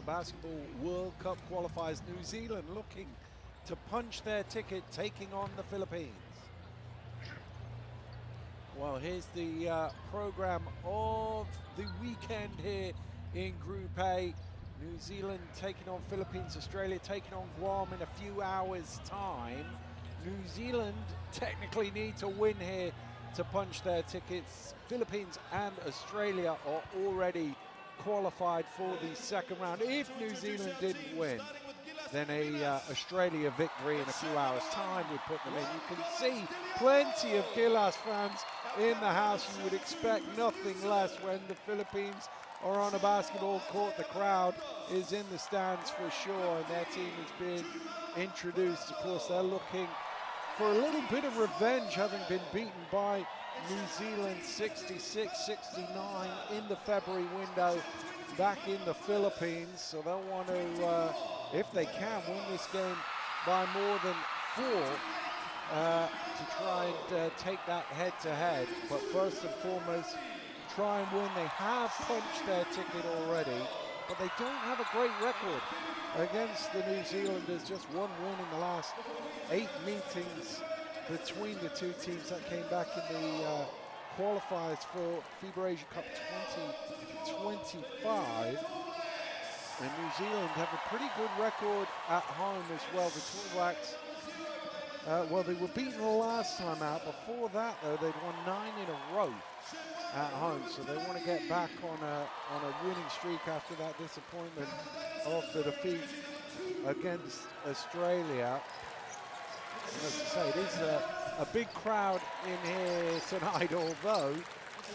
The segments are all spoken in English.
FIBA Basketball World Cup qualifiers. New Zealand looking to punch their ticket, taking on the Philippines. Well, here's the program of the weekend here in Group A. New Zealand taking on Philippines, Australia taking on Guam in a few hours' time. New Zealand technically need to win here to punch their tickets. Philippines and Australia are already qualified for the second round. If New Zealand didn't win, then a Australia victory in a few hours' time would put them in. You can see plenty of Gilas fans in the house. You would expect nothing less when the Philippines are on a basketball court. The crowd is in the stands for sure, and their team has been introduced. Of course, they're looking for a little bit of revenge, having been beaten by New Zealand 66-69 in the February window back in the Philippines. So they'll want to, if they can, win this game by more than 4 to try and take that head-to-head. But first and foremost, try and win. They have punched their ticket already, but they don't have a great record against the New Zealanders. Just one win in the last 8 meetings between the two teams. That came back in the qualifiers for FIBA Asia Cup 2025. And New Zealand have a pretty good record at home as well. The Tall Blacks, well, they were beaten the last time out. Before that, though, they'd won 9 in a row at home, so they want to get back on a winning streak after that disappointment of the defeat against Australia. And as I say, it is a big crowd in here tonight, although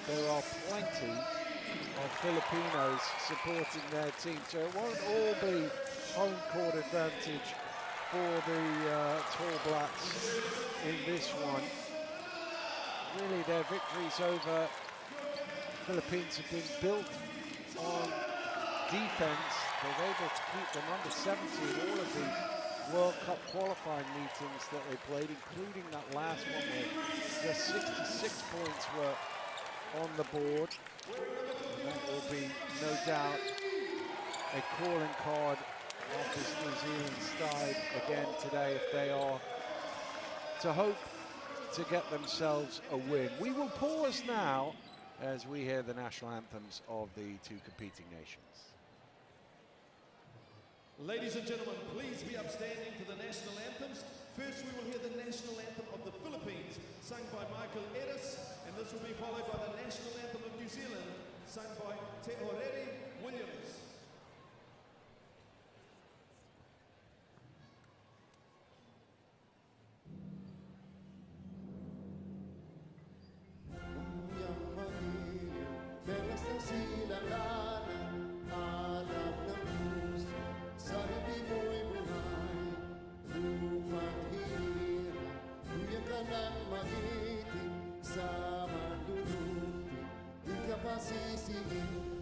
there are plenty of Filipinos supporting their team, so it won't all be home court advantage for the Tall Blacks in this one. Really, their victories over Philippines have been built on defense. They're able to keep them under 70 in all of the World Cup qualifying meetings that they played, including that last one where just 66 points were on the board. And that will be, no doubt, a calling card of this New Zealand side again today if they are to hope to get themselves a win. We will pause now as we hear the national anthems of the two competing nations. Ladies and gentlemen, please be upstanding for the national anthems. First, we will hear the national anthem of the Philippines, sung by Michael Eris, and this will be followed by the national anthem of New Zealand, sung by Te Orere Williams.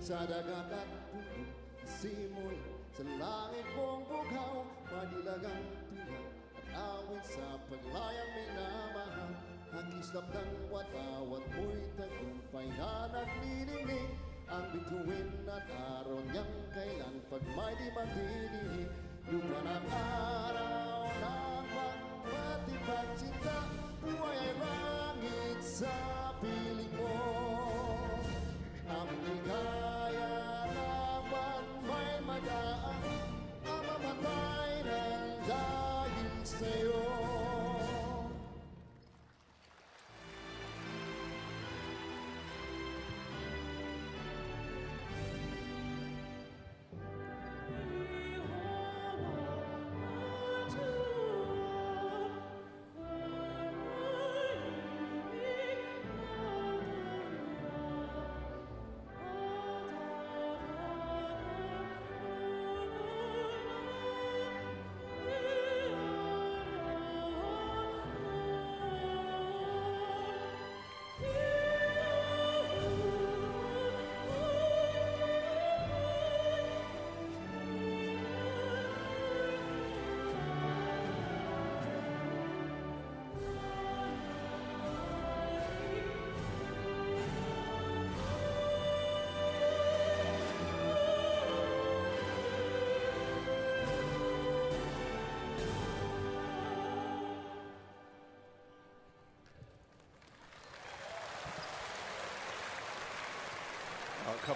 Sa dagat at puno, simoy sa langit mong bughaw, madilagang tuyaw at awit sa paglayang minamahal. Hagis ng watawat mo'y tagumpay na naglilinig, ang bituin at araw niyang kailan pag may di magdidinig. Lupa ng araw ng pagpatibag sinta, buhay ay langit sa piling mo. Ang ligaya naman may magaan, ang mamatay ng dahil sa'yo.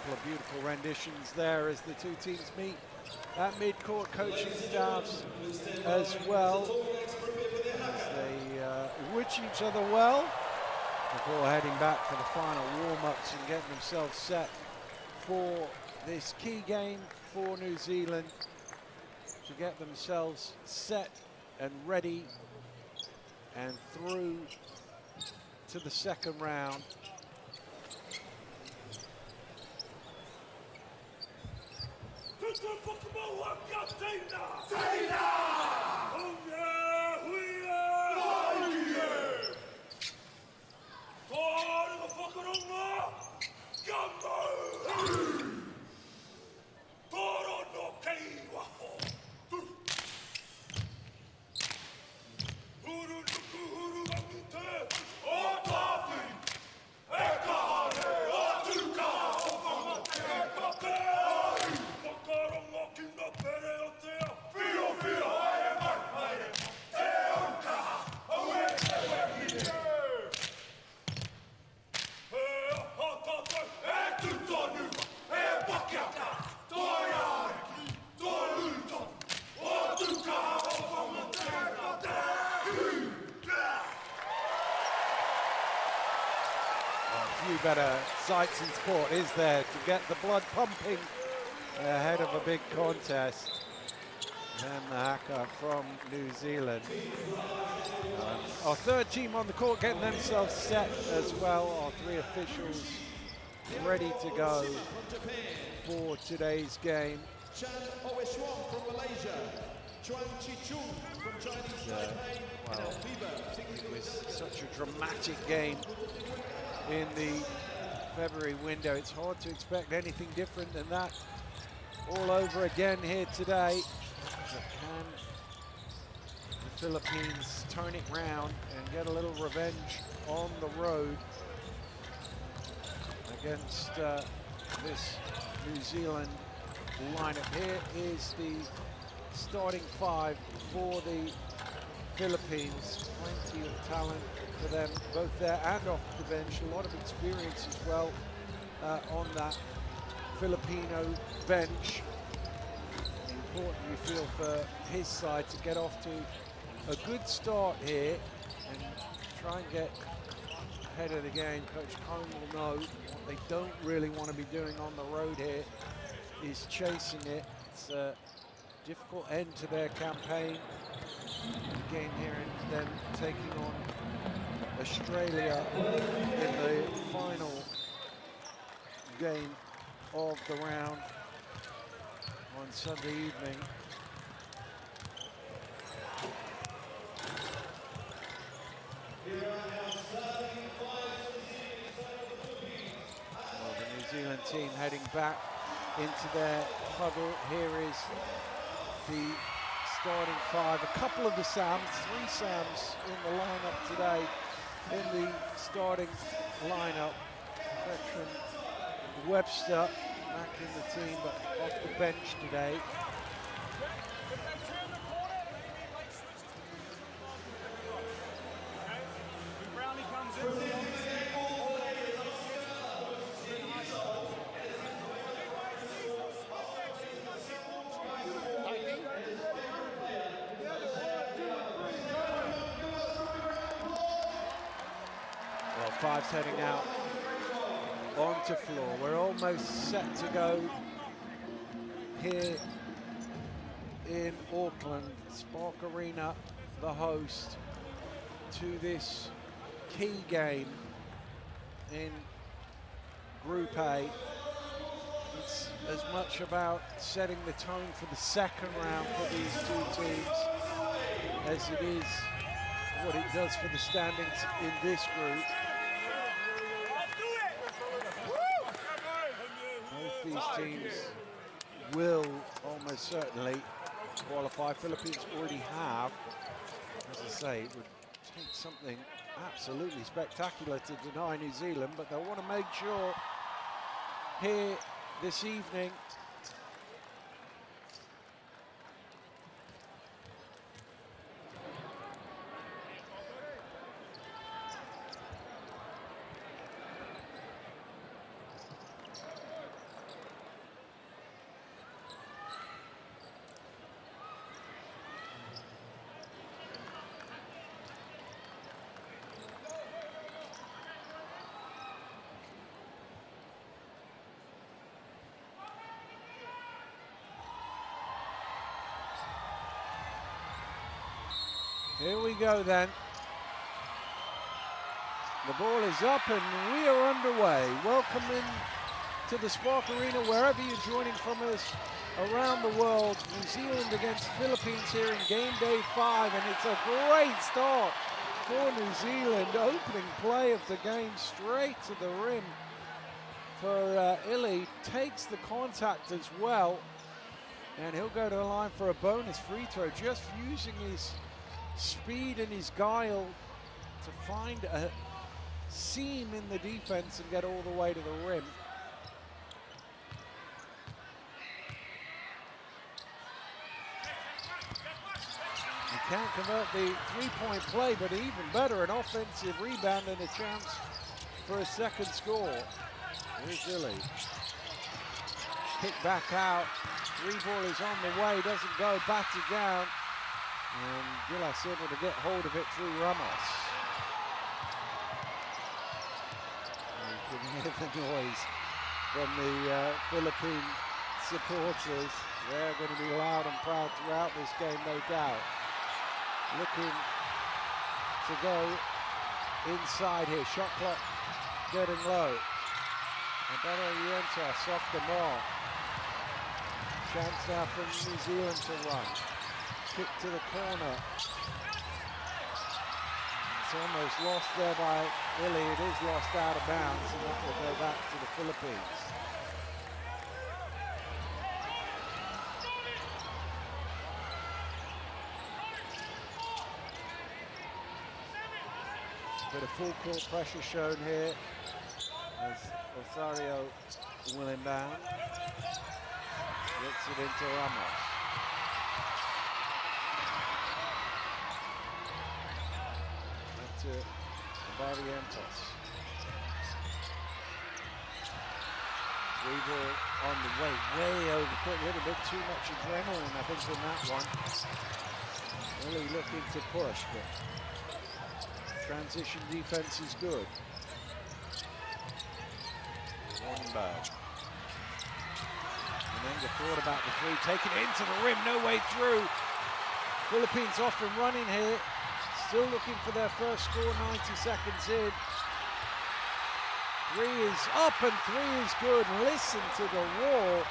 couple of beautiful renditions there as the two teams meet at mid-court, coaching staffs as well, as they wish each other well before heading back for the final warm-ups and getting themselves set for this key game for New Zealand to get themselves set and ready and through to the second round. Better sights in sport is there to get the blood pumping ahead of a big contest. And the haka from New Zealand. Our third team on the court getting themselves set as well. Our three officials ready to go for today's game. Chan Oweshwong from Malaysia, Chuan Chi-chung from Chinese Taipei, and FIBA. It was such a dramatic game in the February window. It's hard to expect anything different than that all over again here today. But can the Philippines turn it round and get a little revenge on the road against this New Zealand lineup? Here is the starting five for the Philippines. Plenty of talent for them, both there and off the bench. A lot of experience as well on that Filipino bench. Important, you feel, for his side to get off to a good start here and try and get ahead of the game. Coach Cone will know what they don't really want to be doing on the road here is chasing it. It's a difficult end to their campaign. Again here and then taking on Australia in the final game of the round on Sunday evening. Well, the New Zealand team heading back into their huddle. Here is the starting five. A couple of the Sams, three Sams in the lineup today, in the starting lineup. Veteran Webster back in the team, but off the bench today. Well, five's heading out onto floor. We're almost set to go here in Auckland. Spark Arena, the host to this key game in Group A. It's as much about setting the tone for the second round for these two teams as it is what it does for the standings in this group. Both these teams will almost certainly qualify. Philippines already have. As I say, it would take something absolutely spectacular to deny New Zealand, but they'll want to make sure here this evening Here we go then. The ball is up and we are underway. Welcome in to the Spark Arena, wherever you're joining from us around the world. New Zealand against Philippines here in game day 5, and it's a great start for New Zealand. Opening play of the game straight to the rim for Ili. Takes the contact as well, and he'll go to the line for a bonus free throw, just using his speed and his guile to find a seam in the defense and get all the way to the rim. He can't convert the three-point play, but even better, an offensive rebound and a chance for a second score. Here's Ili. Kick back out. Three ball is on the way, doesn't go, batted down. And Gillas able to get hold of it through Ramos. And you can hear the noise from the Philippine supporters. They're going to be loud and proud throughout this game, no doubt. Looking to go inside here. Shot clock getting low. Orientos off the mark. Chance now from New Zealand to run. Kick to the corner. It's almost lost there by Ili. It is lost out of bounds, and that will go back to the Philippines. Bit of full court pressure shown here as Rosario will inbound. Gets it into Ramos. Back to Barrientos. Three ball on the way, way over quick. A little bit too much adrenaline, I think, in that one. Really looking to push, but transition defense is good. Warnberg. Menga thought about the three, taking it into the rim, no way through. Philippines off and running here, still looking for their first score, 90 seconds in. Three is up and three is good. Listen to the roar.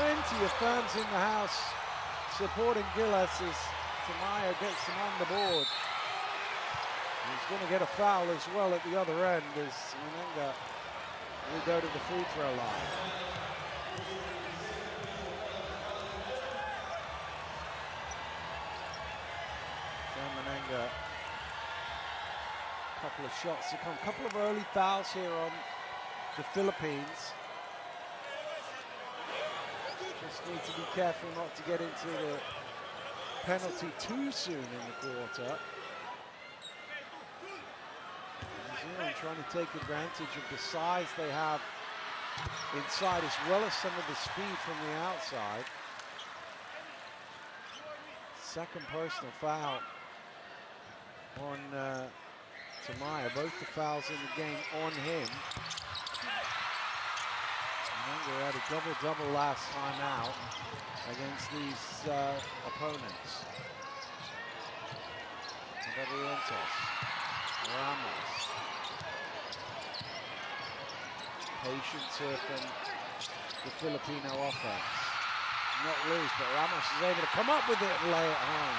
Plenty of fans in the house supporting Gillas as Tamayo gets them on the board. He's going to get a foul as well at the other end as Menga will go to the free throw line. Menga, a couple of shots to come, a couple of early fouls here on the Philippines. Just need to be careful not to get into the penalty too soon in the quarter. New Zealand trying to take advantage of the size they have inside as well as some of the speed from the outside. Second personal foul on Tamayo, both the fouls in the game on him. Remember, had a double-double last time out against these opponents. Barrientos, Ramos. Patience here from the Filipino offense. Not loose, but Ramos is able to come up with it and lay it home.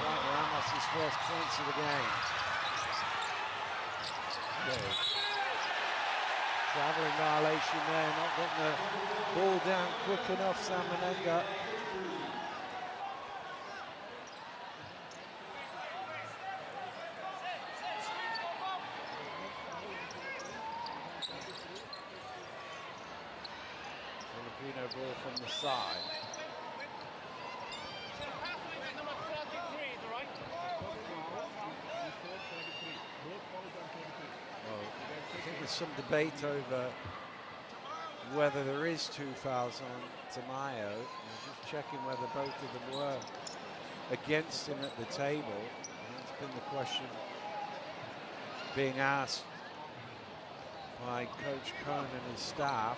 Ramos' first points of the game. Okay. Traveling violation there, not getting the ball down quick enough, Sam Menga. Filipino ball from the side. I think there's some debate over whether there is two fouls on Tamayo. I'm just checking whether both of them were against him at the table. That's been the question being asked by Coach Cohn and his staff.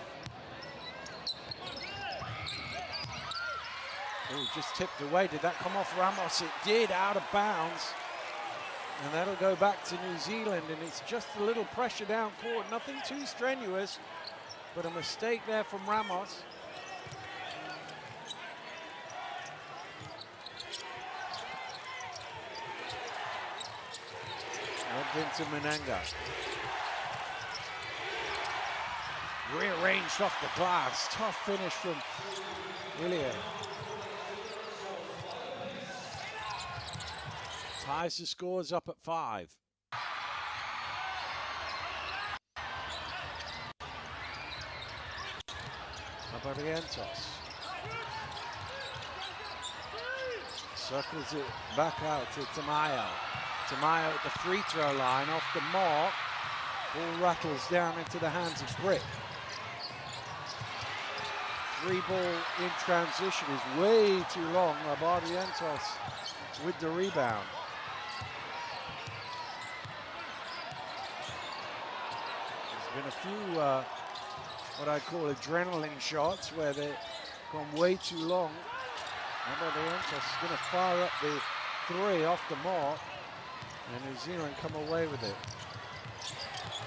Ooh, Ooh, just tipped away. Did that come off Ramos? It did, out of bounds. And that'll go back to New Zealand, and it's just a little pressure down court. Nothing too strenuous, but a mistake there from Ramos. Up into Menenga. Rearranged off the glass. Tough finish from Ilya. Ties the scores up at 5. Barrientos. Circles it back out to Tamayo. Tamayo at the free throw line, off the mark. Ball rattles down into the hands of Britt. 3 ball in transition is way too long. Barrientos with the rebound. There's been a few what I call adrenaline shots where they've gone way too long. Barrientos is going to fire up the 3 off the mark, and New Zealand come away with it.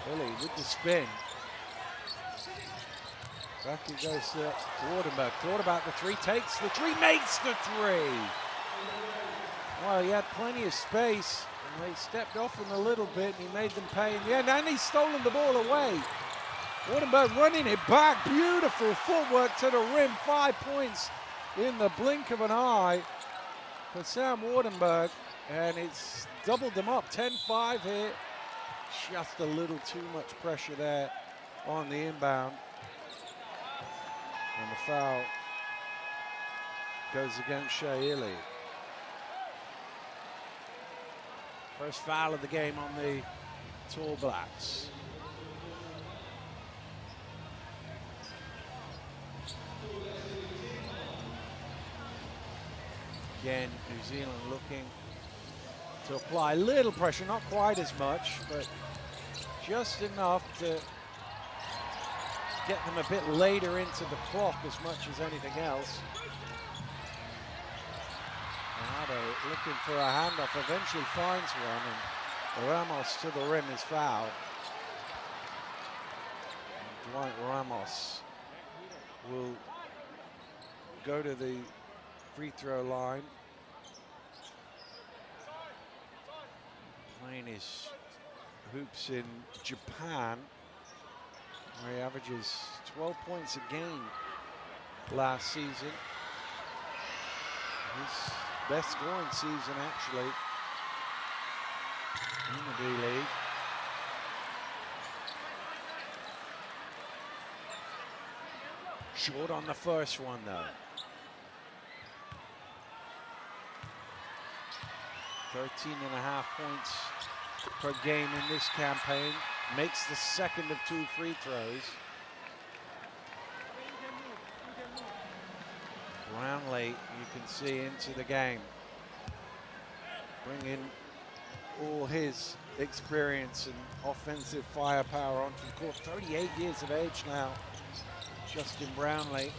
Billy with the spin. Back he goes to Wardenberg. Thought about the 3, takes the 3, makes the 3. Well, he had plenty of space, and they stepped off him a little bit, and he made them pay in the end, and he's stolen the ball away. Wardenberg running it back, beautiful footwork to the rim, 5 points in the blink of an eye for Sam Wardenberg, and it's doubled them up, 10-5 here. Just a little too much pressure there on the inbound. And the foul goes against Shea Ili. First foul of the game on the Tall Blacks. Again, New Zealand looking to apply a little pressure, not quite as much, but just enough to get them a bit later into the clock as much as anything else. Ronaldo looking for a handoff, eventually finds one, and Ramos to the rim is fouled. And Dwight Ramos will go to the free throw line. Playing his hoops in Japan, where he averages 12 points a game last season. His best scoring season, actually, in the D-League. Short on the first one, though. 13.5 points per game in this campaign. Makes the second of 2 free throws. Brownlee, you can see, into the game. Bringing all his experience and offensive firepower onto the court. 38 years of age now, Justin Brownlee.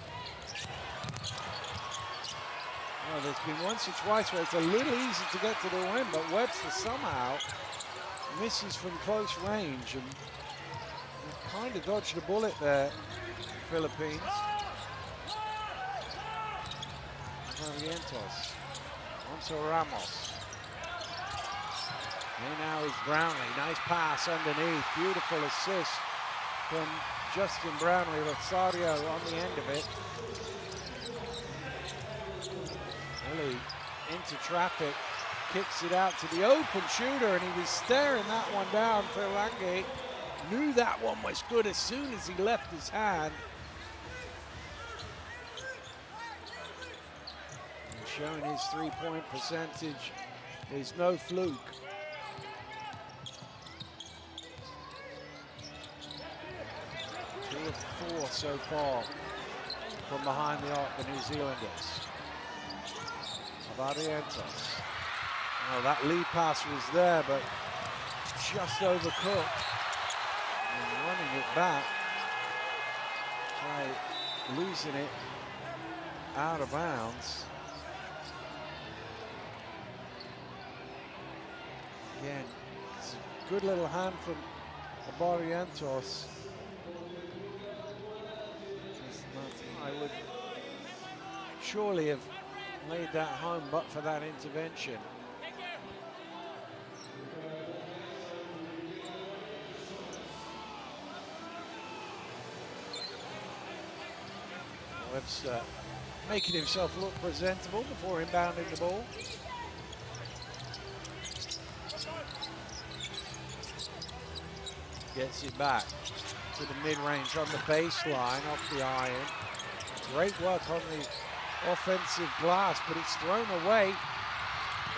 Well, there's been once or twice where it's a little easy to get to the rim, but Webster somehow misses from close range, and kind of dodged a bullet there, Philippines. Barrientos onto Ramos. Here now is Brownlee. Nice pass underneath. Beautiful assist from Justin Brownlee. Rosario on the end of it. Really into traffic. Kicks it out to the open shooter, and he was staring that one down. Ferlange knew that one was good as soon as he left his hand. And showing his 3-point percentage is no fluke. 2 of 4 so far from behind the arc, the New Zealanders. Barrientos. Well, that lead pass was there, but just overcooked. And running it back. Try losing it out of bounds. Again, it's a good little hand from Barrientos. I would surely have made that home but for that intervention. Webster making himself look presentable before inbounding the ball. Gets it back to the mid-range on the baseline, off the iron. Great work on the offensive glass, but it's thrown away.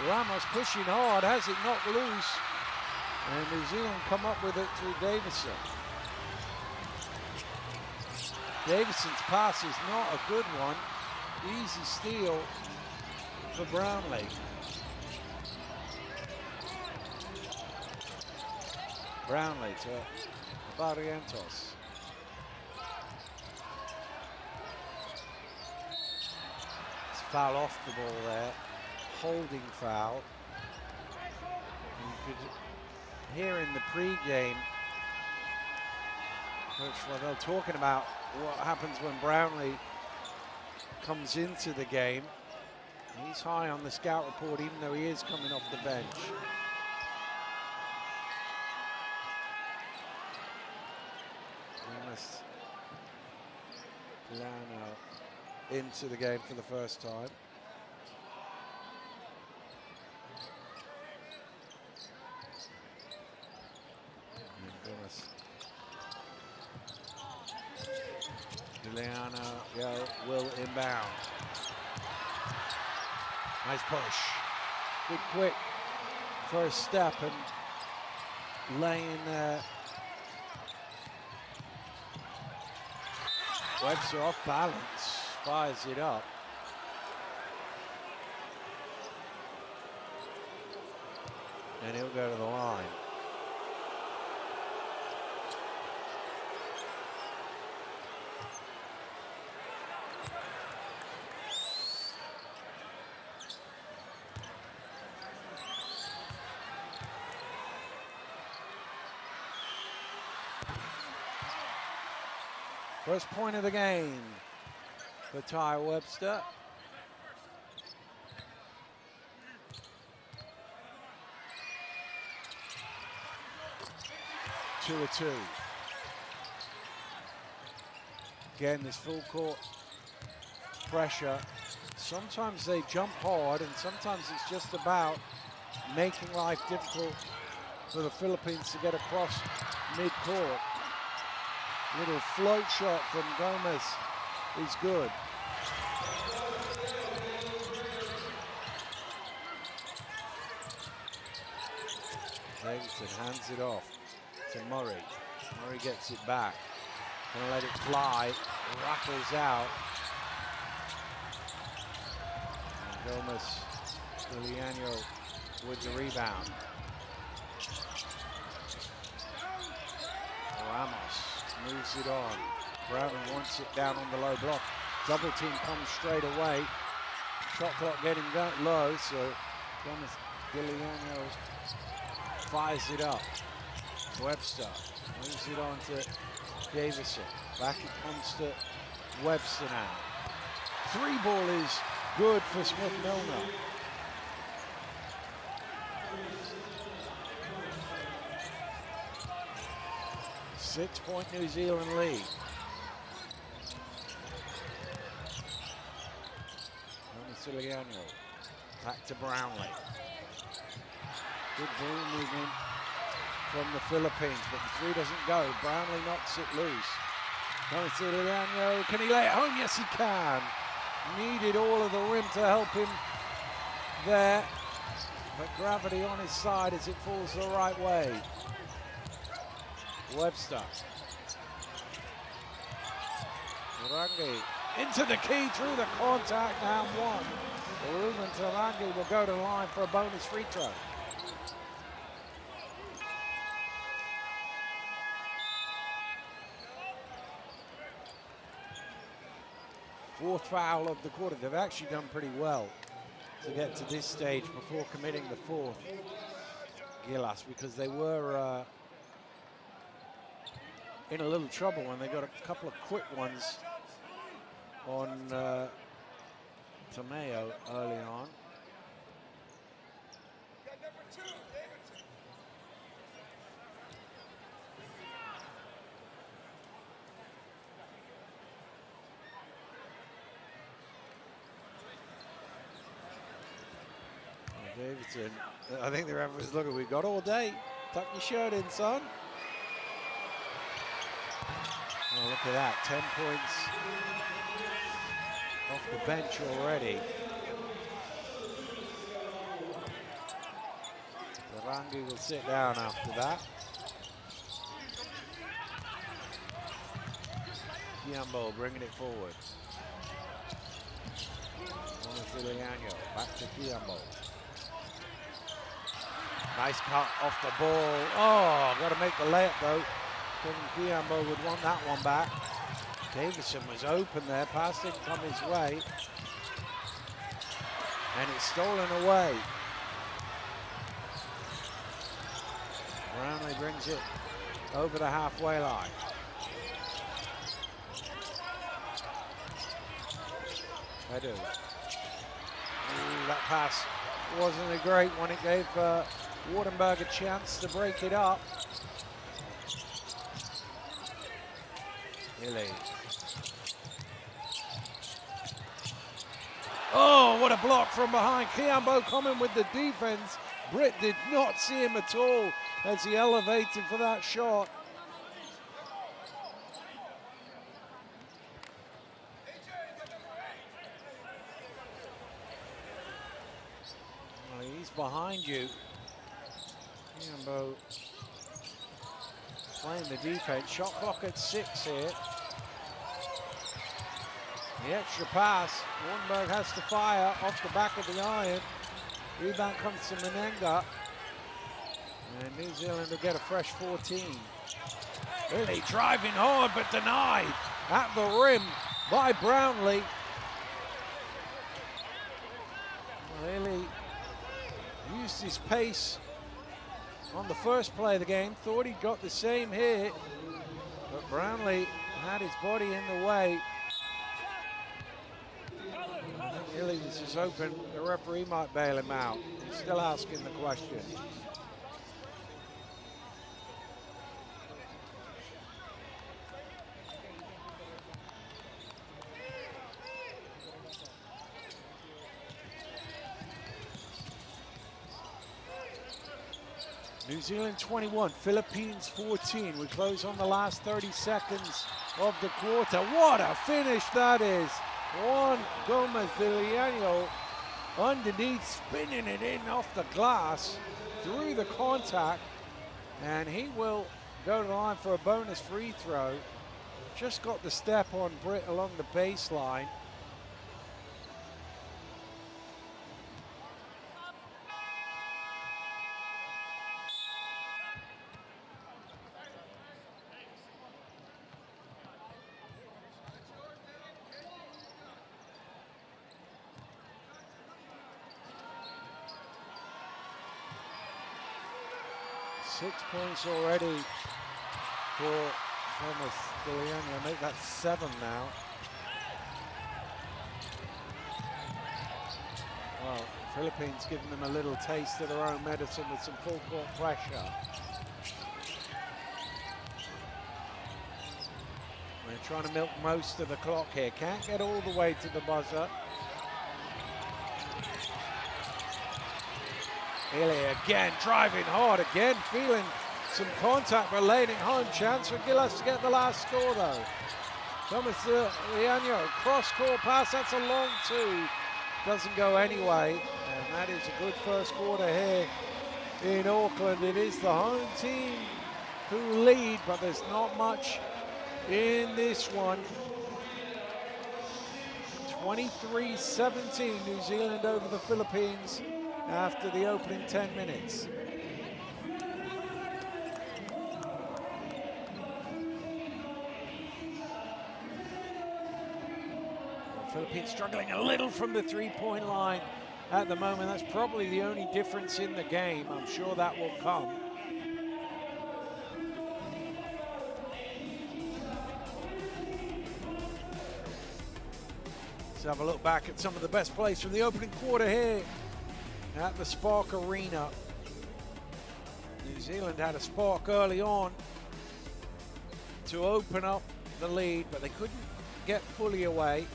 Ramos pushing hard, has it knocked loose. And New Zealand come up with it through Davison. Davison's pass is not a good one. Easy steal for Brownlee. Brownlee to Barrientos. It's foul off the ball there. Holding foul. You could hear in the pre-game Coach Flavelle talking about what happens when Brownlee comes into the game. He's high on the scout report, even though he is coming off the bench. Lano into the game for the first time. Juliano will inbound. Nice push. Good quick first step and laying there. Webster off balance, fires it up. And he'll go to the line. First point of the game for Ty Webster. Two or two. Again, this full court pressure. Sometimes they jump hard and sometimes it's just about making life difficult for the Philippines to get across mid-court. Little float shot from Gomez is good. Davidson hands it off to Murray. Murray gets it back. Gonna let it fly. Rattles out. And Gomez, Giuliano with the rebound. Ramos moves it on. Brownlee wants it down on the low block. Double team comes straight away. Shot clock getting low, so Gomez Giuliano fires it up. Webster moves it on to Davison. Back it comes to Webster now. Three ball is good for Smith-Milner. Six-point New Zealand lead. Siciliano. Back to Brownlee. Good ball movement from the Philippines, but the three doesn't go. Brownlee knocks it loose. Siciliano, can he lay it home? Yes, he can. Needed all of the rim to help him there, but gravity on his side as it falls the right way. Webster. Tarangi into the key through the contact, down one. Ruben Tarangi will go to the line for a bonus free throw. Fourth foul of the quarter. They've actually done pretty well to get to this stage before committing the fourth. Gilas, because they were in a little trouble when they got a couple of quick ones on Tomeo early on. Davidson, I think the ref was looking, we've got all day. Tuck your shirt in, son. Oh, look at that, 10 points off the bench already. Rangi will sit down after that. Kiambo bringing it forward. Back to Kiambo. Nice cut off the ball. Oh, got to make the layup though. Kevin Kiambo would want that one back. Davison was open there, pass didn't come his way. And it's stolen away. Brownlee brings it over the halfway line. Edu. That pass wasn't a great one. It gave Wardenberg a chance to break it up. Hilly. Oh, what a block from behind. Kiambo coming with the defense. Britt did not see him at all as he elevated for that shot. Well, he's behind you. Kiambo playing the defense. Shot clock at 6 here. The extra pass. Wardenberg has to fire off the back of the iron. Rebound comes to Menenga. And New Zealand will get a fresh 14. Really driving hard, but denied at the rim by Brownlee. Really used his pace on the first play of the game. Thought he got the same hit, but Brownlee had his body in the way. Hilly was just open. The referee might bail him out. He's still asking the question. New Zealand 21, Philippines 14. We close on the last 30 seconds of the quarter. What a finish that is. Juan Gomez de Leano underneath, spinning it in off the glass, through the contact, and he will go to the line for a bonus free throw. Just got the step on Britt along the baseline. Six points already for Thomas Diliani. Make that 7 now. Well, Philippines giving them a little taste of their own medicine with some full court pressure. They're trying to milk most of the clock here. Can't get all the way to the buzzer. Hilly again, driving hard again, feeling some contact, but laying it home. Chance for Gillas to get the last score though. Thomas Liano, cross-court pass, that's a long 2. Doesn't go anyway, and that is a good first quarter here in Auckland. It is the home team who lead, but there's not much in this one. 23-17, New Zealand over the Philippines after the opening 10 minutes. The Philippines struggling a little from the 3-point line. at the moment. That's probably the only difference in the game. I'm sure that will come. Let's have a look back at some of the best plays from the opening quarter here at the Spark Arena. New Zealand had a spark early on to open up the lead, but they couldn't get fully away.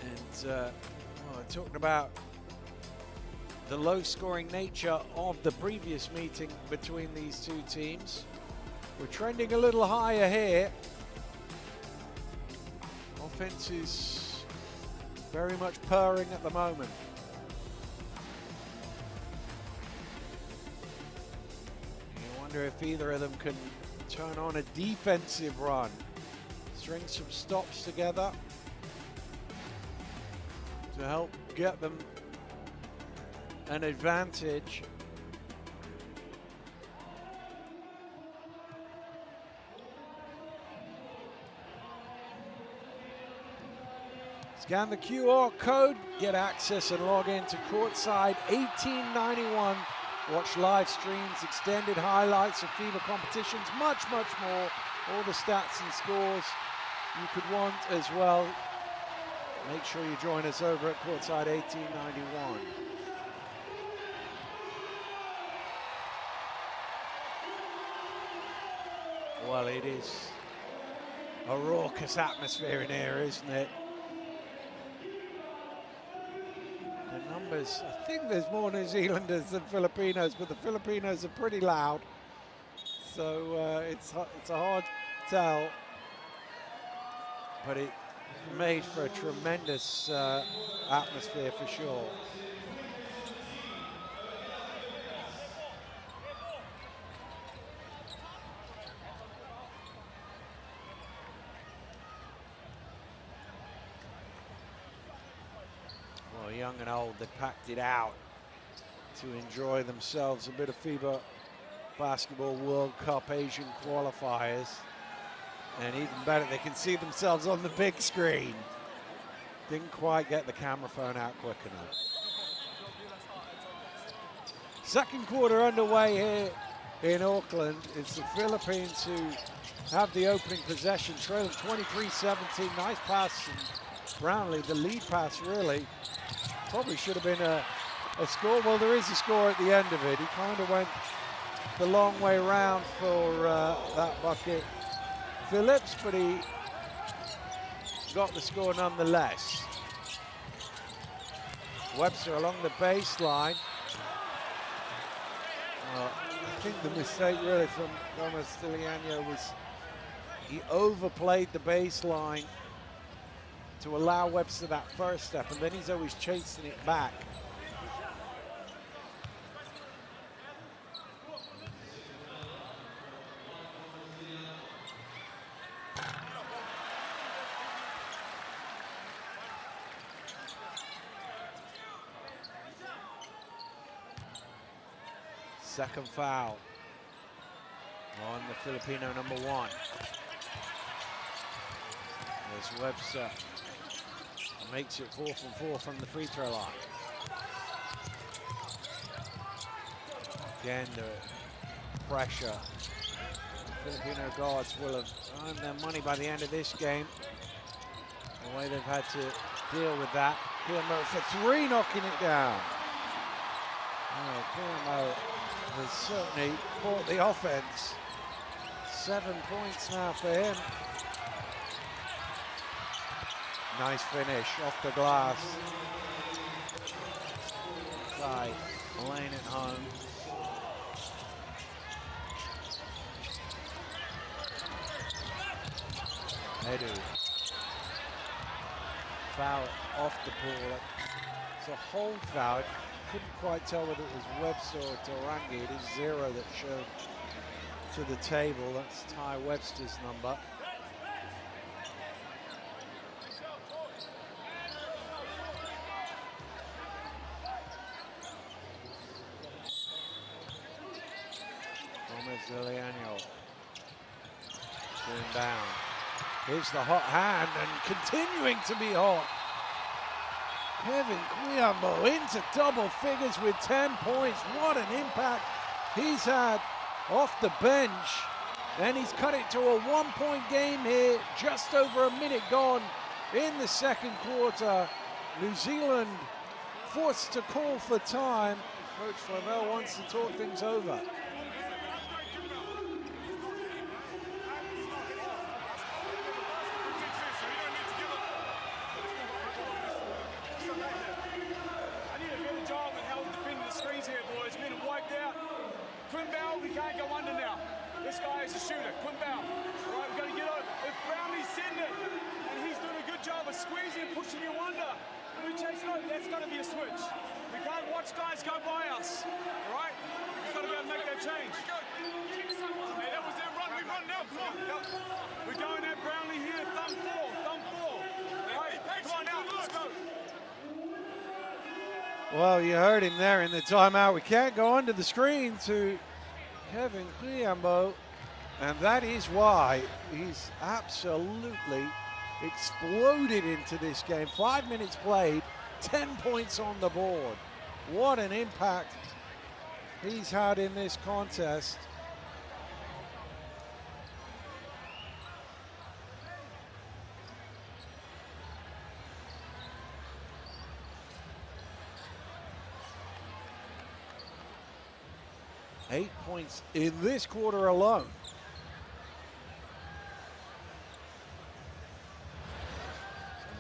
And talking about the low-scoring nature of the previous meeting between these two teams, we're trending a little higher here. Offense is very much purring at the moment. You wonder if either of them can turn on a defensive run, string some stops together to help get them an advantage. Scan the QR code, get access and log in to Courtside 1891. Watch live streams, extended highlights of FIBA competitions, much, much more. All the stats and scores you could want as well. Make sure you join us over at Courtside 1891. Well, it is a raucous atmosphere in here, isn't it? The numbers, I think there's more New Zealanders than Filipinos, but the Filipinos are pretty loud. So it's a hard tell. But it made for a tremendous atmosphere for sure. Well, young and old, they packed it out to enjoy themselves a bit of FIBA Basketball World Cup Asian qualifiers. And even better, they can see themselves on the big screen. Didn't quite get the camera phone out quick enough. Second quarter underway here in Auckland. It's the Philippines who have the opening possession, trailing 23-17. Nice pass from Brownlee, the lead pass really. Probably should have been a score. Well, there is a score at the end of it. He kind of went the long way round for that bucket. Phillips, but he got the score nonetheless. Webster along the baseline. I think the mistake really from Gomez Stiliano was he overplayed the baseline to allow Webster that first step, and then he's always chasing it back. Second foul on the Filipino number one. There's Webster. Makes it 4 from 4 from the free throw line. Again, the pressure. The Filipino guards will have earned their money by the end of this game. The way they've had to deal with that. Kilmo for three, knocking it down. Oh, Kilmo has certainly brought the offense. 7 points now for him. Nice finish off the glass. Side, laying it home. Edu. Foul off the ball. It's a hold foul. Couldn't quite tell whether it was Webster or Tarangi. It is 0 that's shown to the table. That's Ty Webster's number. Ziliano soon down. Here's the hot hand and continuing to be hot. Kevin Kwiambo into double figures with 10 points. What an impact he's had off the bench. And he's cut it to a 1-point game here, just over a minute gone in the second quarter. New Zealand forced to call for time. Coach Flavel wants to talk things over. We can't go under now. This guy is a shooter. Quimbow. All right, we've got to get over. If Brownlee's sitting it and he's doing a good job of squeezing and pushing you under, and we chase it over, that's got to be a switch. We can't watch guys go by us. All right? We've got to be able to make that change. Hey, that was their run. We run now. Come on. We're going at Brownlee here. Thumb four. All right? Come on now. Let's go. Well, you heard him there in the timeout. We can't go under the screen to Kevin Kwiambo, and that is why he's absolutely exploded into this game. 5 minutes played, 10 points on the board. What an impact he's had in this contest. Eight points in this quarter alone.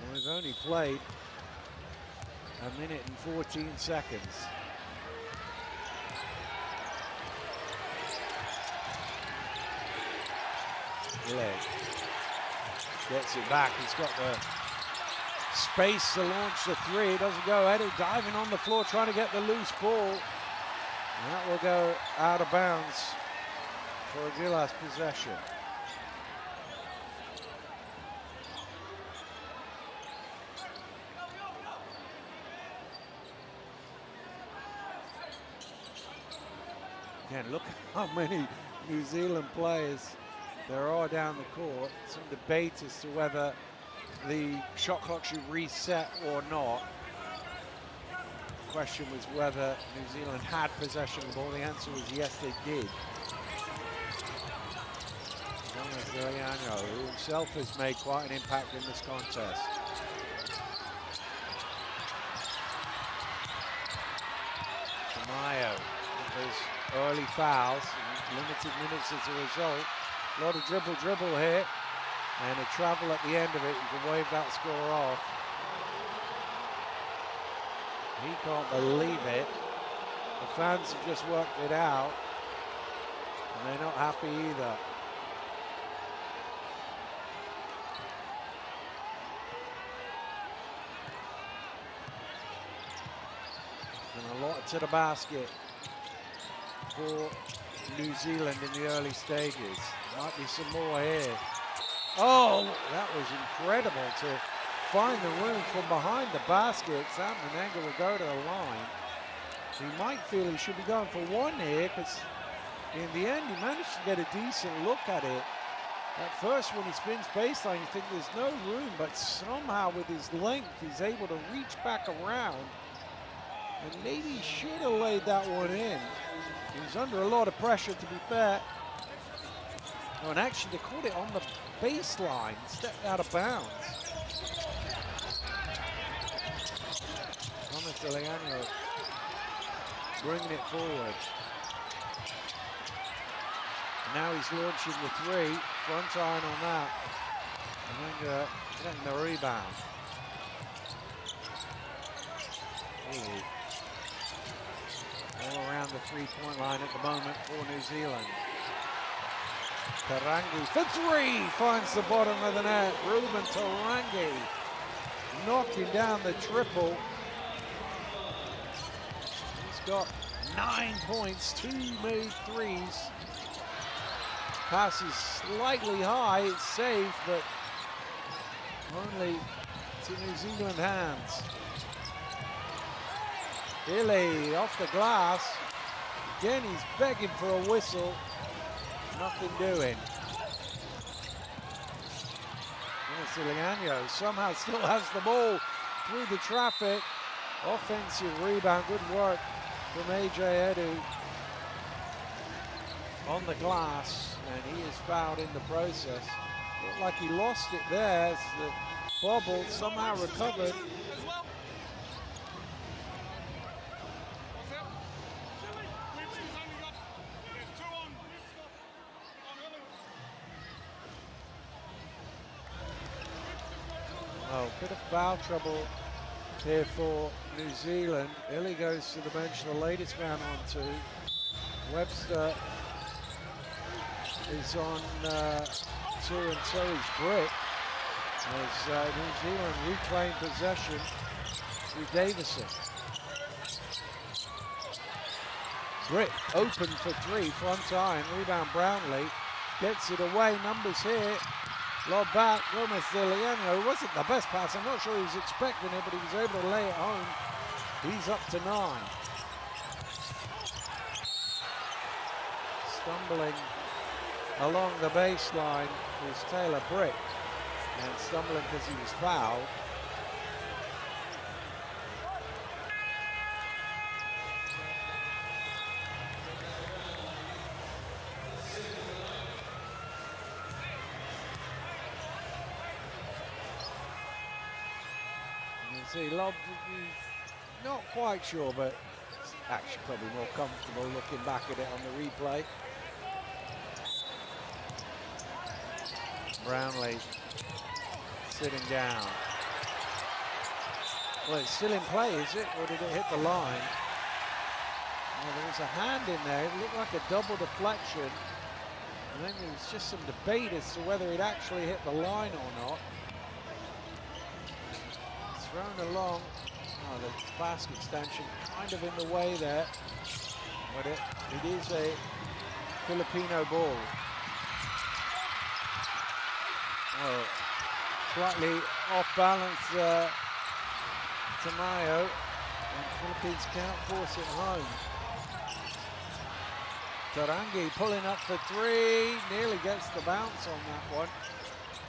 And we've only played a minute and 14 seconds. Leg gets it back. He's got the space to launch the three. It doesn't go. Eddie diving on the floor, trying to get the loose ball. And that will go out of bounds for a Gilas possession. Again, look how many New Zealand players there are down the court. Some debate as to whether the shot clock should reset or not. The question was whether New Zealand had possession of the ball. The answer was yes, they did. Ziliano, who himself has made quite an impact in this contest. Tamayo, those early fouls, limited minutes as a result. A lot of dribble here, and a travel at the end of it. You can wave that score off. He can't believe it. The fans have just worked it out, and they're not happy either. And a lot to the basket for New Zealand in the early stages. Might be some more here. Oh, that was incredible to find the room from behind the basket. Sam Menenga will go to the line. So he might feel he should be going for one here, because in the end he managed to get a decent look at it. At first when he spins baseline you think there's no room, but somehow with his length he's able to reach back around. And maybe he should have laid that one in. He was under a lot of pressure, to be fair. Oh, and actually they caught it on the baseline, stepped out of bounds. Thomas Ziliano bringing it forward. Now he's launching the three, front iron on that. And then getting the rebound. Ooh. All around the three-point line at the moment for New Zealand. Tarangi for three, finds the bottom of the net. Ruben Tarangi knocking down the triple. He's got 9 points, 2 made threes. Pass is slightly high, it's saved, but only to New Zealand hands. Billy off the glass. Again, he's begging for a whistle. Nothing doing. Siliano somehow still has the ball through the traffic. Offensive rebound, good work from AJ Edu on the glass, and he is fouled in the process. Looked like he lost it there as the bobble somehow recovered. Oh, bit of foul trouble here for New Zealand. Illy goes to the bench, the latest man on 2. Webster is on 2, and so is Britt, as New Zealand reclaim possession through Davison. Britt open for 3, front iron, rebound Brownlee, gets it away, numbers here. Lob back, Gomez de Leano. It wasn't the best pass. I'm not sure he was expecting it, but he was able to lay it home. He's up to 9. Stumbling along the baseline is Taylor Britt, and stumbling because he was fouled. See, lob, not quite sure, but actually probably more comfortable looking back at it on the replay. Brownlee sitting down. Well, it's still in play, is it? Or did it hit the line? Oh, there was a hand in there. It looked like a double deflection. And then there was just some debate as to whether it actually hit the line or not. Thrown along. Oh, the basket extension kind of in the way there, but it is a Filipino ball. Oh, slightly off balance, Tamayo, and Philippines can't force it home. Tarangi pulling up for 3, nearly gets the bounce on that one.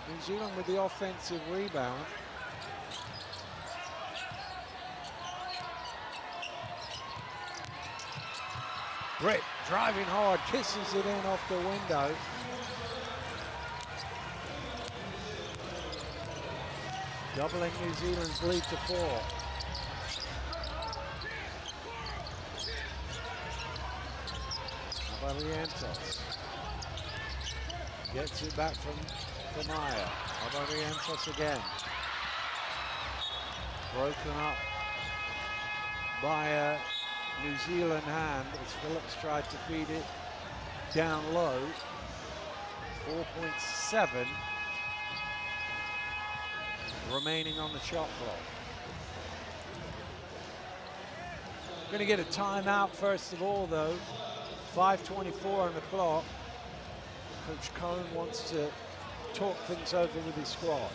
New Zealand with the offensive rebound. Britt driving hard, kisses it in off the window. Doubling New Zealand's lead to 4. Abarientos gets it back from Maya. Abarientos again. Broken up by a New Zealand hand as Phillips tried to feed it down low. 4.7 remaining on the shot clock. Going to get a timeout first of all, though. 5:24 on the clock. Coach Cohen wants to talk things over with his squad.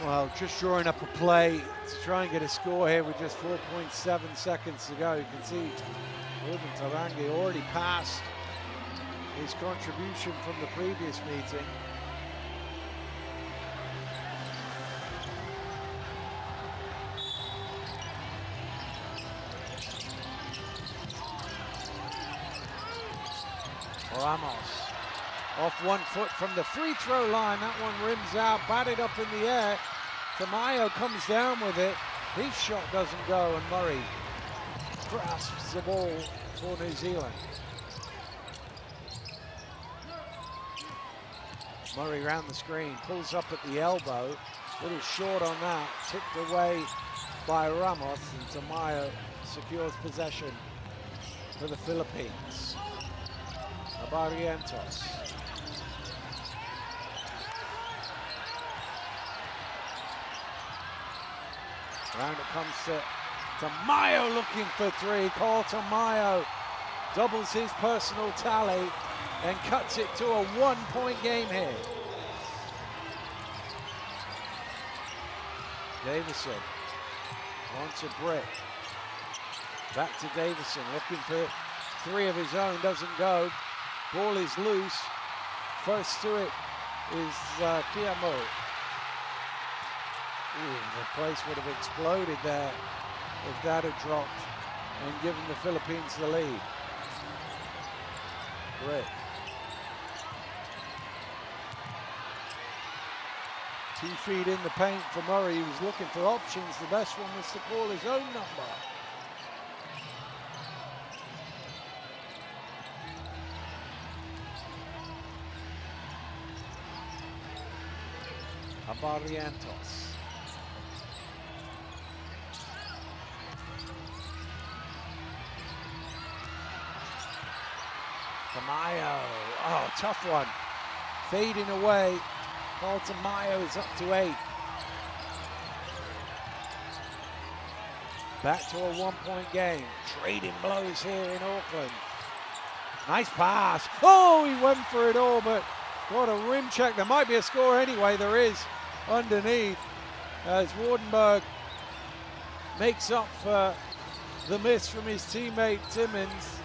Well, just drawing up a play to try and get a score here with just 4.7 seconds to go. You can see Ruben Tarangi already passed his contribution from the previous meeting. Ramos off 1 foot from the free throw line. That one rims out, batted up in the air. Tamayo comes down with it. His shot doesn't go, and Murray grasps the ball for New Zealand. Murray round the screen, pulls up at the elbow. Little short on that, tipped away by Ramos, and Tamayo secures possession for the Philippines. Barrientos. Round it comes to Tamayo looking for three. Cole Tamayo doubles his personal tally and cuts it to a 1-point game here. Davison wants a brick. Back to Davison, looking for three of his own, doesn't go. Ball is loose. First to it is Kiamo. The place would have exploded there if that had dropped and given the Philippines the lead. Brick. 2 feet in the paint for Murray. He was looking for options. The best one was to call his own number. Barrientos. Tamayo. Oh, tough one. Fading away. Paul Tamayo is up to 8. Back to a 1-point game. Trading blows here in Auckland. Nice pass. Oh, he went for it all, but got a rim check. There might be a score anyway. There is underneath as Wardenberg makes up for the miss from his teammate Timmins.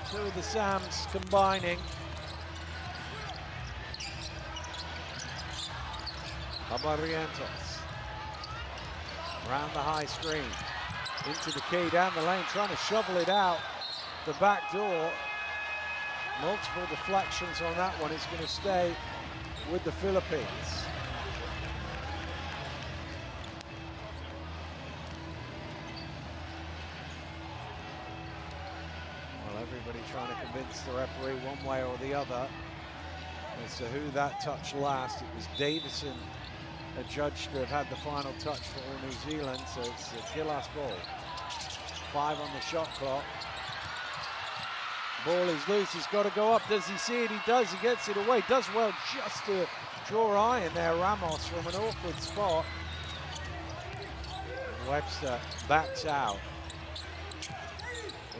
Two of the Sams combining. Barrientos around the high screen, into the key, down the lane, trying to shovel it out the back door. Multiple deflections on that one. Is going to stay with the Philippines. Well, everybody trying to convince the referee one way or the other as to who that touched last. It was Davison adjudged to have had the final touch for New Zealand, so it's a Killas ball. 5 on the shot clock. Ball is loose, he's got to go up. Does he see it? He does, he gets it away. Does well just to draw eye in there, Ramos, from an awkward spot. Webster backs out.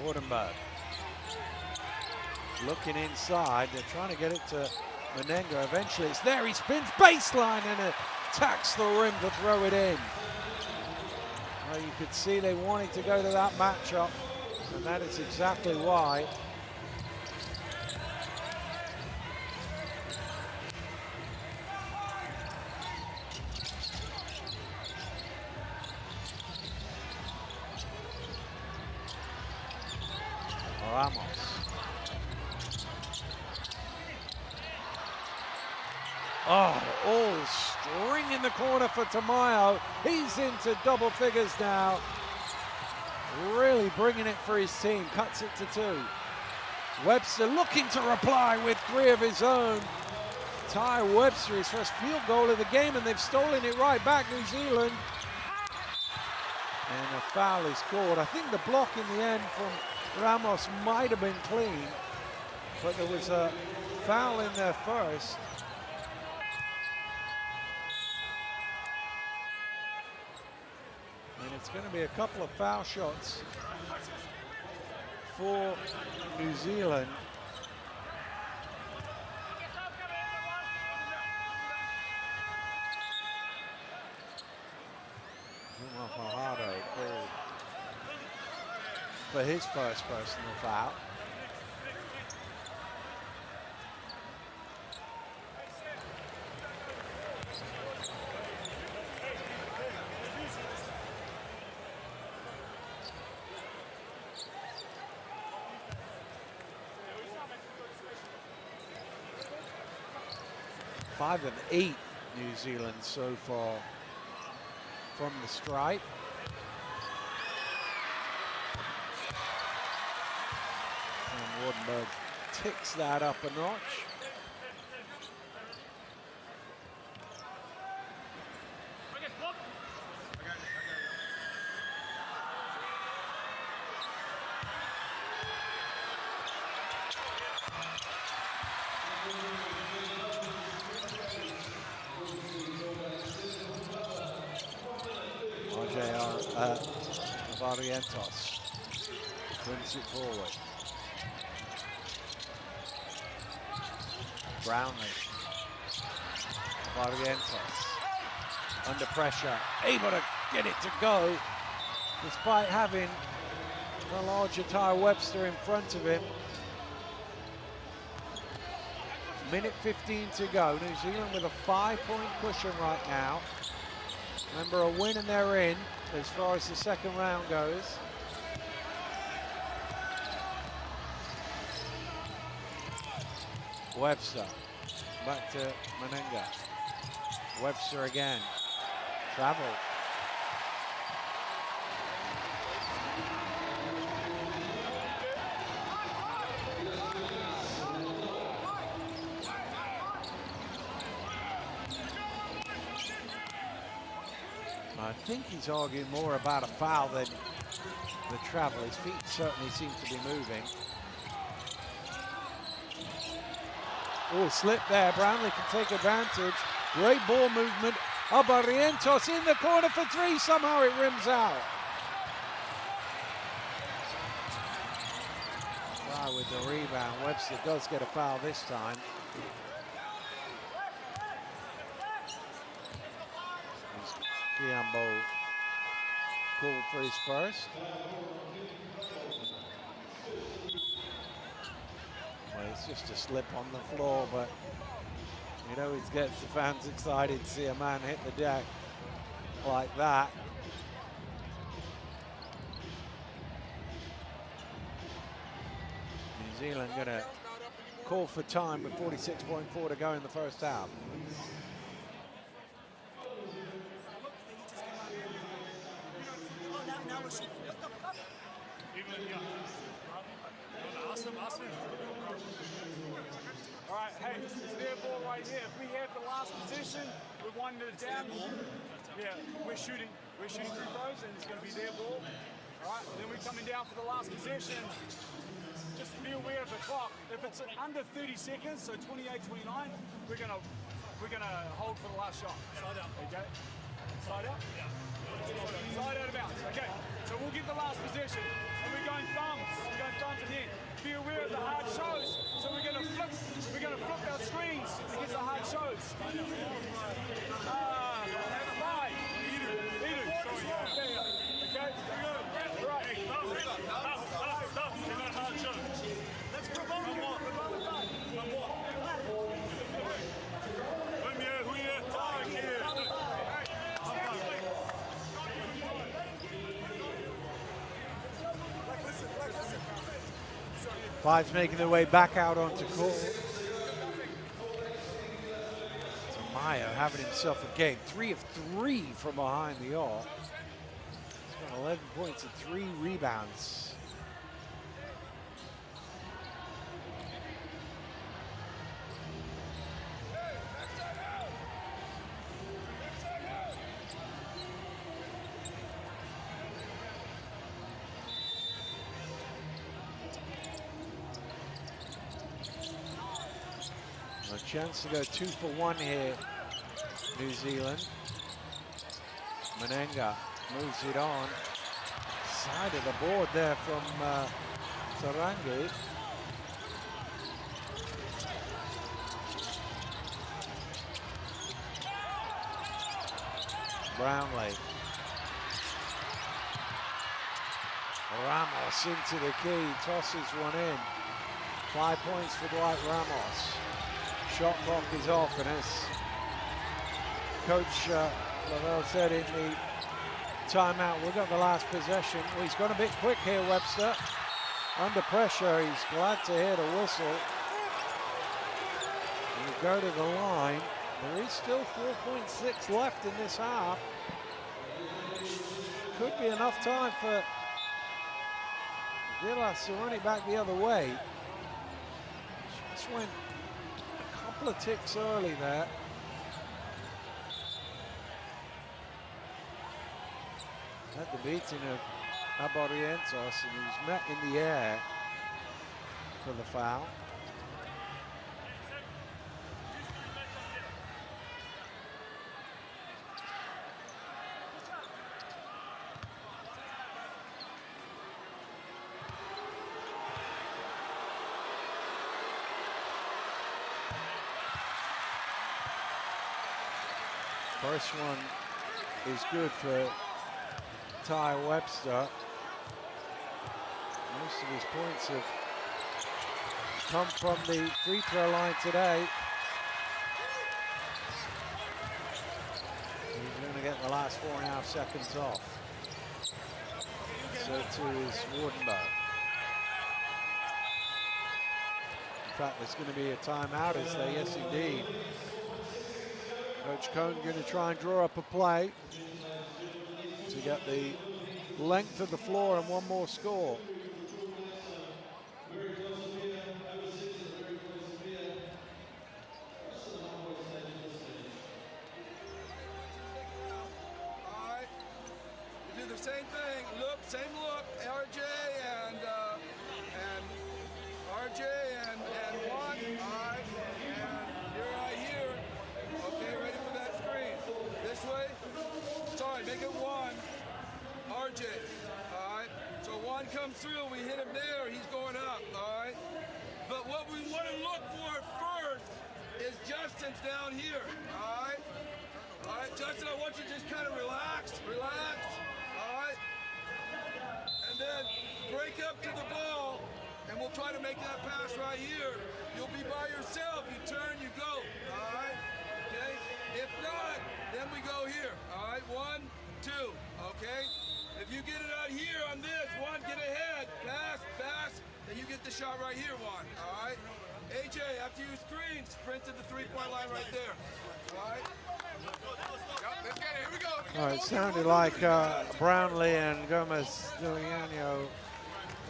Wardenberg looking inside. They're trying to get it to Menenga. Eventually it's there, he spins baseline and attacks the rim to throw it in. Well, you could see they wanted to go to that matchup, and that is exactly why. Ramos. Oh, all string in the corner for Tamayo. He's into double figures now. Really bringing it for his team. Cuts it to 2. Webster looking to reply with 3 of his own. Ty Webster, his first field goal of the game, and they've stolen it right back, New Zealand. And a foul is called. I think the block in the end from Ramos might have been clean, but there was a foul in there first. And it's going to be a couple of foul shots for New Zealand. Fajardo called for his first personal foul. 5 of 8 New Zealand so far from the stripe. And Wardenberg ticks that up a notch. Barrientos brings it forward. Brownlee. Barrientos under pressure, able to get it to go despite having the larger Ty Webster in front of him. Minute 15 to go. New Zealand with a 5-point cushion right now. Remember, a win and they're in as far as the second round goes. Webster, back to Menenga. Webster again, travel. I think he's arguing more about a foul than the travel. His feet certainly seem to be moving. Oh, slip there. Brownlee can take advantage. Great ball movement. Barrientos in the corner for 3. Somehow it rims out. Wow, with the rebound. Webster does get a foul this time. Kiambo called for his first. Well, it's just a slip on the floor, but it always gets the fans excited to see a man hit the deck like that. New Zealand gonna call for time with 46.4 to go in the first half. All right, hey, it's their ball right here. If we have the last position, we're winding it down. Yeah, we're shooting free throws, and it's going to be their ball. All right, then we're coming down for the last possession. Just be aware of the clock. If it's under 30 seconds, so 28-29, we're gonna hold for the last shot. Slide out. Okay. Slide out. Yeah. Slide out of bounds. Okay. So we'll get the last possession, and we're going thumbs. We're going thumbs and in. Be aware of the hard shows. So we're gonna flip our screens against the hard shows. 5. Edu. Okay. Right. Stop. Hard show. Let's provoke him. One more. Fives making their way back out onto court. Tamayo having himself a game. 3 of 3 from behind the arc. He's got 11 points and 3 rebounds. A chance to go 2 for 1 here, New Zealand. Menenga moves it on. Side of the board there from Sarangi. Brownlee. Ramos into the key, tosses one in. 5 points for Dwight Ramos. Shot clock is off, and as Coach Lavelle said in the timeout, we've got the last possession. Well, he's gone a bit quick here, Webster. Under pressure, he's glad to hear the whistle. And we go to the line. There is still 4.6 left in this half. Could be enough time for Villas to run it back the other way. Just went a couple of ticks early there. Had the beating of Aborientos, and he was met in the air for the foul. First one is good for Ty Webster. Most of his points have come from the free throw line today. He's going to get the last 4.5 seconds off. So too is Wardenberg. In fact, there's going to be a timeout, is there? Yes, indeed. Coach Cohn going to try and draw up a play to get the length of the floor and one more score. All right, you do the same thing. Look, same look. RJ and RJ and one. All right, and you're right here. Okay, ready for that screen. This way. Sorry, make it one. RJ. All right. So one comes through. We hit him there. He's going up. All right. But what we want to look for first is Justin's down here. All right. All right, Justin. I want you to just kind of relax. Relax. All right. And then break up to the ball, and we'll try to make that pass right here. You'll be by yourself. You turn. You go. All right. Okay. If not, then we go here. All right, 1, 2, okay? If you get it out here on this, one, get ahead, pass, then you get the shot right here, one, all right? AJ, after you screen, sprint to the three-point line right there, all right? Yep, let's get it, here we go. All right, it sounded like Brownlee and Gomez-Diliano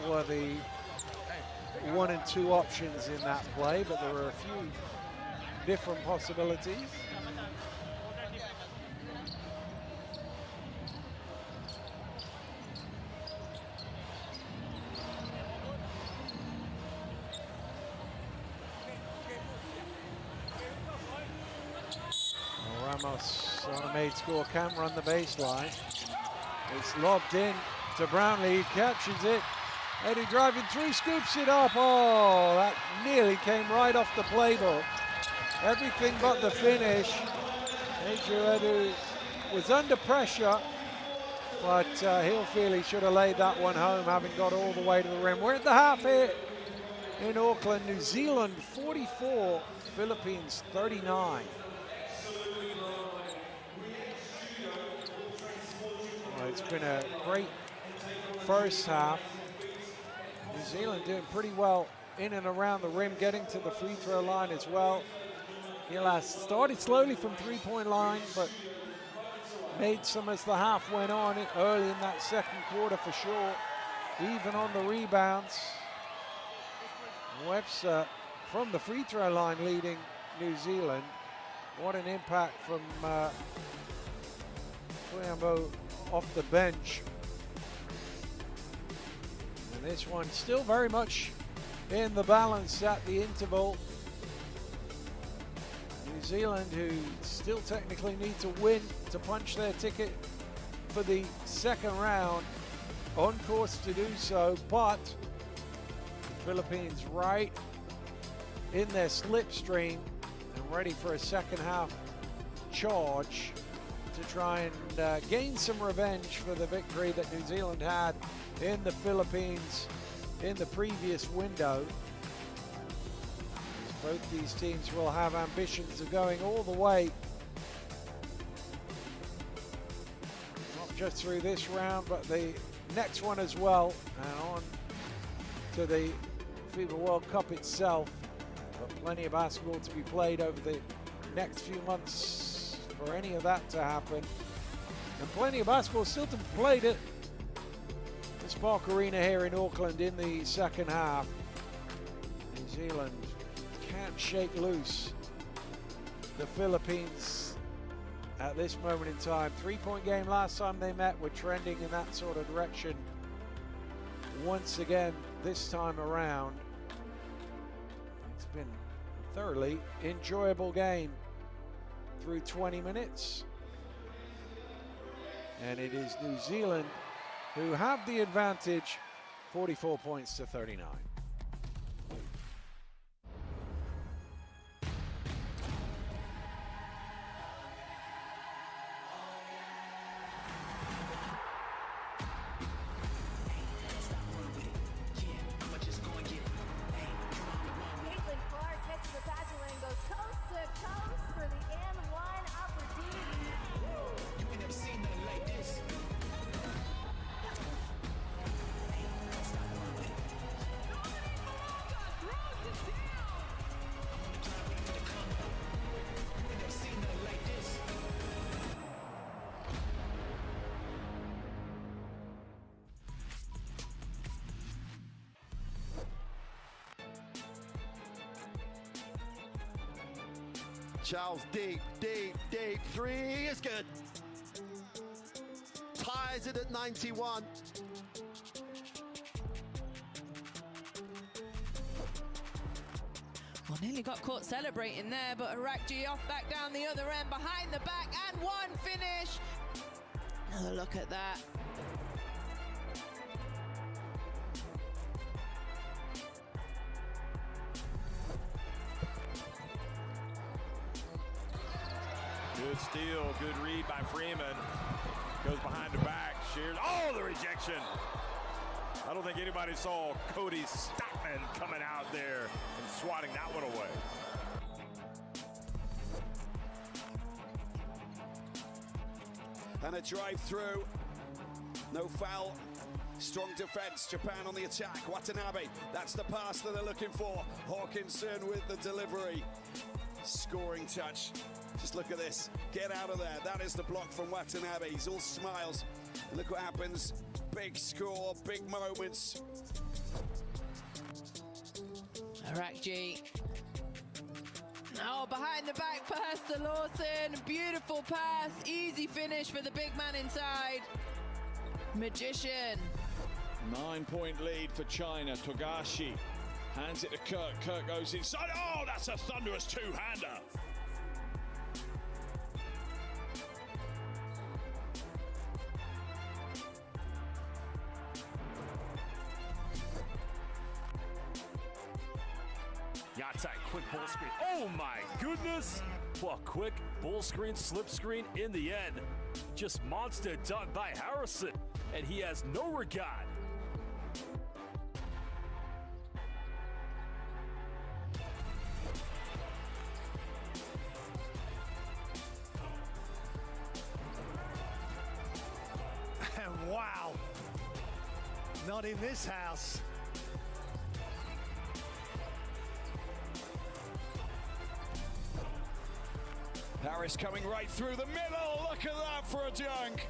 were the 1 and 2 options in that play, but there were a few different possibilities. Ramos on a made score, can run the baseline. It's lobbed in to Brownlee, he catches it. Eddie driving through, scoops it up. Oh, that nearly came right off the playbook. Everything but the finish. Edu was under pressure, but he'll feel he should have laid that one home, having got all the way to the rim. We're at the half here in Auckland. New Zealand 44, Philippines 39. It's been a great first half. New Zealand doing pretty well in and around the rim, getting to the free throw line as well. Gilas started slowly from three-point line, but made some as the half went on early in that second quarter for sure. Even on the rebounds. Webster from the free throw line leading New Zealand. What an impact from Kuyambo off the bench. And this one still very much in the balance at the interval. New Zealand, who still technically need to win to punch their ticket for the second round, on course to do so, but the Philippines right in their slipstream and ready for a second half charge to try and gain some revenge for the victory that New Zealand had in the Philippines in the previous window. Both these teams will have ambitions of going all the way, not just through this round, but the next one as well, and on to the FIBA World Cup itself. But plenty of basketball to be played over the next few months for any of that to happen. And plenty of basketball still to be played at the Spark Arena here in Auckland in the second half. New Zealand can't shake loose the Philippines at this moment in time. 3-point game last time they met, were trending in that sort of direction once again this time around. It's been a thoroughly enjoyable game through 20 minutes. And it is New Zealand who have the advantage, 44 points to 39. Charles, deep three is good. Ties it at 91. Well, nearly got caught celebrating there, but Arakji off back down the other end, behind the back, and one finish. Another look at that. Good steal, good read by Freeman. Goes behind the back, shears. Oh, the rejection. I don't think anybody saw Cody Stockman coming out there and swatting that one away. And a drive through. No foul. Strong defense. Japan on the attack. Watanabe. That's the pass that they're looking for. Hawkinson with the delivery. Scoring touch. Just look at this. Get out of there. That is the block from Watanabe. He's all smiles. And look what happens. Big score, big moments. Arakji. Oh, behind the back pass to Lawson. Beautiful pass. Easy finish for the big man inside. Magician. 9-point lead for China. Togashi hands it to Kirk. Kirk goes inside. Oh, that's a thunderous two-hander. Yatai, quick ball screen. Oh my goodness! Well, quick ball screen, slip screen in the end. Just monster dunk by Harrison. And he has no regard. Wow. Not in this house. Harris coming right through the middle. Look at that for a dunk.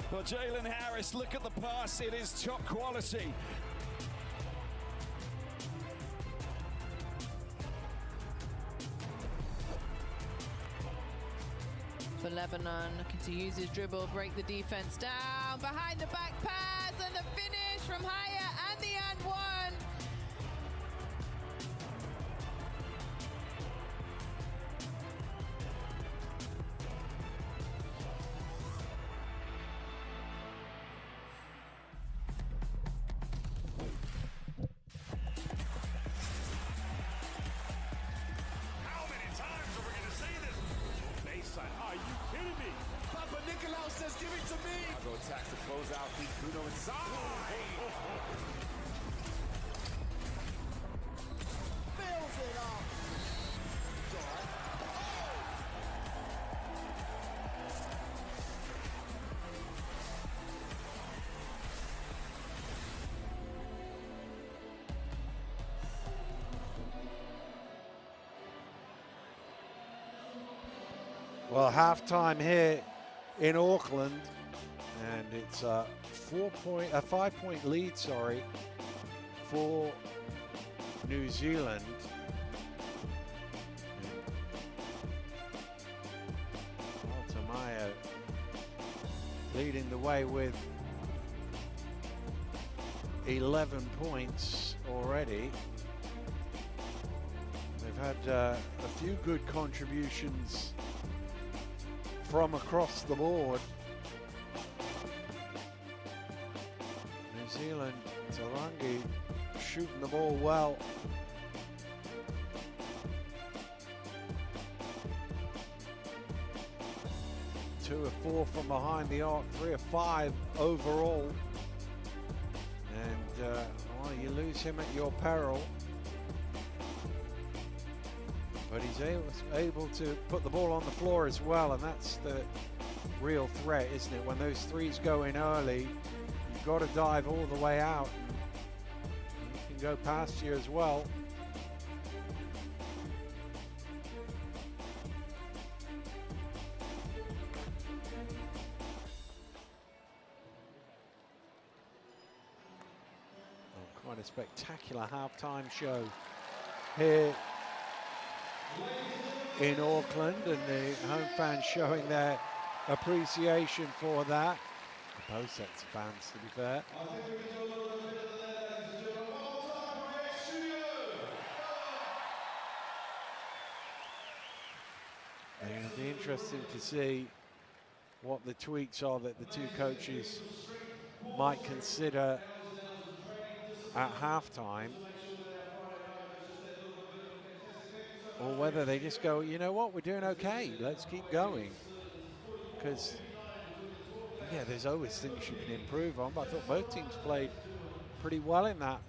For Jalen Harris, look at the pass. It is top quality. For Lebanon, looking to use his dribble, break the defense down. Behind the back pass and the finish from Haya and the and one. Attacks to close out. Bruno inside. Fills it up. Well, halftime here in Auckland, and it's a 5-point lead, sorry, for New Zealand. Tamayo leading the way with 11 points already. They've had a few good contributions from across the board. New Zealand, Tarangi shooting the ball well. Two of 4 from behind the arc, 3 of 5 overall. And well, you lose him at your peril. But he's able to put the ball on the floor as well, and that's the real threat, isn't it? When those threes go in early, you've got to dive all the way out. And he can go past you as well. Oh, quite a spectacular halftime show here in Auckland, and the home fans showing their appreciation for that. Both sets of fans, to be fair. And it'll be interesting to see what the tweaks are that the two coaches might consider at halftime, or whether they just go, you know what, we're doing okay, let's keep going. Because, yeah, there's always things you can improve on, but I thought both teams played pretty well in that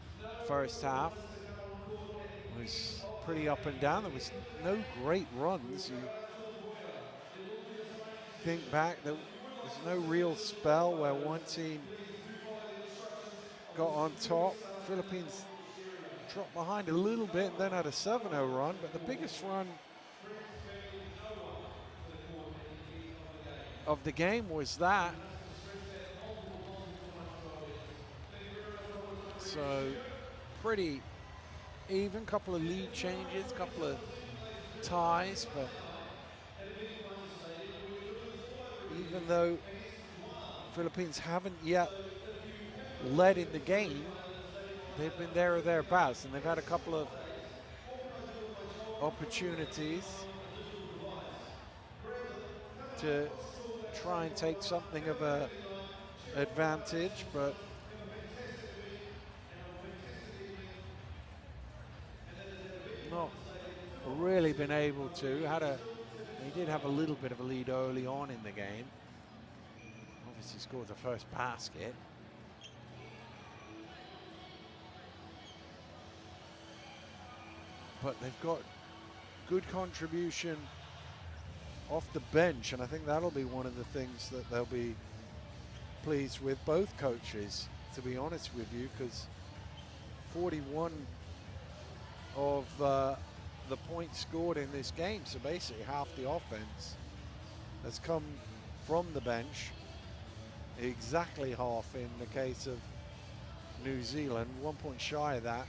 first half. It was pretty up and down. There was no great runs. You think back, there's no real spell where one team got on top. Philippines dropped behind a little bit and then had a 7-0 run, but the biggest run of the game was that. So pretty even, couple of lead changes, couple of ties, but even though Philippines haven't yet led in the game, they've been there or thereabouts, and they've had a couple of opportunities to try and take something of a advantage, but not really been able to. He did have a little bit of a lead early on in the game. Obviously scored the first basket. But they've got good contribution off the bench, and I think that'll be one of the things that they'll be pleased with, both coaches, to be honest with you, because 41 of the points scored in this game, so basically half the offense has come from the bench, exactly half in the case of New Zealand, 1 point shy of that,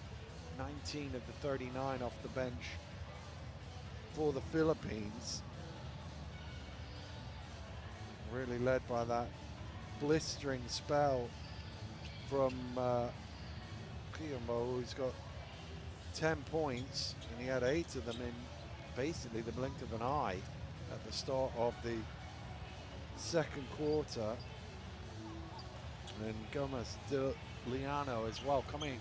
19 of the 39 off the bench for the Philippines. Really led by that blistering spell from Kiyombo, who's got 10 points, and he had 8 of them in basically the blink of an eye at the start of the second quarter. And Gomez de Liano as well, coming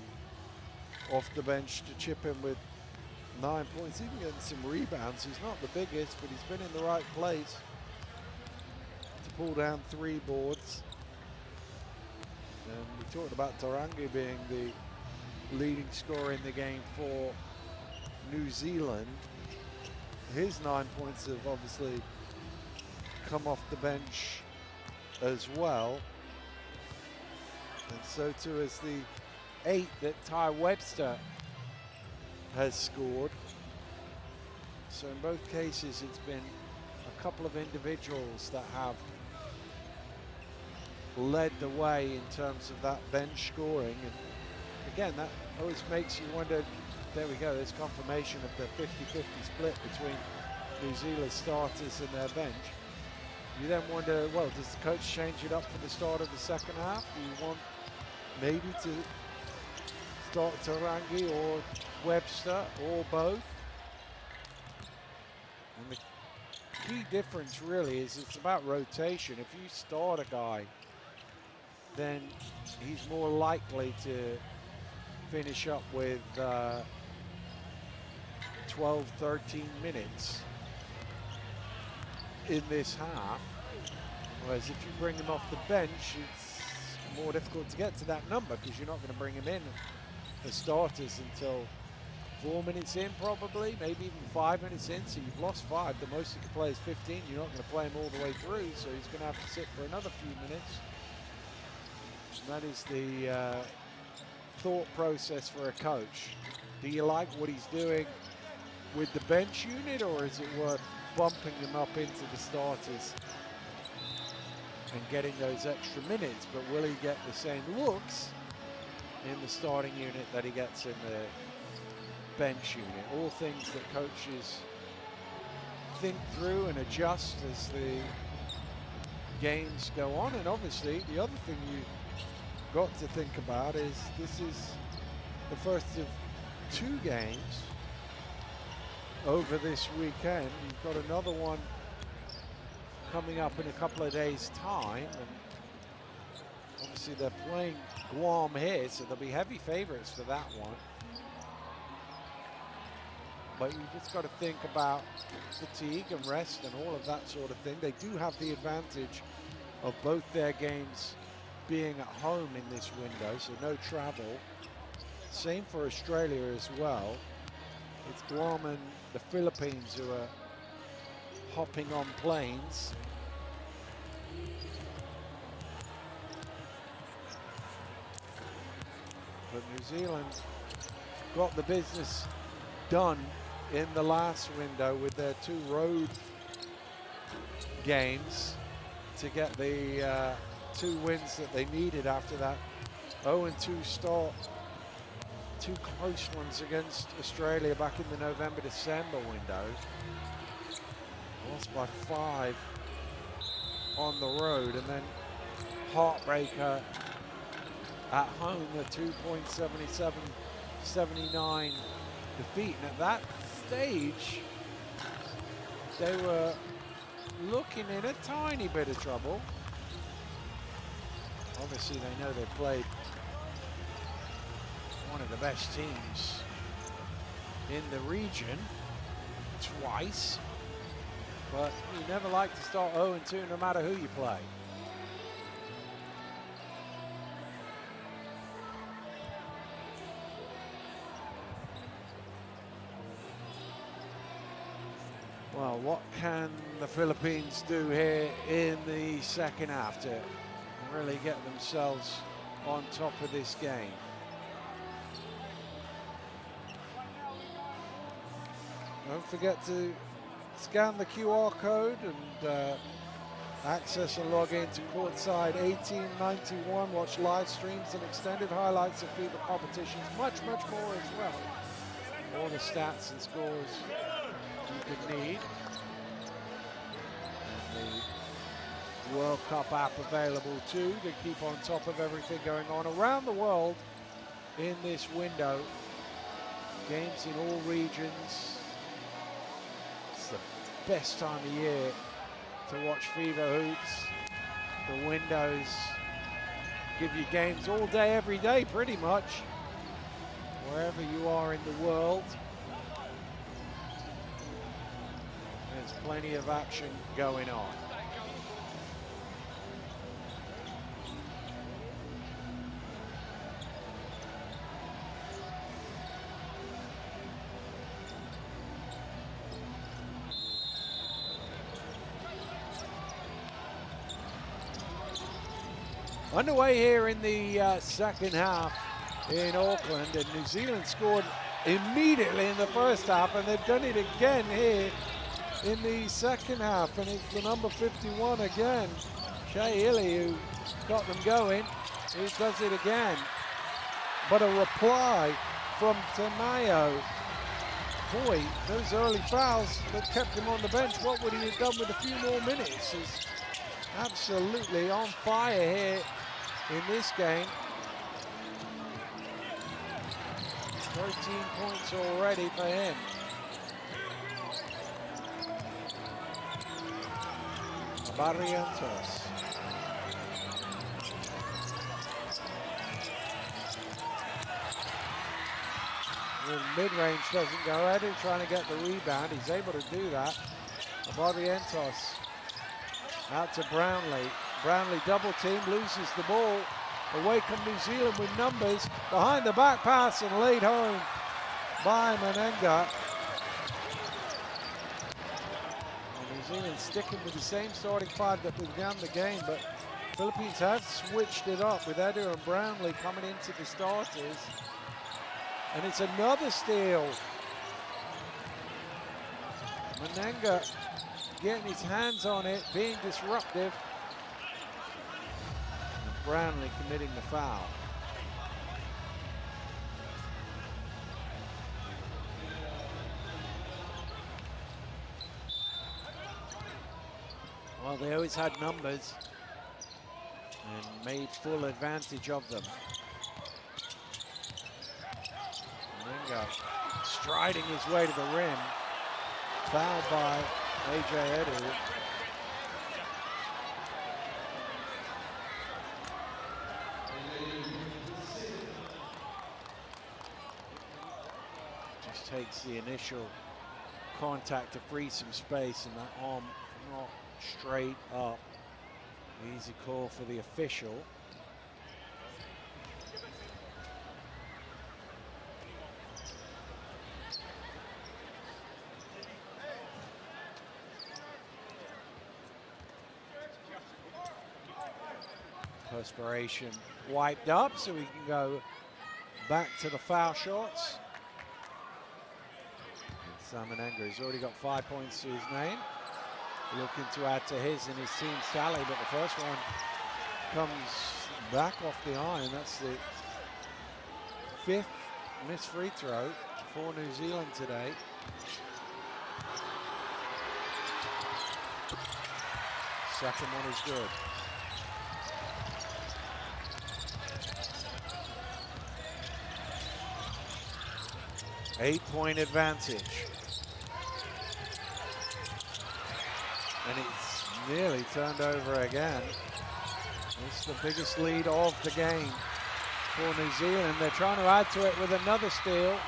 off the bench to chip in with 9 points, even getting some rebounds. He's not the biggest, but he's been in the right place to pull down 3 boards. And we talked about Tarangi being the leading scorer in the game for New Zealand. His 9 points have obviously come off the bench as well. And so too is the 8 that Ty Webster has scored. So in both cases, it's been a couple of individuals that have led the way in terms of that bench scoring. And again, that always makes you wonder. There we go, there's confirmation of the 50-50 split between New Zealand starters and their bench. You then wonder, well, does the coach change it up for the start of the second half? Do you want maybe to start Tarangi or Webster or both? And the key difference really is it's about rotation. If you start a guy, then he's more likely to finish up with 12, 13 minutes in this half. Whereas if you bring him off the bench, it's more difficult to get to that number because you're not going to bring him in for starters until 4 minutes in probably, maybe even 5 minutes in. So you've lost 5. The most you can play is 15. You're not going to play him all the way through, so he's going to have to sit for another few minutes. And that is the thought process for a coach. Do you like what he's doing with the bench unit, or is it worth bumping him up into the starters and getting those extra minutes? But will he get the same looks in the starting unit that he gets in the bench unit? All things that coaches think through and adjust as the games go on. And obviously the other thing you got to think about is this is the first of 2 games over this weekend. You've got another one coming up in a couple of days' time, and obviously they're playing Guam here, so they'll be heavy favorites for that one. But you just got to think about fatigue and rest and all of that sort of thing. They do have the advantage of both their games being at home in this window, so no travel. Same for Australia as well. It's Guam and the Philippines who are hopping on planes. But New Zealand got the business done in the last window with their 2 road games to get the 2 wins that they needed after that 0-2 start. 2 close ones against Australia back in the November-December window. Lost by 5 on the road, and then heartbreaker at home, a 2.77-79 defeat. And at that stage, they were looking in a tiny bit of trouble. Obviously, they know they've played one of the best teams in the region twice, but you never like to start 0-2 no matter who you play. Well, what can the Philippines do here in the second half to really get themselves on top of this game? Don't forget to scan the QR code and access and log in to Courtside 1891. Watch live streams and extended highlights of FIBA competitions. Much, much more as well. All the stats and scores you could need. And the World Cup app available too to keep on top of everything going on around the world in this window. Games in all regions. The best time of year to watch FIBA hoops. The windows give you games all day, every day, pretty much, wherever you are in the world. There's plenty of action going on. Underway here in the second half in Auckland, and New Zealand scored immediately in the first half, and they've done it again here in the second half, and it's the number 51 again, Shea Illy, who got them going. He does it again. But a reply from Tamayo. Boy, those early fouls that kept him on the bench, what would he have done with a few more minutes? He's absolutely on fire here in this game. 13 points already for him. Barrientos. The mid-range doesn't go at it, trying to get the rebound. He's able to do that. Barrientos out to Brownlee. Brownlee double team, loses the ball. Away come New Zealand with numbers. Behind the back pass and laid home by Manenga. New Zealand sticking with the same starting five that began the game, but Philippines have switched it up with Eder and Brownlee coming into the starters. And it's another steal. Manenga getting his hands on it, being disruptive. And Brownlee committing the foul. Well, they always had numbers and made full advantage of them. Manenga striding his way to the rim. Fouled by AJ Edu. Just takes the initial contact to free some space, and that arm not straight up. Easy call for the official. Perspiration wiped up, so we can go back to the foul shots. Sam Manenga has already got 5 points to his name. Looking to add to his and his team's tally, but the first one comes back off the iron. That's the 5th missed free throw for New Zealand today. Second one is good. Eight-point advantage. And it's nearly turned over again. It's the biggest lead of the game for New Zealand. They're trying to add to it with another steal.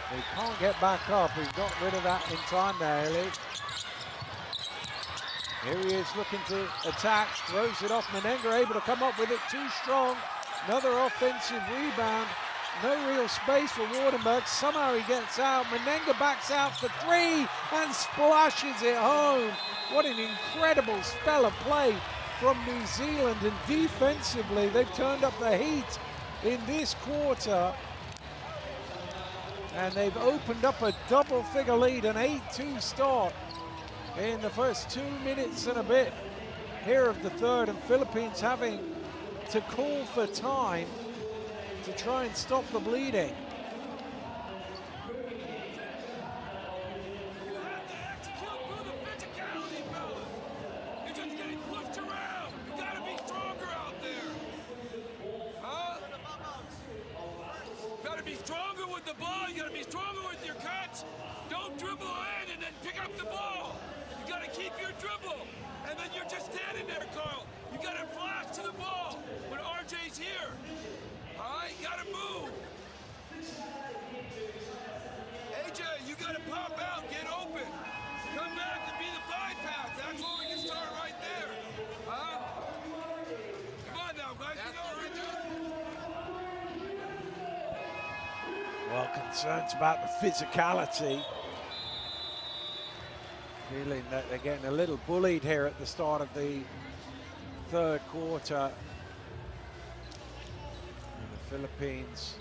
They can't get back up. We've got rid of that in time there, Ellie. Here he is looking to attack, throws it off. Manenga able to come up with it, too strong. Another offensive rebound. No real space for Wardenberg. Somehow he gets out. Manenga backs out for three and splashes it home. What an incredible spell of play from New Zealand. And defensively, they've turned up the heat in this quarter. And they've opened up a double-figure lead, an 8-2 start in the first 2 minutes and a bit here of the third. And Philippines having to call for time to try and stop the bleeding. Well, concerns about the physicality. Feeling that they're getting a little bullied here at the start of the third quarter. And the Philippines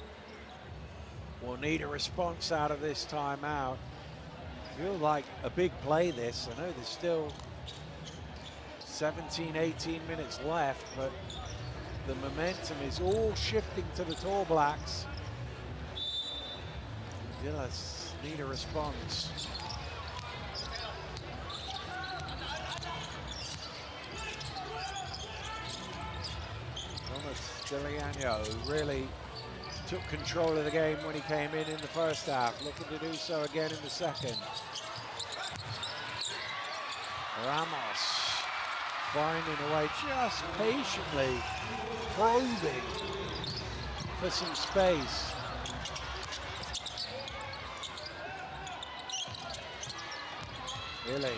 will need a response out of this timeout. Feels like a big play this. I know there's still 17, 18 minutes left, but the momentum is all shifting to the Tall Blacks. Gillis need a response. Thomas Diliano really took control of the game when he came in the first half, looking to do so again in the second. Ramos finding a way, just patiently probing for some space. Illy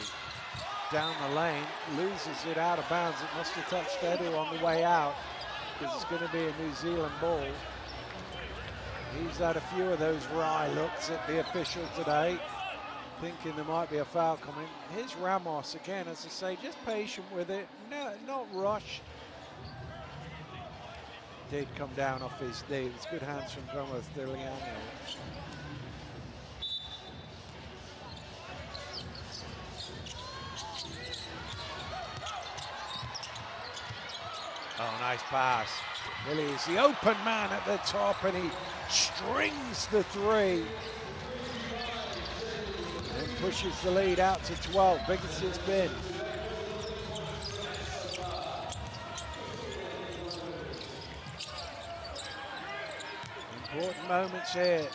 down the lane, loses it out of bounds. It must have touched Edu on the way out, because it's going to be a New Zealand ball. He's had a few of those wry looks at the official today, thinking there might be a foul coming. Here's Ramos again, as I say, just patient with it, no, not rushed. Did come down off his knee. It was good hands from Thomas Diliano. Oh, nice pass. Really is the open man at the top, and he strings the three. And pushes the lead out to 12, biggest it's been. Important moments here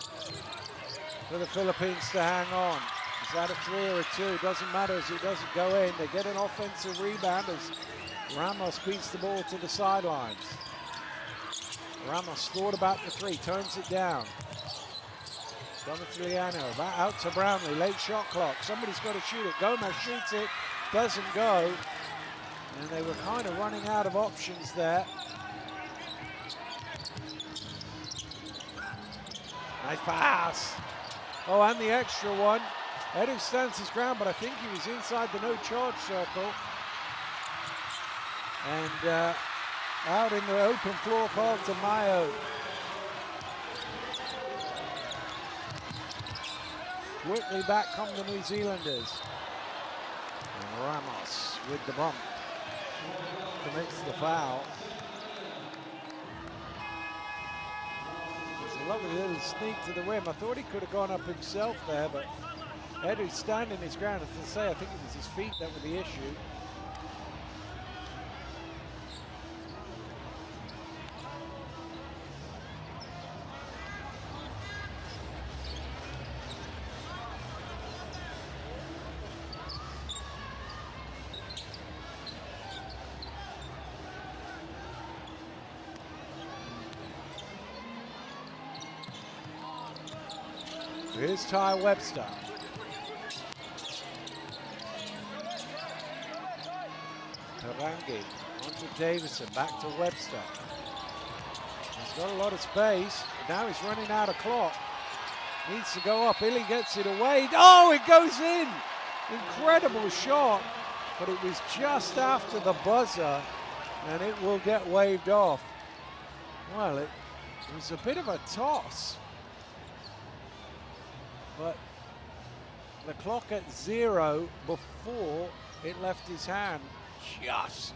for the Philippines to hang on. Is that a 3 or a 2? Doesn't matter as it doesn't go in. They get an offensive rebound as Ramos beats the ball to the sidelines. Ramos thought about the 3, turns it down. Diliano back out to Brownlee, late shot clock. Somebody's got to shoot it. Gomez shoots it, doesn't go. And they were kind of running out of options there. Nice pass. Oh, and the extra one. Edu stands his ground, but I think he was inside the no charge circle. And out in the open floor called to Mayo. Quickly back come the New Zealanders. And Ramos with the bump commits the foul. It's a lovely little sneak to the rim. I thought he could have gone up himself there, but Edu's standing his ground. As I say, I think it was his feet that were the issue. Here's Ty Webster. Tarangi onto Davison, back to Webster. He's got a lot of space, but now he's running out of clock. Needs to go up, Illy gets it away. Oh, it goes in! Incredible shot, but it was just after the buzzer, and it will get waved off. Well, it was a bit of a toss. But the clock at 0 before it left his hand. Just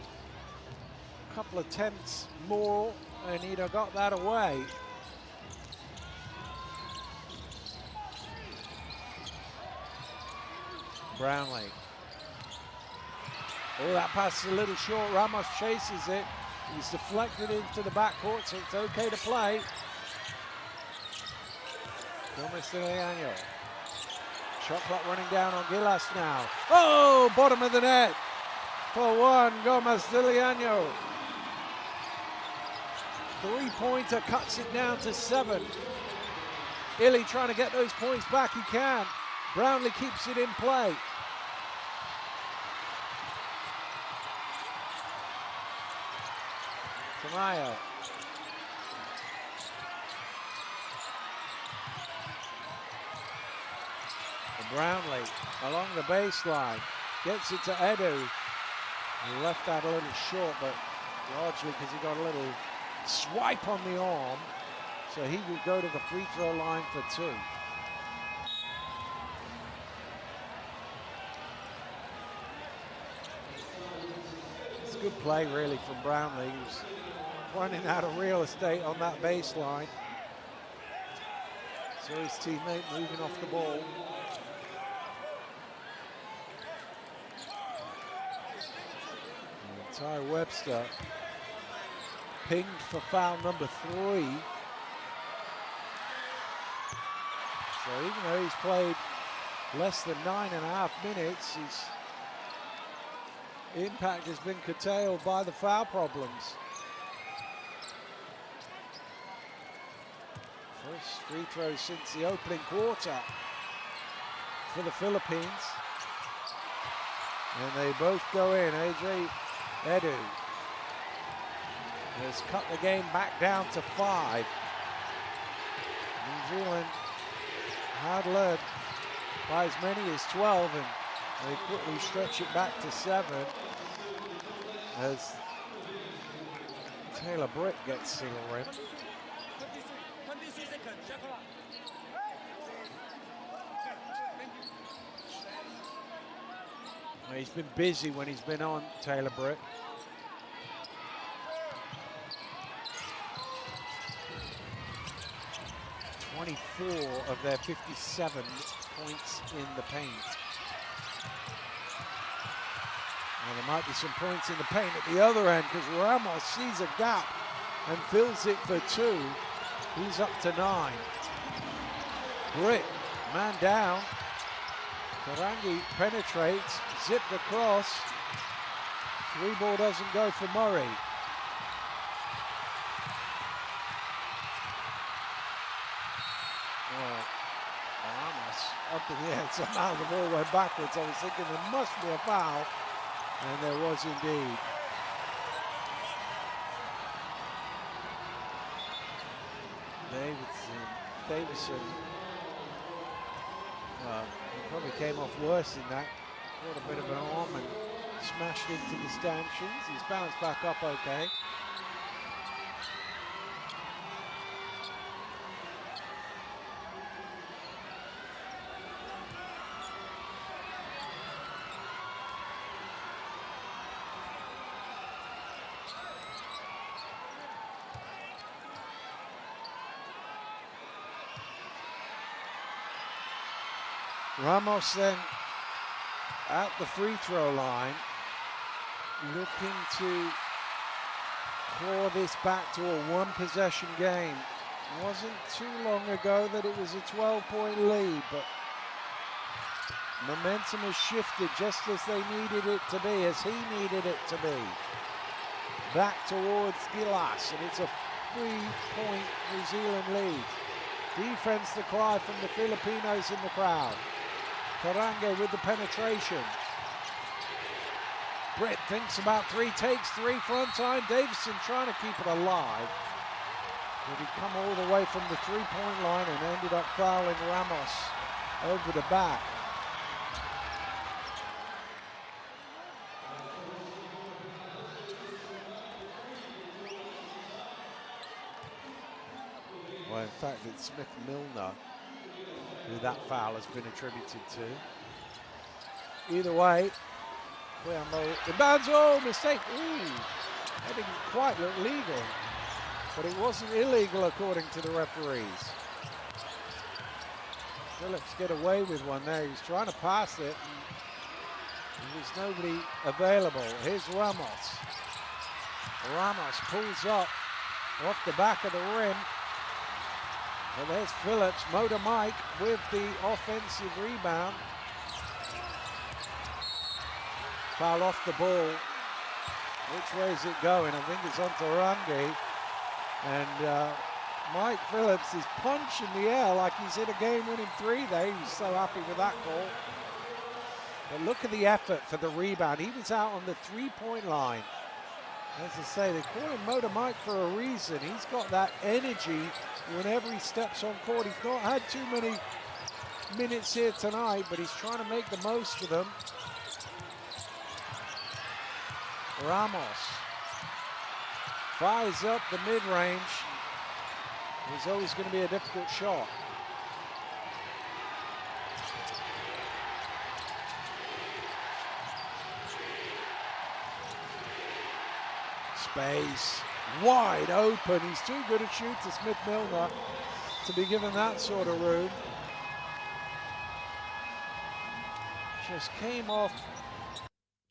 a couple of attempts more and he'd have got that away. Brownlee. Oh, that pass is a little short. Ramos chases it. He's deflected into the backcourt, so it's okay to play. Gomez Diliano. Shot clock running down on Gillas now. Oh, bottom of the net for one, Gomez Diliano. 3-pointer cuts it down to 7. Illy trying to get those points back, he can. Brownlee keeps it in play. Tamayo. Brownlee along the baseline, gets it to Edu. He left that a little short, but largely because he got a little swipe on the arm. So he will go to the free throw line for 2. Good play, really, from Brownlee. He was running out of real estate on that baseline. So his teammate moving off the ball. And Ty Webster pinged for foul number 3. So even though he's played less than 9.5 minutes, his impact has been curtailed by the foul problems. First free throw since the opening quarter for the Philippines. And they both go in. AJ Edu has cut the game back down to 5. New Zealand had led by as many as 12, and they quickly stretch it back to 7 as Taylor Britt gets to the rim. He's been busy when he's been on, Taylor Britt. of their 57 points in the paint. Well, there might be some points in the paint at the other end because Ramos sees a gap and fills it for 2. He's up to 9. Britt, man down. Karangi penetrates, zipped across. 3 ball doesn't go for Murray. Up in the air, somehow the ball went backwards. I was thinking there must be a foul, and there was indeed. Davison, he probably came off worse than that. Caught a bit of an arm and smashed into the stanchions. He's bounced back up okay. Ramos then at the free throw line, looking to claw this back to a 1-possession game. It wasn't too long ago that it was a 12-point lead, but momentum has shifted just as they needed it to be, as he needed it to be. Back towards Gilas, and it's a 3-point New Zealand lead. Defense the cry from the Filipinos in the crowd. Karange with the penetration. Britt thinks about 3, takes 3 front time. Davison trying to keep it alive. But he come all the way from the 3-point line and ended up fouling Ramos over the back. Well, in fact, it's Smith Milner who that foul has been attributed to. Either way, the bounds, oh, mistake. Ooh, that didn't quite look legal, but it wasn't illegal according to the referees. Phillips get away with one there. He was trying to pass it, and there was nobody available. Here's Ramos. Ramos pulls up off the back of the rim. And there's Phillips, Motor Mike with the offensive rebound. Foul off the ball. Which way is it going? I think it's on Tarangi. And Mike Phillips is punching the air like he's hit a game-winning 3 there. He was so happy with that call. But look at the effort for the rebound. He was out on the 3-point line. As I say, they call him Motor Mike for a reason. He's got that energy whenever he steps on court. He's not had too many minutes here tonight, but he's trying to make the most of them. Ramos fires up the mid-range. It's always going to be a difficult shot. space, wide open. He's too good a shooter, Smith-Milner, to be given that sort of room. Just came off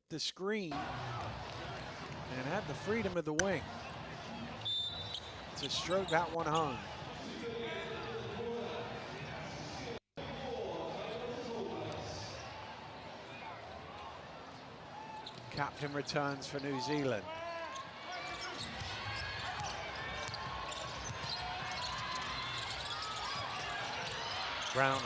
the screen and had the freedom of the wing to stroke that one home. Captain returns for New Zealand. Brownlee.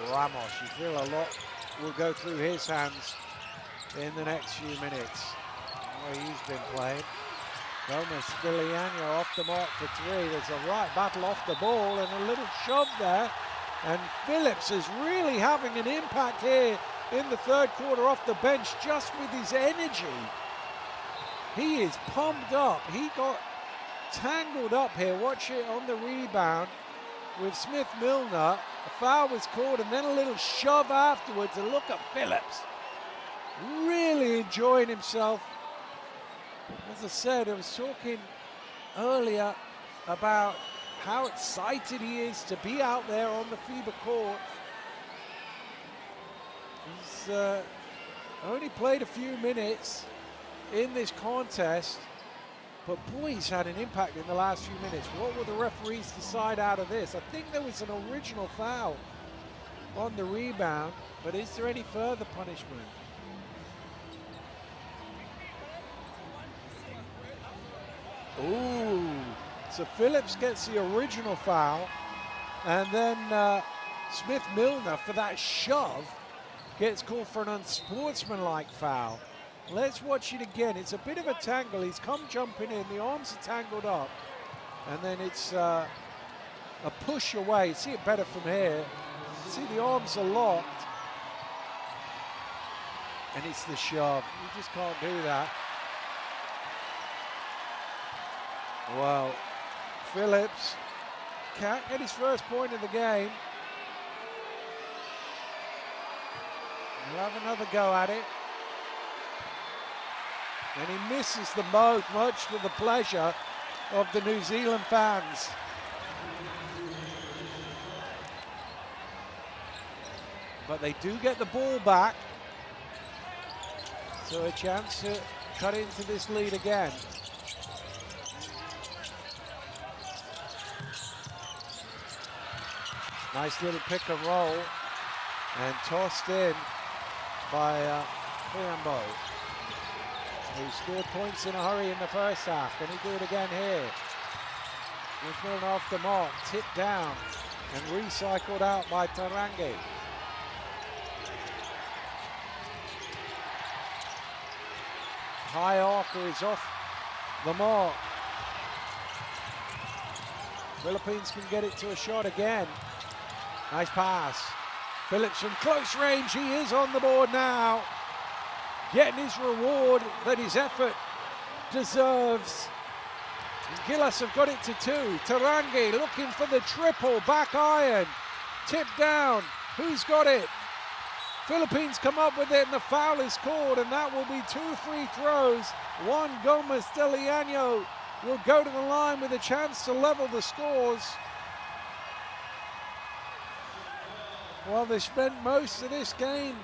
Ramos, you feel a lot will go through his hands in the next few minutes. The way he's been playing. Gomez Stiliano off the mark for three. There's a right battle off the ball and a little shove there. And Phillips is really having an impact here in the third quarter off the bench just with his energy. He is pumped up. He got tangled up here. Watch it on the rebound with Smith-Milner. A foul was called and then a little shove afterwards. And look at Phillips. Really enjoying himself. As I said, I was talking earlier about how excited he is to be out there on the FIBA court. He's only played a few minutes in this contest, but boy, he's had an impact in the last few minutes. What will the referees decide out of this? I think there was an original foul on the rebound, but is there any further punishment? Ooh, so Phillips gets the original foul, and then Smith-Milner for that shove gets called for an unsportsmanlike foul. Let's watch it again. It's a bit of a tangle. He's come jumping in. The arms are tangled up. And then it's a push away. See it better from here. See the arms are locked. And it's the shove. You just can't do that. Well, Phillips can't get his first point of the game. He'll have another go at it. And he misses them both, much to the pleasure of the New Zealand fans. But they do get the ball back. So a chance to cut into this lead again. Nice little pick and roll. And tossed in by Priambo, who scored points in a hurry in the first half. Can he do it again here? Smith-Milner off the mark, tipped down and recycled out by Tarangi. High archer is off the mark. Philippines can get it to a shot again. Nice pass. Phillips from close range, he is on the board now. Getting his reward that his effort deserves. Gillis have got it to two. Tarangi looking for the triple, back iron. Tipped down, who's got it? Philippines come up with it and the foul is called, and that will be 2 free throws. One Gomez Stiliano will go to the line with a chance to level the scores. Well, they spent most of this game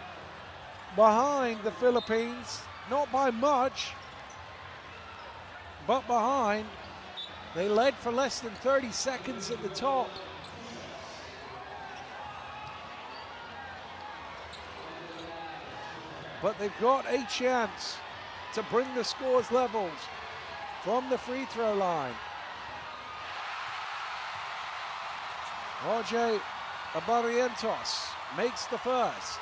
behind the Philippines, not by much, but behind. They led for less than 30 seconds at the top. But they've got a chance to bring the scores levels from the free throw line. RJ Barrientos makes the first.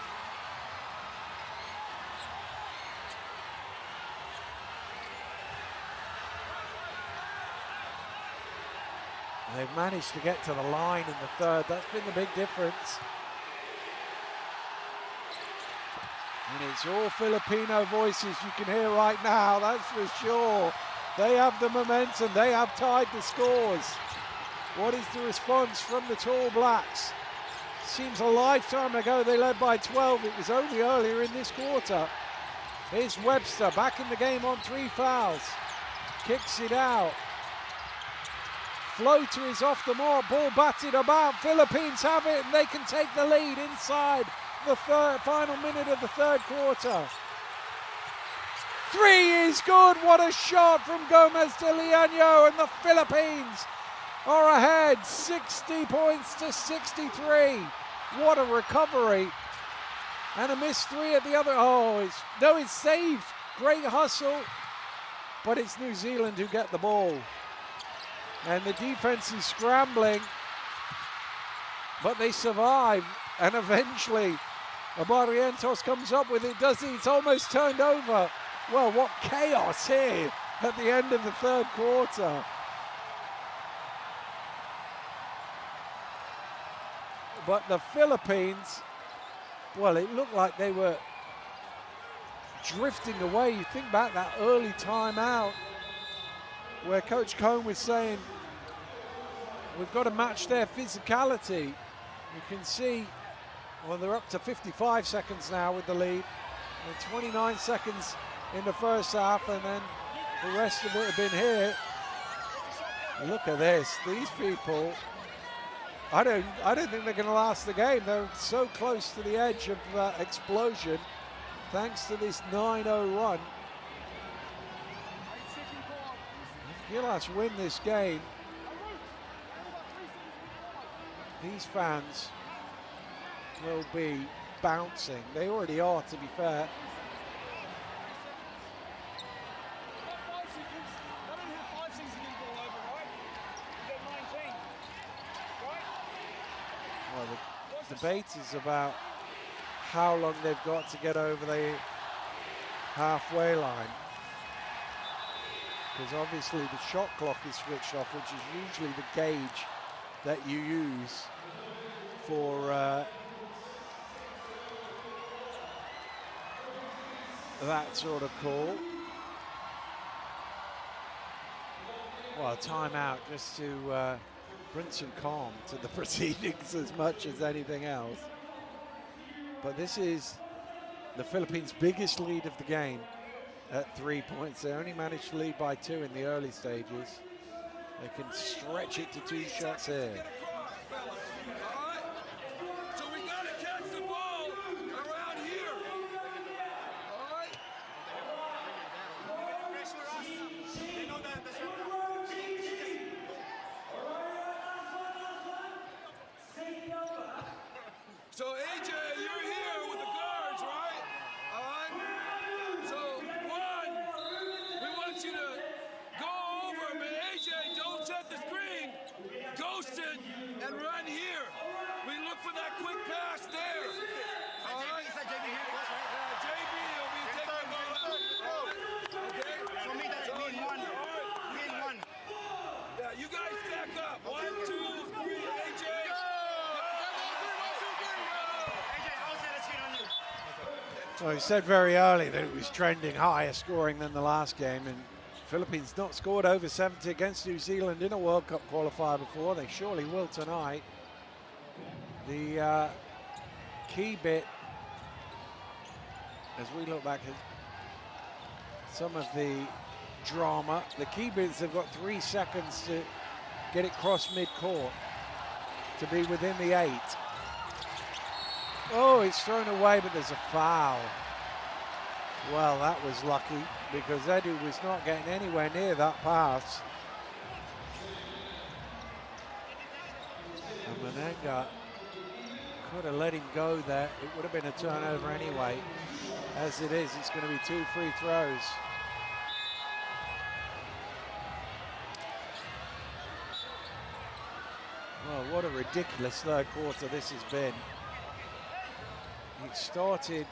They've managed to get to the line in the third. That's been the big difference. And it's all Filipino voices you can hear right now, that's for sure. They have the momentum, they have tied the scores. What is the response from the Tall Blacks? Seems a lifetime ago they led by 12. It was only earlier in this quarter. Here's Webster back in the game on 3 fouls. Kicks it out. Floater is off the mark, ball batted about. Philippines have it and they can take the lead inside the final minute of the third quarter. 3 is good. What a shot from Gomez de Leaño, and the Philippines are ahead 60 points to 63. What a recovery. And a missed 3 at the other. Oh, it's saved. Great hustle. But it's New Zealand who get the ball. And the defense is scrambling. But they survive. And eventually, Barrientos comes up with it, does he? It's almost turned over. Well, what chaos here at the end of the third quarter. But the Philippines, well, it looked like they were drifting away. You think back that early timeout where Coach Cohn was saying, we've got to match their physicality. You can see, well, they're up to 55 seconds now with the lead. And 29 seconds in the first half, and then the rest of it have been here. Look at this. These people, I don't think they're going to last the game. They're so close to the edge of explosion thanks to this 9-0 run. If Gilas win this game, these fans will be bouncing. They already are, to be fair. Well, the debate is about how long they've got to get over the halfway line. Because obviously the shot clock is switched off, which is usually the gauge that you use for that sort of call. Well, a timeout just to bring some calm to the proceedings as much as anything else. But this is the Philippines' biggest lead of the game at 3 points. They only managed to lead by 2 in the early stages. They can stretch it to 2 shots here. So AJ, you're here with the guards, right? All right. So one, we want you to go over, but AJ, don't set the screen. Ghost it and run here. We look for that quick pass there. All right. JB will be taking the ball up. Okay. So me one. Yeah, you guys stack up. 1, 2, 3, AJ. Well, he said very early that it was trending higher scoring than the last game, and Philippines not scored over 70 against New Zealand in a World Cup qualifier before. They surely will tonight. The key bit, as we look back at some of the drama, the key bits have got 3 seconds to get it cross mid-court to be within the 8. Oh, it's thrown away, but there's a foul. Well, that was lucky because Edu was not getting anywhere near that pass. And Menenga could have let him go there. It would have been a turnover anyway. As it is, it's going to be 2 free throws. Well, what a ridiculous third quarter this has been. It started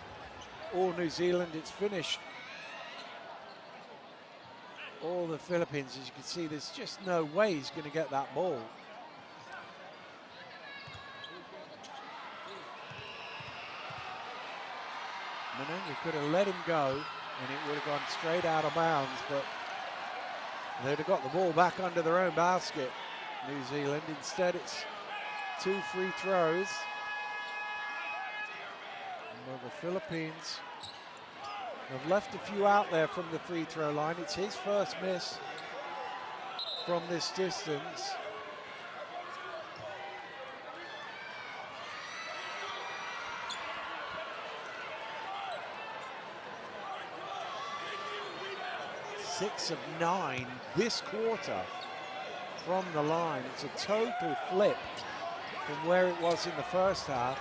all New Zealand, it's finished all the Philippines. As you can see, there's just no way he's going to get that ball. Menenga could have let him go and it would have gone straight out of bounds, but they'd have got the ball back under their own basket, New Zealand. Instead, it's 2 free throws. Well, the Philippines They've left a few out there from the free throw line. It's his first miss from this distance. Six of 9 this quarter from the line. It's a total flip from where it was in the first half.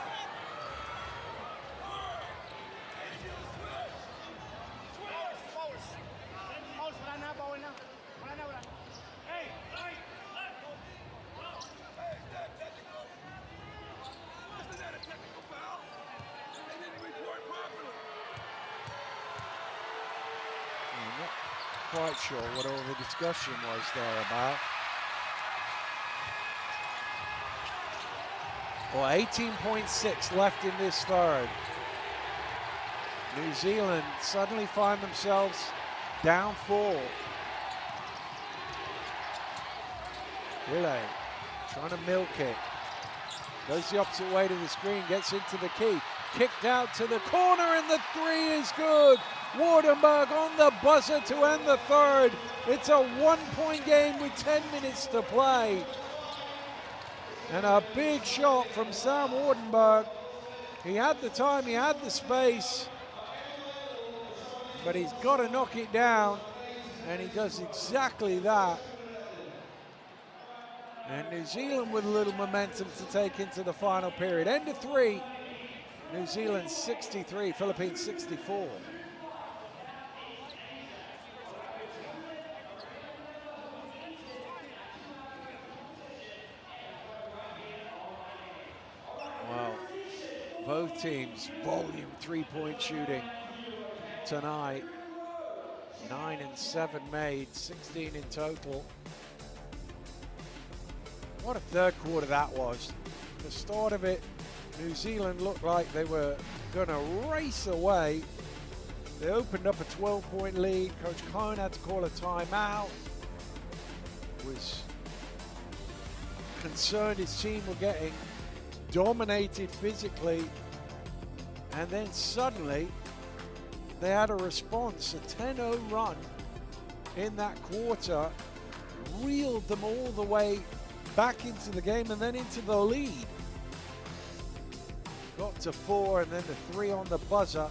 Quite sure what all the discussion was there about. Well, 18.6 left in this third. New Zealand suddenly find themselves down 4. Ile trying to milk it. Goes the opposite way to the screen, gets into the key. Kicked out to the corner, and the 3 is good. Wardenberg on the buzzer to end the third. It's a 1-point game with 10 minutes to play. And a big shot from Sam Wardenberg. He had the time, he had the space, but he's got to knock it down, and he does exactly that. And New Zealand with a little momentum to take into the final period. End of 3, New Zealand 63, Philippines 64. Well, both teams volume 3-point shooting tonight. 9 and 7 made, 16 in total. What a third quarter that was. The start of it, New Zealand looked like they were going to race away. They opened up a 12-point lead. Coach Cohn had to call a timeout. Was concerned his team were getting dominated physically. And then suddenly, they had a response, a 10-0 run in that quarter. Reeled them all the way back into the game and then into the lead. Got to 4 and then the 3 on the buzzer.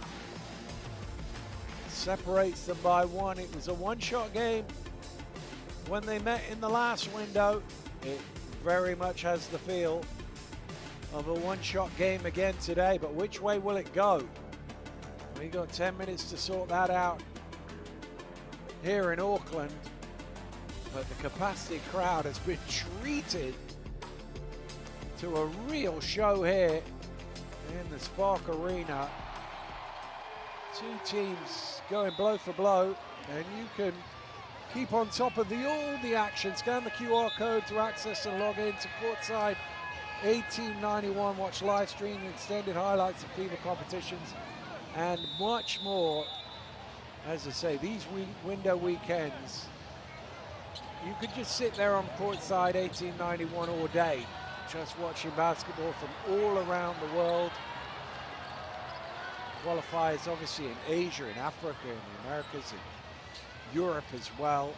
Separates them by 1. It was a one-shot game when they met in the last window. It very much has the feel of a one-shot game again today, but which way will it go? We got 10 minutes to sort that out here in Auckland. But the capacity crowd has been treated to a real show here in the Spark Arena. Two teams going blow for blow, and you can keep on top of all the action. Scan the QR code to access and log in to Courtside 1891. Watch live streaming, extended highlights of FIBA competitions, and much more. As I say, these window weekends, you could just sit there on Courtside 1891 all day, just watching basketball from all around the world. Qualifiers obviously in Asia, in Africa, in the Americas, in Europe as well.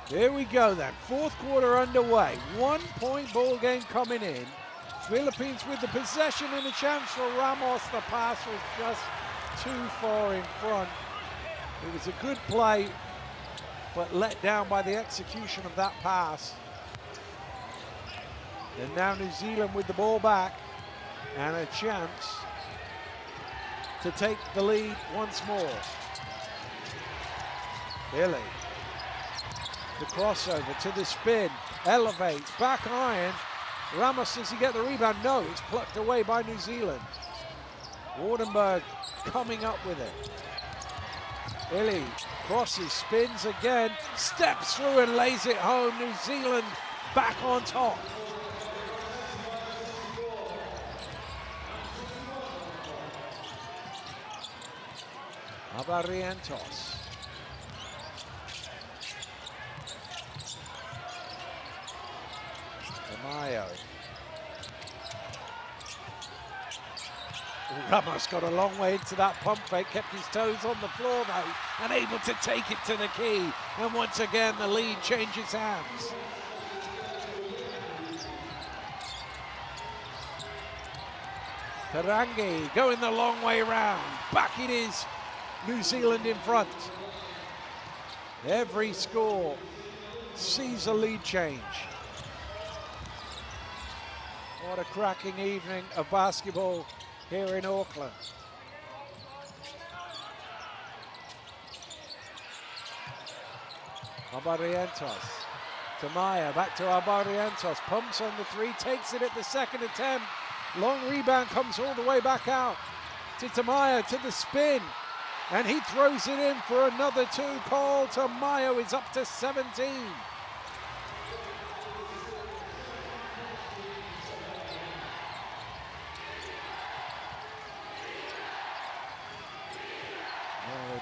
Here we go then, fourth quarter underway. 1-point ball game coming in. Philippines with the possession and a chance for Ramos. The pass was just too far in front. It was a good play, but let down by the execution of that pass. And now New Zealand with the ball back and a chance to take the lead once more. Ile. The crossover to the spin, elevates, back iron. Ramos, does he get the rebound? No, it's plucked away by New Zealand. Wardenberg coming up with it. Ile crosses, spins again, steps through and lays it home. New Zealand back on top. Barrientos. Ramos got a long way into that pump fake, kept his toes on the floor though, and able to take it to the key. And once again, the lead changes hands. Tarangi going the long way round. Back it is, New Zealand in front. Every score sees a lead change. What a cracking evening of basketball here in Auckland. Barrientos to Maya, back to Barrientos, pumps on the three, takes it at the second attempt. Long rebound comes all the way back out to Tamayo, to the spin, and he throws it in for another two. Paul Tamayo is up to 17.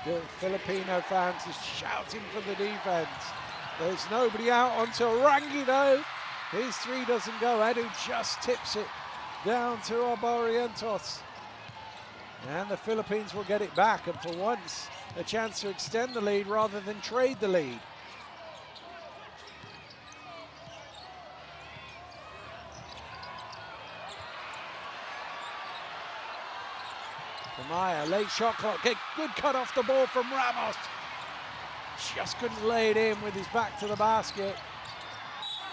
The Filipino fans are shouting for the defense. There's nobody out until Rangi though. His three doesn't go. Edu just tips it down to Barrientos. And the Philippines will get it back, and for once, a chance to extend the lead rather than trade the lead. Maya, late shot clock, good cut off the ball from Ramos. Just couldn't lay it in with his back to the basket.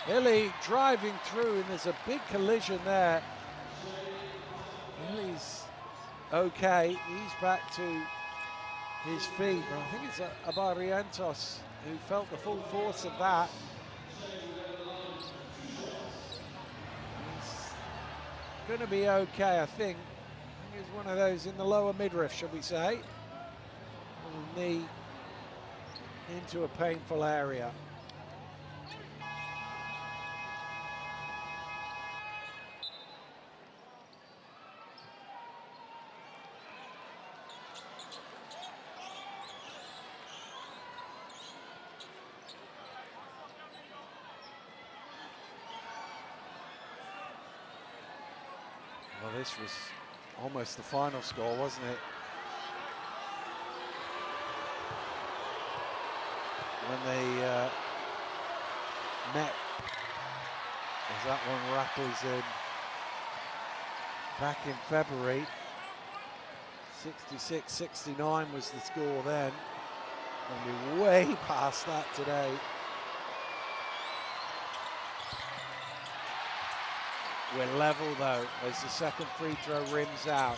Illy driving through, and there's a big collision there. Illy's okay, he's back to his feet, but I think it's Barrientos who felt the full force of that. He's gonna be okay, I think. Is one of those in the lower midriff, shall we say. Knee into a painful area. Well, this was almost the final score, wasn't it? When they met, as that one rattles in back in February. 66-69 was the score then. And we're way past that today. We're level though as the second free throw rims out.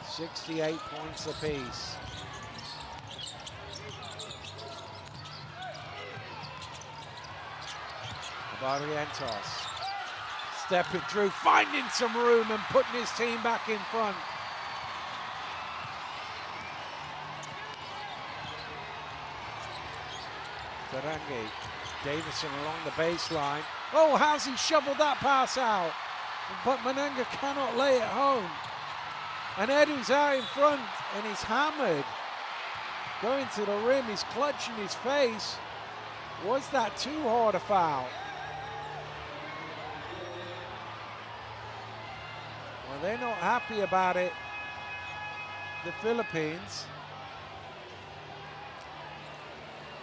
68 points apiece. Barrientos stepping through, finding some room and putting his team back in front. Tarangi, Davison along the baseline. Oh, how's he shoveled that pass out? But Mananga cannot lay it home. And Edu's out in front, and he's hammered. Going to the rim, he's clutching his face. Was that too hard a foul? Well, they're not happy about it, the Philippines.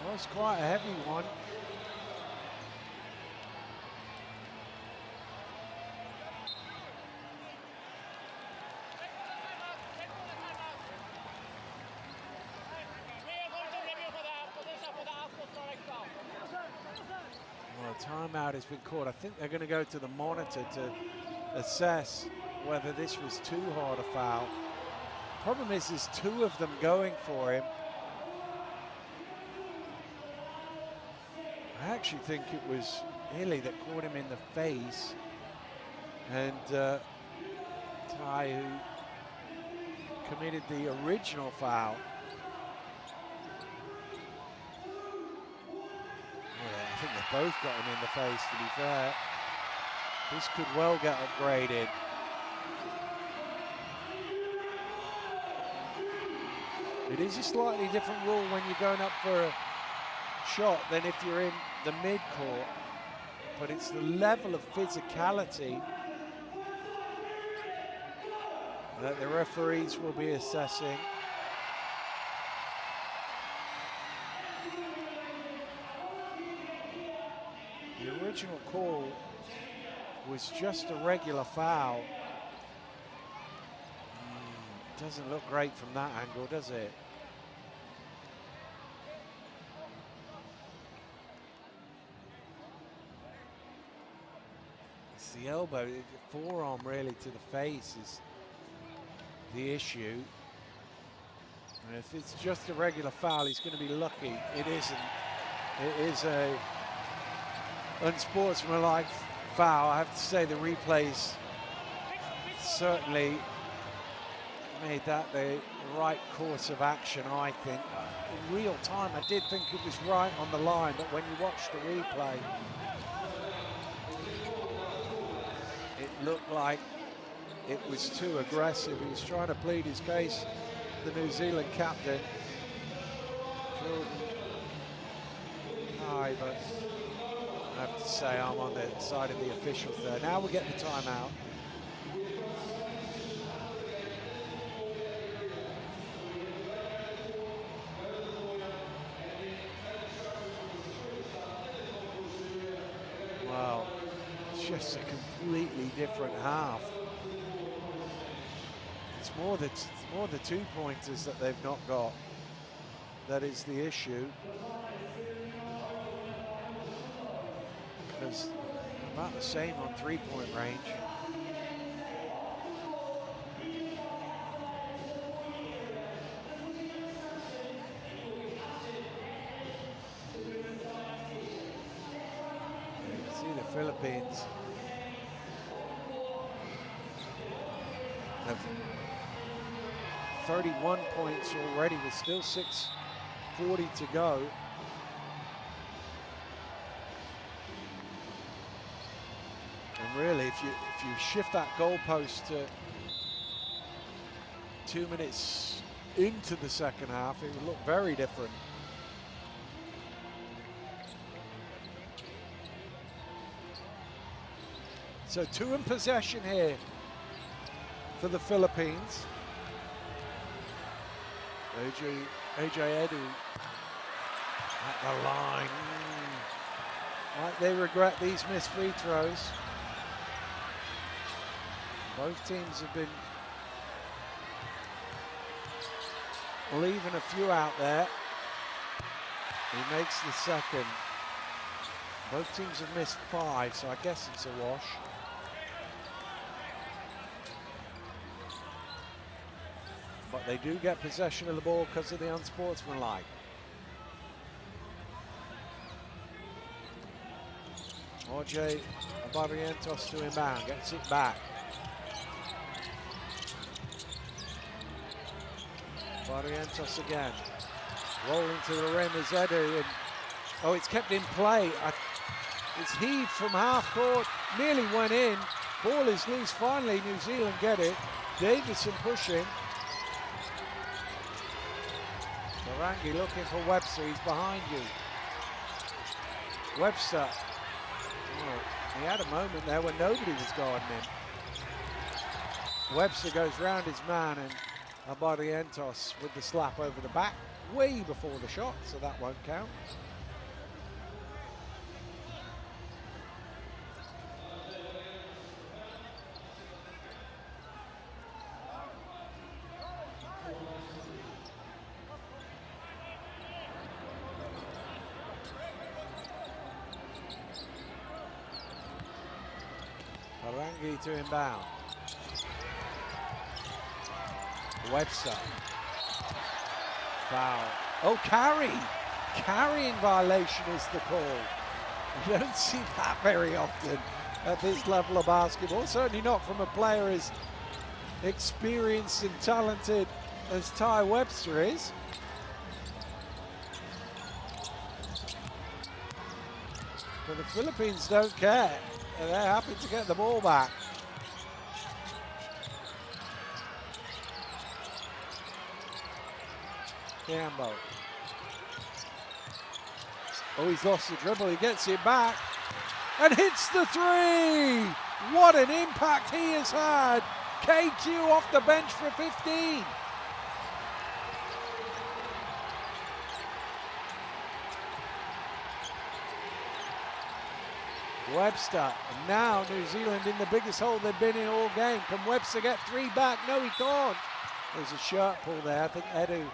Well, it's quite a heavy one. Timeout has been called. I think they're going to go to the monitor to assess whether this was too hard a foul. Problem is, there's two of them going for him. I actually think it was Illy that caught him in the face, and Tai who committed the original foul. I think they both got him in the face, to be fair. This could well get upgraded. It is a slightly different rule when you're going up for a shot than if you're in the mid-court, but it's the level of physicality that the referees will be assessing. The original call was just a regular foul. Doesn't look great from that angle, does it? It's the elbow, the forearm really to the face is the issue. And if it's just a regular foul, he's going to be lucky. It isn't. It is a unsportsmanlike foul. I have to say the replays certainly made that the right course of action, I think. In real time, I did think it was right on the line, but when you watch the replay, it looked like it was too aggressive. He was trying to plead his case, the New Zealand captain, Jordan Kai, but I have to say I'm on the side of the officials there. Now we get the timeout. Wow, it's just a completely different half. It's more the 2-pointers that they've not got that is the issue. Because about the same on 3-point range. You can see the Philippines have 31 points already with still 6:40 to go. And really, if you shift that goalpost to 2 minutes into the second half, it would look very different. So 2 in possession here for the Philippines. AJ Edu at the line. Might they regret these missed free throws? Both teams have been leaving a few out there. He makes the second. Both teams have missed 5, so I guess it's a wash. But they do get possession of the ball because of the unsportsmanlike. RJ Barrientos to inbound, gets it back. Barrientos again. Rolling to the rim is Edu. And, oh, it's kept in play. It's heaved from half court. Nearly went in. Ball is loose. Finally, New Zealand get it. Davison pushing. Morangi looking for Webster. He's behind you. Webster. Oh, he had a moment there when nobody was guarding him. Webster goes round his man and Barrientos with the slap over the back way before the shot, so that won't count. Morangi to inbound. Webster. Foul. Oh, carry. Carrying violation is the call. You don't see that very often at this level of basketball. Certainly not from a player as experienced and talented as Ty Webster is. But the Philippines don't care. They're happy to get the ball back. Campbell. Oh, he's lost the dribble. He gets it back and hits the 3. What an impact he has had. K2 off the bench for 15. Webster, and now New Zealand in the biggest hole they've been in all game. Can Webster get 3 back? No, he can't. There's a shirt pull there. I think Edu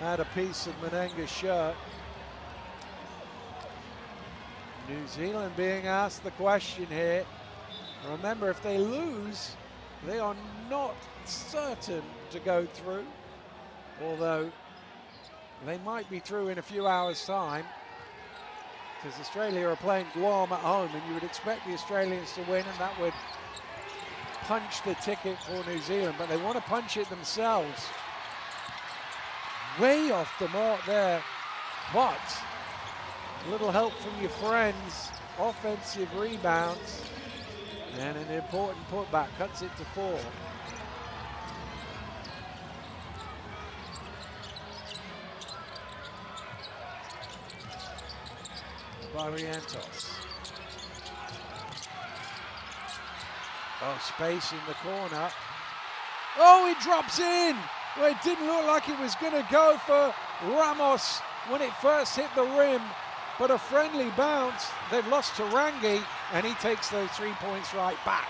had a piece of Menenga's shirt. New Zealand being asked the question here. Remember, if they lose, they are not certain to go through, although they might be through in a few hours' time, because Australia are playing Guam at home, and you would expect the Australians to win, and that would punch the ticket for New Zealand, but they want to punch it themselves. Way off the mark there, but a little help from your friends, offensive rebounds, and an important putback, cuts it to 4. Barrientos. Oh, space in the corner. Oh, it drops in! Well, it didn't look like it was going to go for Ramos when it first hit the rim, but a friendly bounce. They've lost to Rangi, and he takes those 3 points right back.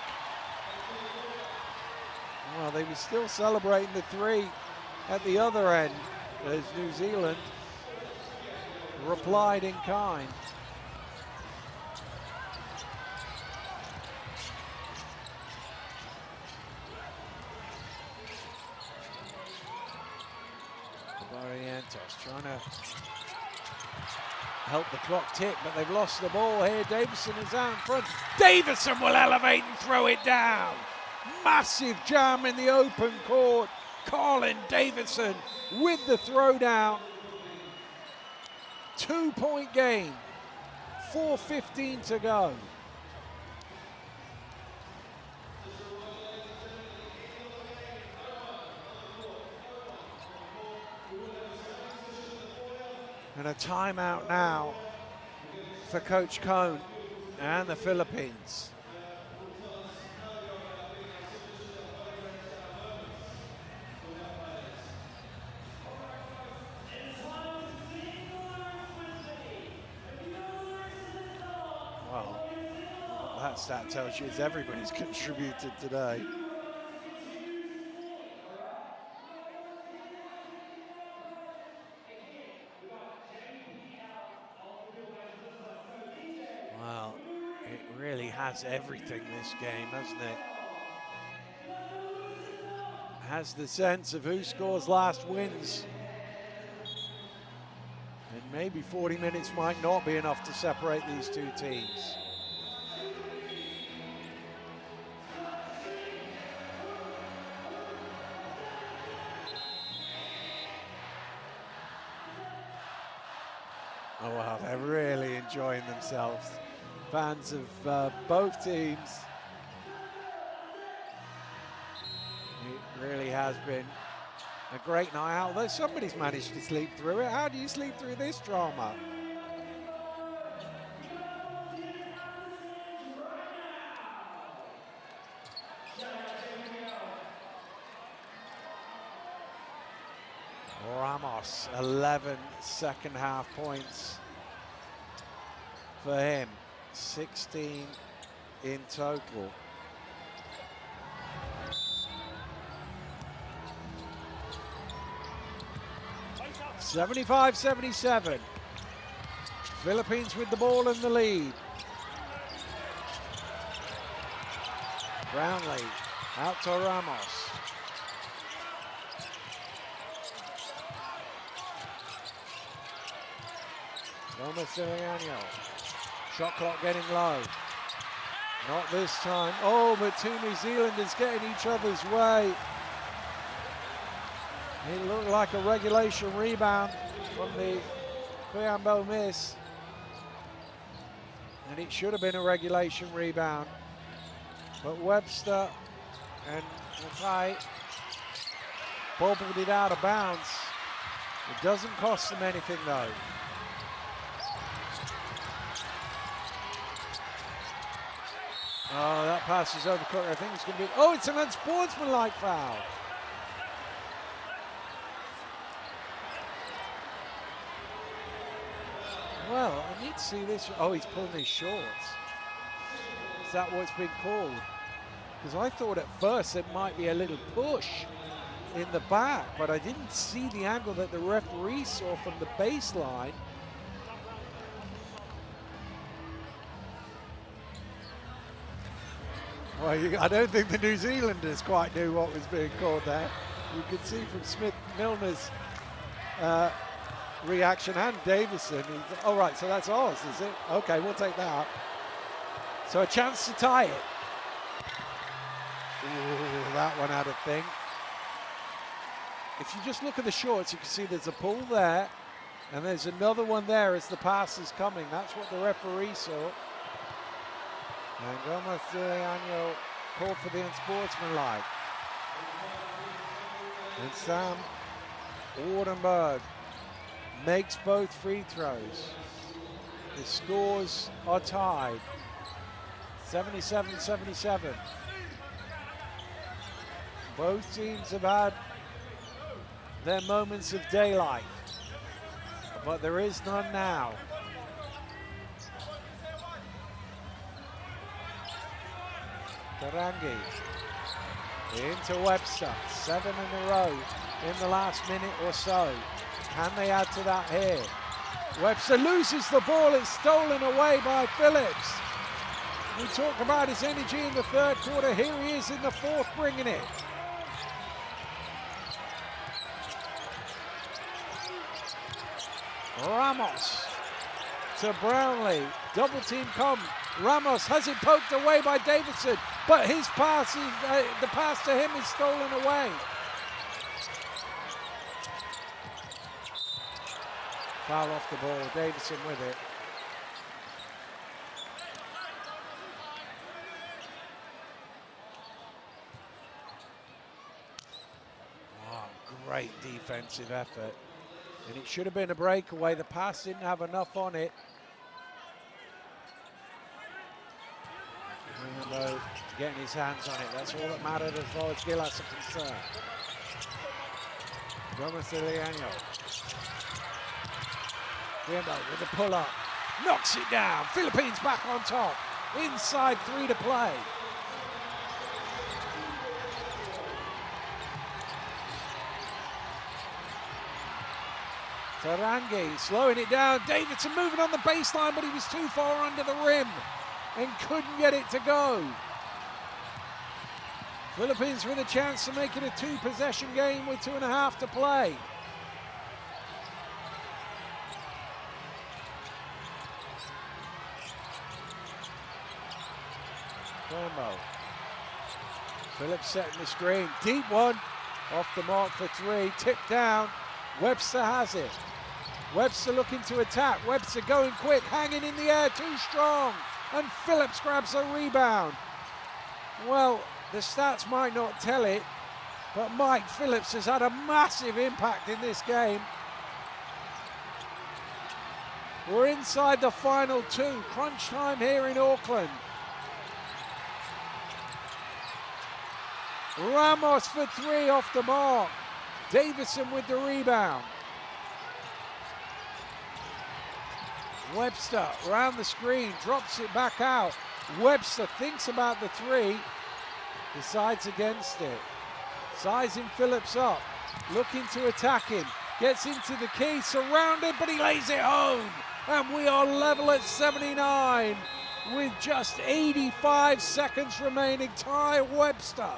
Well, they were still celebrating the 3 at the other end as New Zealand replied in kind. Barrientos trying to help the clock tick, but they've lost the ball here. Davison is out in front. Davison will elevate and throw it down. Massive jam in the open court. Colin Davison with the throwdown. 2-point game. 4:15 to go. And a timeout now for Coach Cone and the Philippines. Well, what that stat tells you is everybody's contributed today. Has everything this game, hasn't it? Has the sense of who scores last wins. And maybe 40 minutes might not be enough to separate these two teams. Oh wow, they're really enjoying themselves. Fans of both teams. It really has been a great night out, although somebody's managed to sleep through it. How do you sleep through this drama? Ramos, 11 second half points for him. 16 in total. (75-77). Philippines with the ball in the lead. Brownlee out to Ramos. Gomez Siriano. Shot clock getting low. Not this time. Oh, but two New Zealanders getting each other's way. It looked like a regulation rebound from the Kuyambo miss. And it should have been a regulation rebound. But Webster and Mackay bobbled it out of bounds. It doesn't cost them anything though. Oh, that pass is overcooked. I think it's going to be... Oh, it's an unsportsmanlike foul. Well, I need to see this. Oh, he's pulling his shorts. Is that what's been called? Because I thought at first it might be a little push in the back, but I didn't see the angle that the referee saw from the baseline. Well, I don't think the New Zealanders quite knew what was being called there. You could see from Smith Milner's reaction and Davison. Oh, right, so that's ours, is it? Okay, we'll take that. So a chance to tie it. Ooh, that one had a thing. If you just look at the shorts, you can see there's a pull there, and there's another one there as the pass is coming. That's what the referee saw. And Gomez Diliano called for the unsportsmanlike. And Sam Wardenberg makes both free throws. The scores are tied. 77-77. Both teams have had their moments of daylight, but there is none now. Tarangi into Webster, 7 in a row in the last minute or so. Can they add to that here? Webster loses the ball, it's stolen away by Phillips. We talk about his energy in the third quarter, here he is in the fourth bringing it. Ramos to Brownlee, double team come. Ramos has it poked away by Davidson, but his pass, the pass to him is stolen away. Foul off the ball, Davidson with it. Oh, great defensive effort. And it should have been a breakaway. The pass didn't have enough on it. Rimbo getting his hands on it. That's all that mattered as far as Gilas are concerned. Gomez Diliano. Rimbo with the pull-up. Knocks it down. Philippines back on top. Inside 3 to play. Tarangi slowing it down. Davidson moving on the baseline, but he was too far under the rim and couldn't get it to go. Philippines with a chance to make it a 2-possession game with 2.5 to play. Cormo. Phillips setting the screen. Deep one. Off the mark for 3. Tipped down. Webster has it. Webster looking to attack. Webster going quick, hanging in the air, too strong. And Phillips grabs a rebound. Well, the stats might not tell it, but Mike Phillips has had a massive impact in this game. We're inside the final 2. Crunch time here in Auckland. Ramos for 3 off the mark. Davidson with the rebound. Webster around the screen, drops it back out. Webster thinks about the 3, decides against it. Sizing Phillips up, looking to attack him. Gets into the key, surrounded, but he lays it home. And we are level at 79 with just 85 seconds remaining. Ty Webster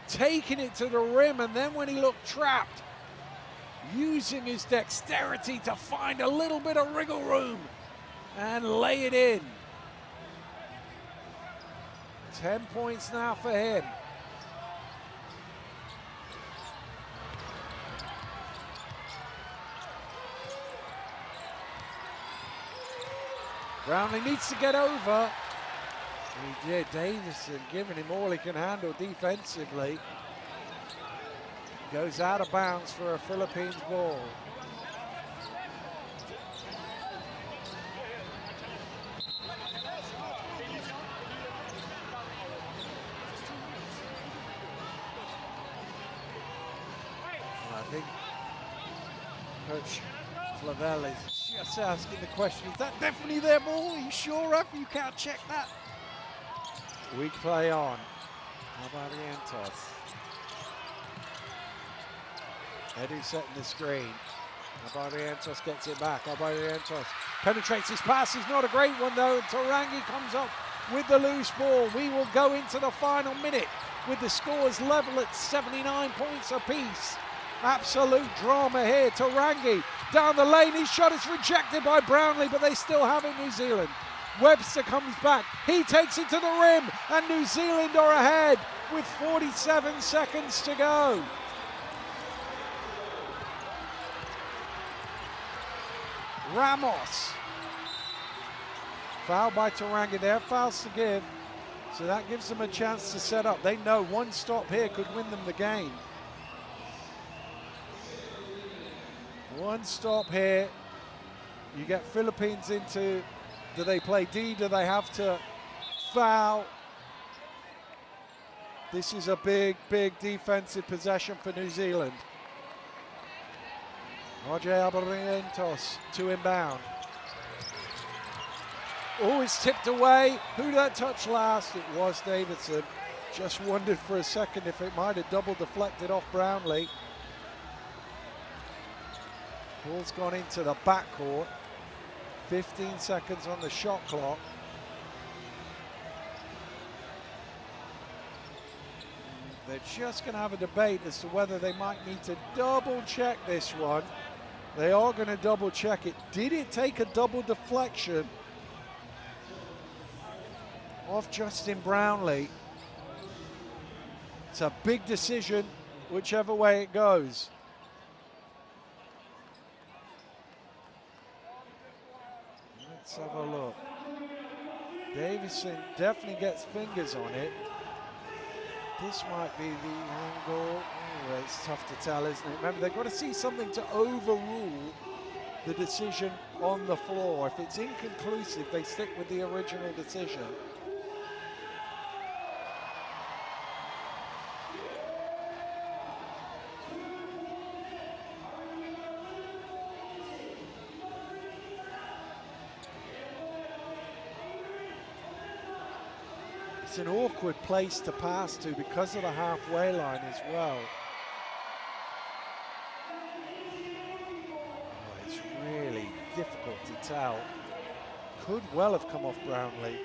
taking it to the rim, and then when he looked trapped, using his dexterity to find a little bit of wriggle room and lay it in. 10 points now for him. Brownlee needs to get over. He did. Davison giving him all he can handle defensively. Goes out of bounds for a Philippines ball. think Coach Flavel is just asking the question, is that definitely their ball? Are you sure, ref? You can't check that. We play on. How about Rientos? Edu setting the screen. Abarientos gets it back. Abarientos penetrates his pass. Is not a great one though. Tarangi comes up with the loose ball. We will go into the final minute with the scores level at 79 points apiece. Absolute drama here. Tarangi down the lane. His shot is rejected by Brownlee, but they still have it, New Zealand. Webster comes back. He takes it to the rim, and New Zealand are ahead with 47 seconds to go. Ramos. Foul by Tarangi. They have fouls to give, so that gives them a chance to set up. They know one stop here could win them the game. One stop here. You get Philippines into, do they play D? Do they have to foul? This is a big, big defensive possession for New Zealand. Roger Abarientos to inbound. Oh, it's tipped away. Who did that touch last? It was Davidson. Just wondered for a second if it might have double deflected off Brownlee. Ball's gone into the backcourt. 15 seconds on the shot clock. They're just going to have a debate as to whether they might need to double check this one. They are going to double check it. Did it take a double deflection off Justin Brownlee? It's a big decision, whichever way it goes. Let's have a look. Davison definitely gets fingers on it. This might be the angle. Oh, it's tough to tell, isn't it? Remember, they've got to see something to overrule the decision on the floor. If it's inconclusive, they stick with the original decision. It's an awkward place to pass to because of the halfway line as well. Oh, it's really difficult to tell. Could well have come off Brownlee.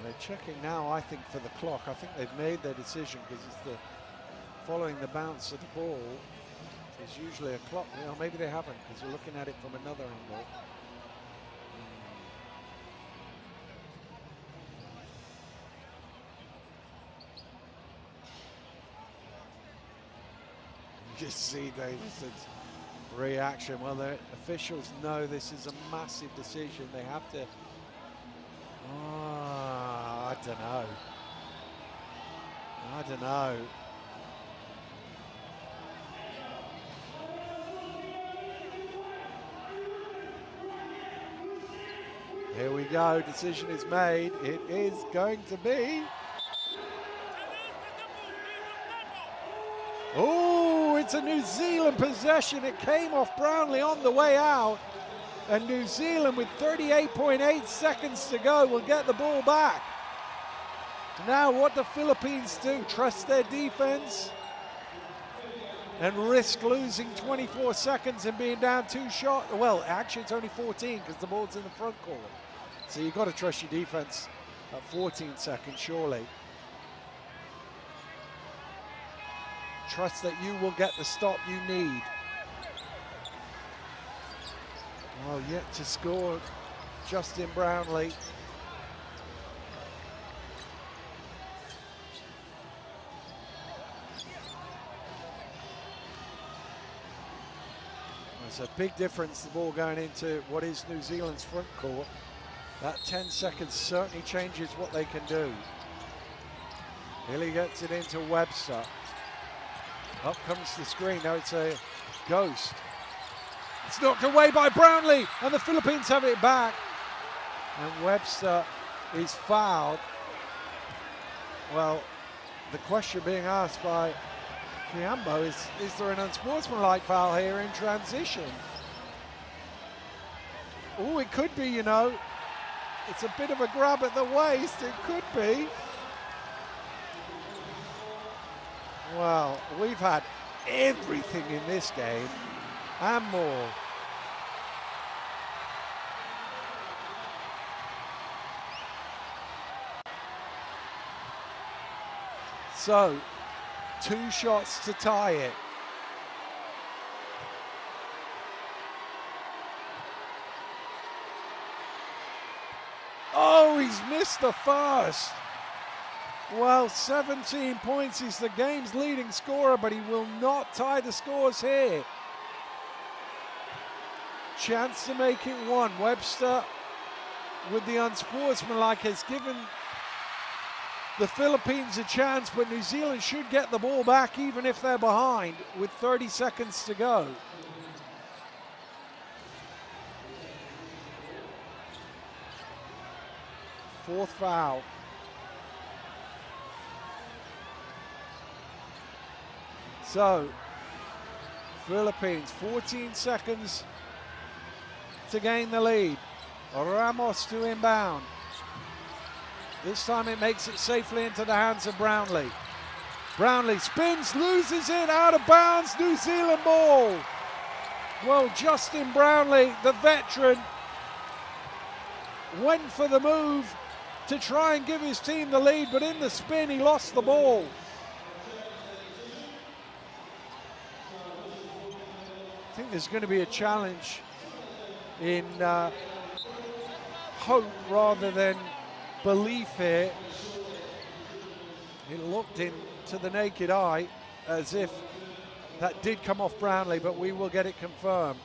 They're checking now, I think, for the clock. I think they've made their decision because it's the following the bounce of the ball. There's usually a clock. Well, maybe they haven't because we're looking at it from another angle. You just see Davison's reaction. Well, the officials know this is a massive decision. They have to. Oh, I don't know. I don't know. Here we go, decision is made. It is going to be. Oh, it's a New Zealand possession. It came off Brownlee on the way out. And New Zealand with 38.8 seconds to go will get the ball back. Now what the Philippines do, trust their defense and risk losing 24 seconds and being down 2 shots. Well, actually it's only 14 because the ball's in the front court. So you've got to trust your defense at 14 seconds, surely. Trust that you will get the stop you need. Well, yet to score, Justin Brownlee. There's a big difference, the ball going into what is New Zealand's front court. That 10 seconds certainly changes what they can do. Hilly gets it into Webster. Up comes the screen, now it's a ghost. It's knocked away by Brownlee, and the Philippines have it back. and Webster is fouled. Well, the question being asked by Kiambo is there an unsportsmanlike foul here in transition? Oh, it could be, you know. It's a bit of a grab at the waist, it could be. Well, we've had everything in this game and more. So, 2 shots to tie it. Oh, he's missed the first. Well, 17 points. He's the game's leading scorer, but he will not tie the scores here. Chance to make it 1. Webster, with the unsportsmanlike, has given the Philippines a chance, but New Zealand should get the ball back even if they're behind with 30 seconds to go. Fourth foul. So, Philippines, 14 seconds to gain the lead. Ramos to inbound. This time it makes it safely into the hands of Brownlee. Brownlee spins, loses it, out of bounds, New Zealand ball. Well, Justin Brownlee, the veteran, went for the move to try and give his team the lead, but in the spin he lost the ball. I think there's going to be a challenge in hope rather than belief here. It looked into the naked eye as if that did come off Brownlee, but we will get it confirmed.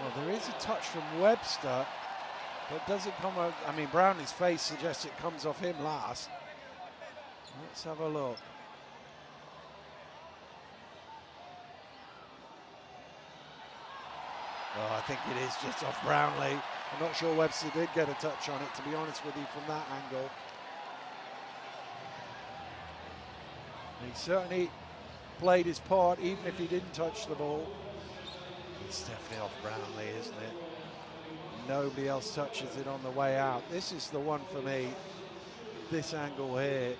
Well, there is a touch from Webster, but does it come out? I mean, Brownlee's face suggests it comes off him last. Let's have a look. Oh, I think it is just off Brownlee. I'm not sure Webster did get a touch on it, to be honest with you, from that angle. He certainly played his part, even if he didn't touch the ball. It's definitely off Brownlee, isn't it? Nobody else touches it on the way out. This is the one for me, this angle here.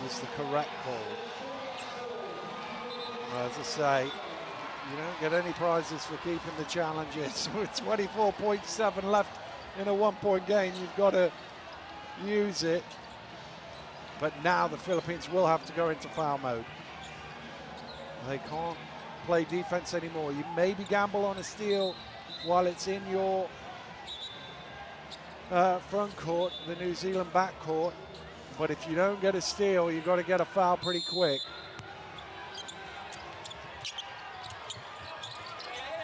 Was the correct call. Well, as I say, you don't get any prizes for keeping the challenges. With 24.7 left in a 1-point game, you've got to use it. But now the Philippines will have to go into foul mode. They can't play defense anymore. You maybe gamble on a steal while it's in your front court, the New Zealand back court. But if you don't get a steal, you've got to get a foul pretty quick.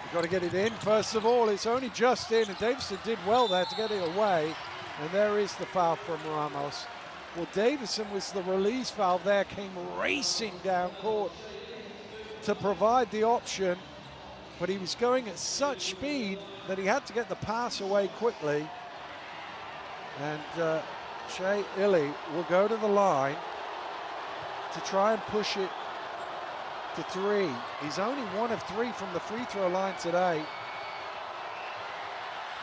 You've got to get it in. First of all, it's only just in, and Davison did well there to get it away. And there is the foul from Ramos. Well, Davison was the release valve there, came racing down court to provide the option. But he was going at such speed that he had to get the pass away quickly. And Shea Illy will go to the line to try and push it to 3. He's only 1 of 3 from the free throw line today.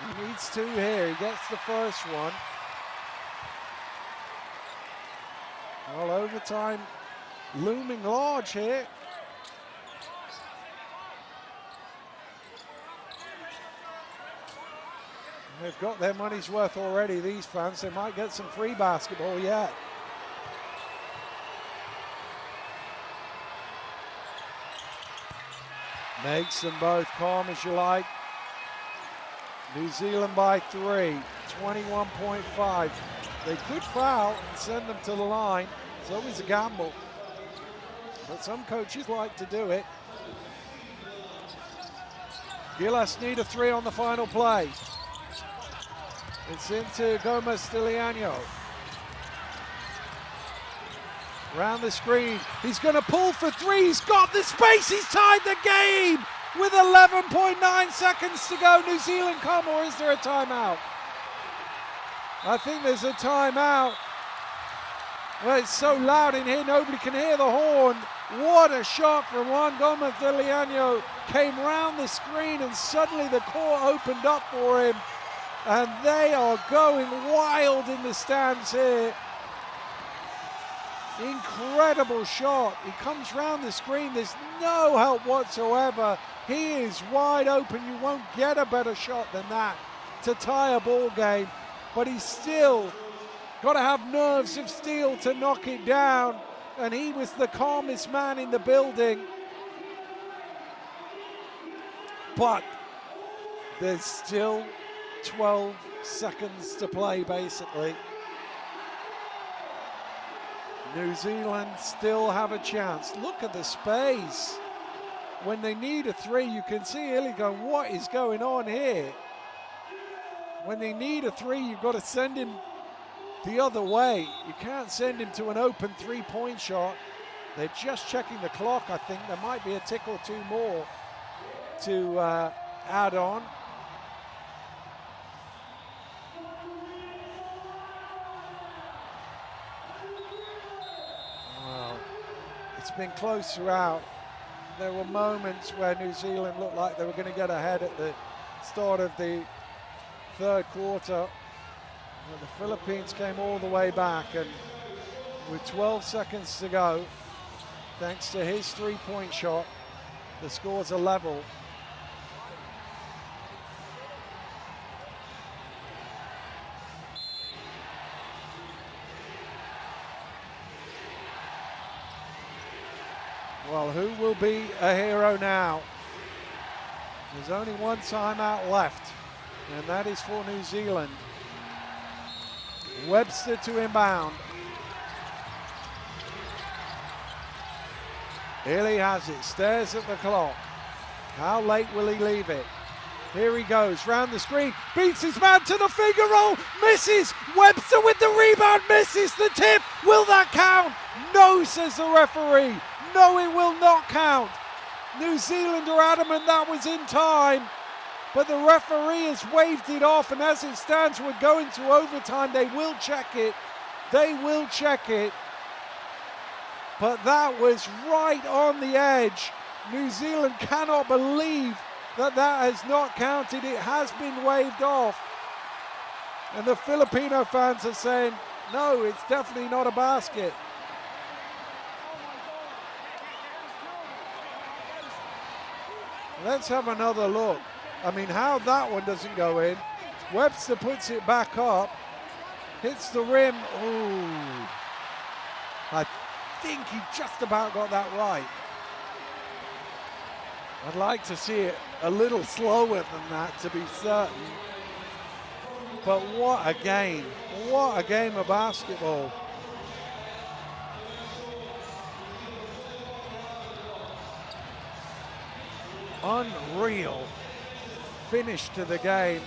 He needs 2 here. He gets the first one. Well, overtime looming large here. They've got their money's worth already, these fans. They might get some free basketball yet. Makes them both calm as you like. New Zealand by 3, 21.5. They could foul and send them to the line. It's always a gamble. but some coaches like to do it. Gilas need a 3 on the final play. It's into Gomez Stiliano. Round the screen, he's going to pull for 3, he's got the space, he's tied the game with 11.9 seconds to go. New Zealand come, or is there a timeout? I think there's a timeout. Well, it's so loud in here, nobody can hear the horn. What a shot from Juan Gomez Stiliano. Came round the screen and suddenly the court opened up for him. And they are going wild in the stands here. Incredible shot. He comes round the screen. There's no help whatsoever. He is wide open. You won't get a better shot than that to tie a ball game. But he's still got to have nerves of steel to knock it down. And he was the calmest man in the building. But there's still 12 seconds to play, basically. New Zealand still have a chance. Look at the space. When they need a 3, you can see Illy going, what is going on here? When they need a 3, you've got to send him the other way. You can't send him to an open 3-point shot. They're just checking the clock, I think. There might be a tick or 2 more to add on. It's been close throughout. There were moments where New Zealand looked like they were going to get ahead at the start of the third quarter. But the Philippines came all the way back, and with 12 seconds to go, thanks to his 3-point shot, the scores are level. Well, who will be a hero now? There's only one timeout left, and that is for New Zealand. Webster to inbound. Illy has it, stares at the clock. How late will he leave it? Here he goes, round the screen, beats his man to the finger roll, misses. Webster with the rebound, misses the tip. Will that count? No, says the referee. No, it will not count. New Zealand are adamant that was in time, but the referee has waved it off, and as it stands, we're going to overtime. They will check it. They will check it. But that was right on the edge. New Zealand cannot believe that that has not counted. It has been waved off. And the Filipino fans are saying, no, it's definitely not a basket. Let's have another look. I mean, how that one doesn't go in. Webster puts it back up, hits the rim. Ooh. I think he just about got that right. I'd like to see it a little slower than that, to be certain. But what a game. What a game of basketball. Unreal finish to the game.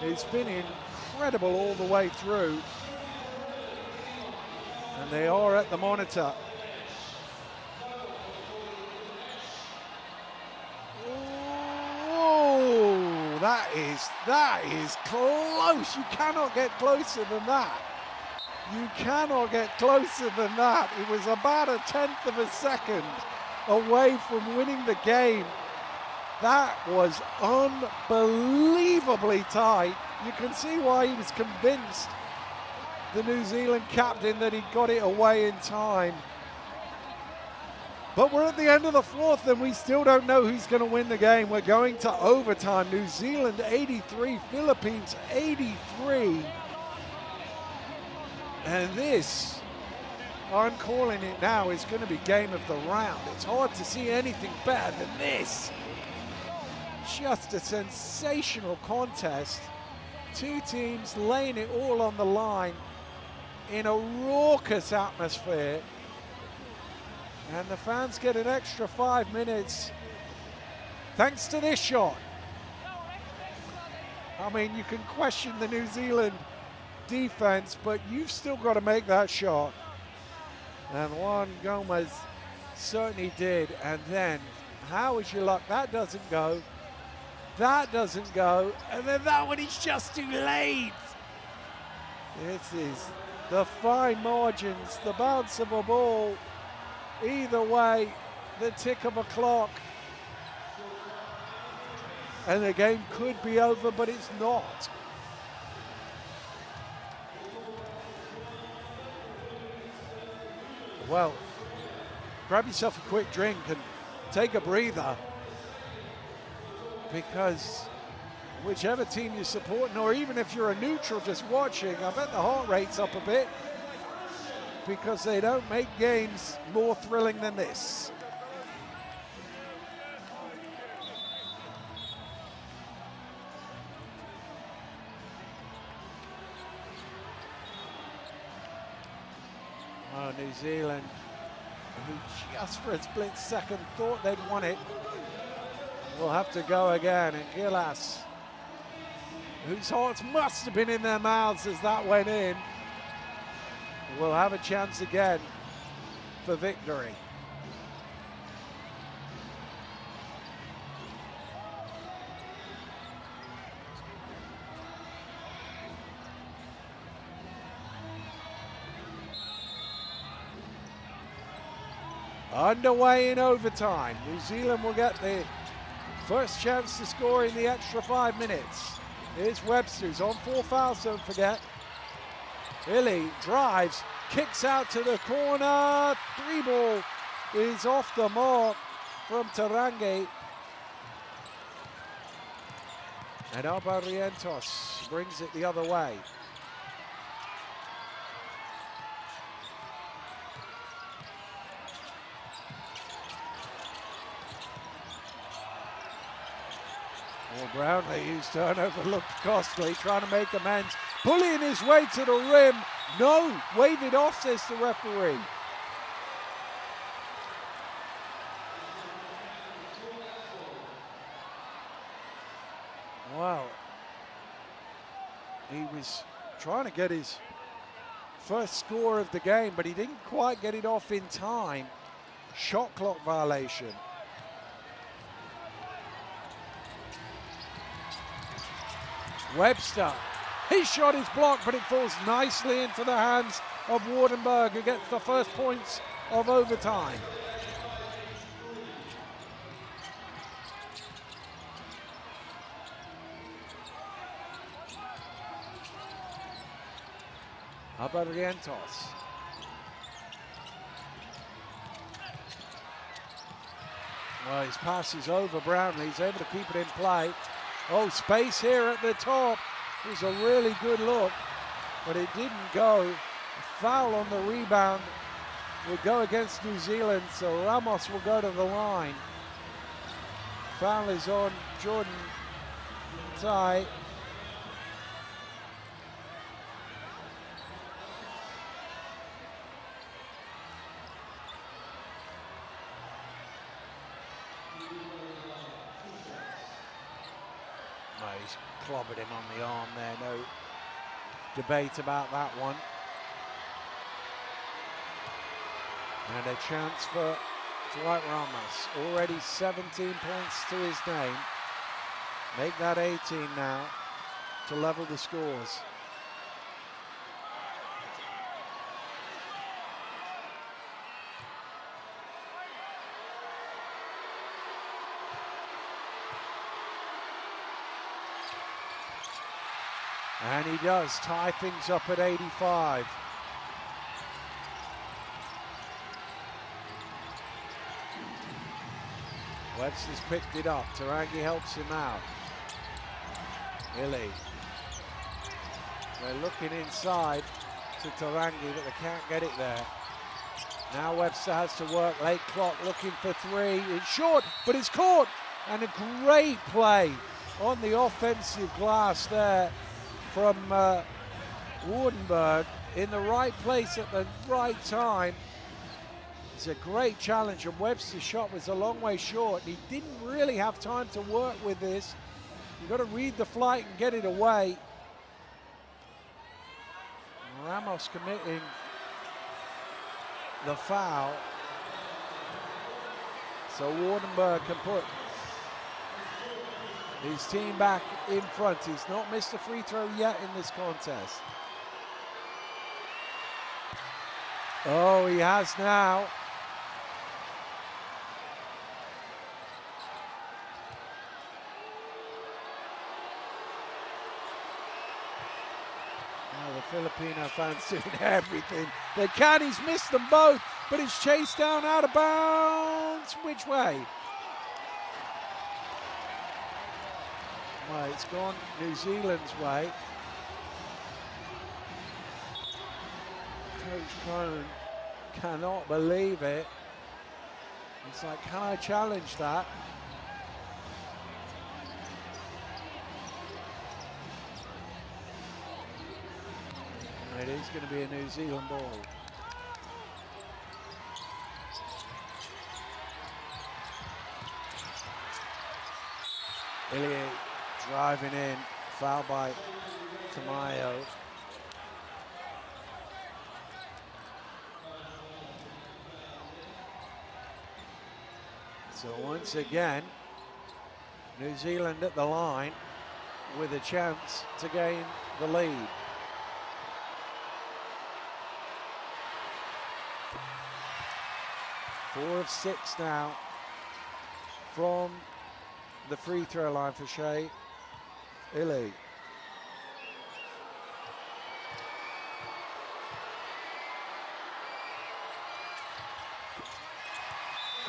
It's been incredible all the way through. And they are at the monitor. Oh, that is close. You cannot get closer than that. You cannot get closer than that. It was about 1/10 of a second away from winning the game. That was unbelievably tight. You can see why he was convinced, the New Zealand captain, that he got it away in time. But we're at the end of the fourth and we still don't know who's going to win the game. We're going to overtime. New Zealand 83, Philippines 83. And this, I'm calling it now, is going to be game of the round. It's hard to see anything better than this. Just a sensational contest. Two teams laying it all on the line in a raucous atmosphere. And the fans get an extra 5 minutes thanks to this shot. I mean, you can question the New Zealand defense, but you've still got to make that shot. And Juan Gomez certainly did. And then, how is your luck? That doesn't go. That doesn't go. And then that one is just too late. This is the fine margins, the bounce of a ball. Either way, the tick of a clock. And the game could be over, but it's not. Well, grab yourself a quick drink and take a breather, because whichever team you're supporting, or even if you're a neutral just watching, I bet the heart rate's up a bit, because they don't make games more thrilling than this. Oh, New Zealand, who just for a split second thought they'd won it, will have to go again. And Gilas, whose hearts must have been in their mouths as that went in, will have a chance again for victory. Underway in overtime. New Zealand will get the first chance to score in the extra 5 minutes. Here's Webster, who's on 4 fouls, don't forget. Illy drives, kicks out to the corner. 3 ball is off the mark from Tarangi. And Albarrientos brings it the other way. Well, Brownlee, whose turnover looked costly, trying to make amends, pulling his way to the rim. No, wave it off, says the referee. Wow. He was trying to get his first score of the game, but he didn't quite get it off in time. Shot clock violation. Webster, his shot is blocked, but it falls nicely into the hands of Wardenberg, who gets the first points of overtime. Albarrientos. Well, his pass is over Brownlee. He's able to keep it in play. Oh, space here at the top. It was a really good look, but it didn't go. A foul on the rebound will go against New Zealand, so Ramos will go to the line. Foul is on Jordan Tai. He's clobbered him on the arm there, no debate about that one. And a chance for Dwight Ramos, already 17 points to his name. Make that 18 now to level the scores. And he does tie things up at 85. Webster's picked it up. Tarangi helps him out. Illy. They're looking inside to Tarangi, but they can't get it there. Now Webster has to work. Late clock looking for 3. It's short, but it's caught. And a great play on the offensive glass there from Wardenberg, in the right place at the right time. It's a great challenge, and Webster's shot was a long way short. He didn't really have time to work with this. You've got to read the flight and get it away. Ramos committing the foul. So Wardenberg can put his team back in front. He's not missed a free throw yet in this contest. Oh, he has now. Oh, the Filipino fans doing everything they can. He's missed them both, but it's chased down out of bounds. Which way? Well, it's gone New Zealand's way. Coach Crone cannot believe it. It's like, can I challenge that? It is going to be a New Zealand ball. Ilie driving in, foul by Tamayo. So once again, New Zealand at the line with a chance to gain the lead. Four of 6 now from the free throw line for Shea Ilie.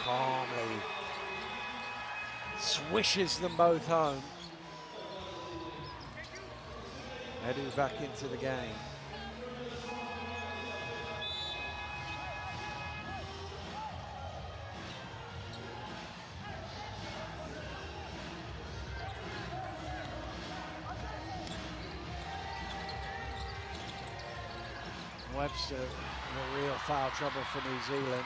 Calmly swishes them both home. Edu back into the game. Webster in real foul trouble for New Zealand.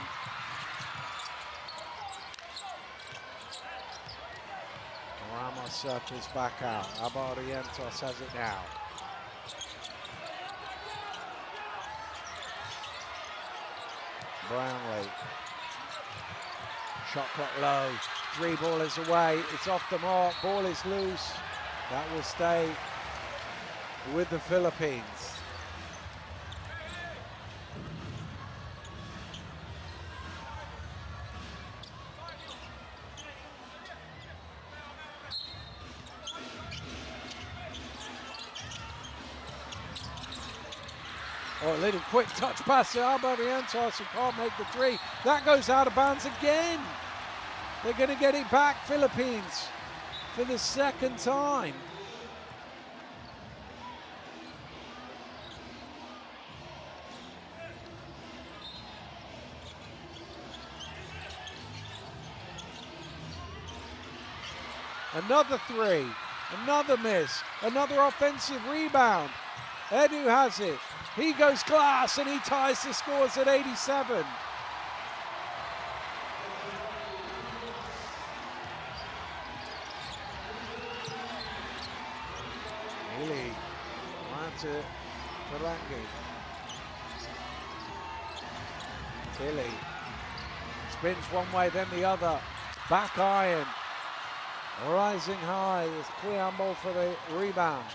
Ramos circles back out. Abarientos has it now. Brownlee. Shot clock low. 3 ball is away. It's off the mark. Ball is loose. That will stay with the Philippines. Oh, a little quick touch pass to Abarientos, who can't make the 3. That goes out of bounds again. They're going to get it back, Philippines, for the second time. Another 3, another miss, another offensive rebound. Edu has it. He goes glass and he ties the scores at 87. Ilie, round to Karangi. Ilie spins one way, then the other. Back iron. Rising high is Quiambo for the rebound.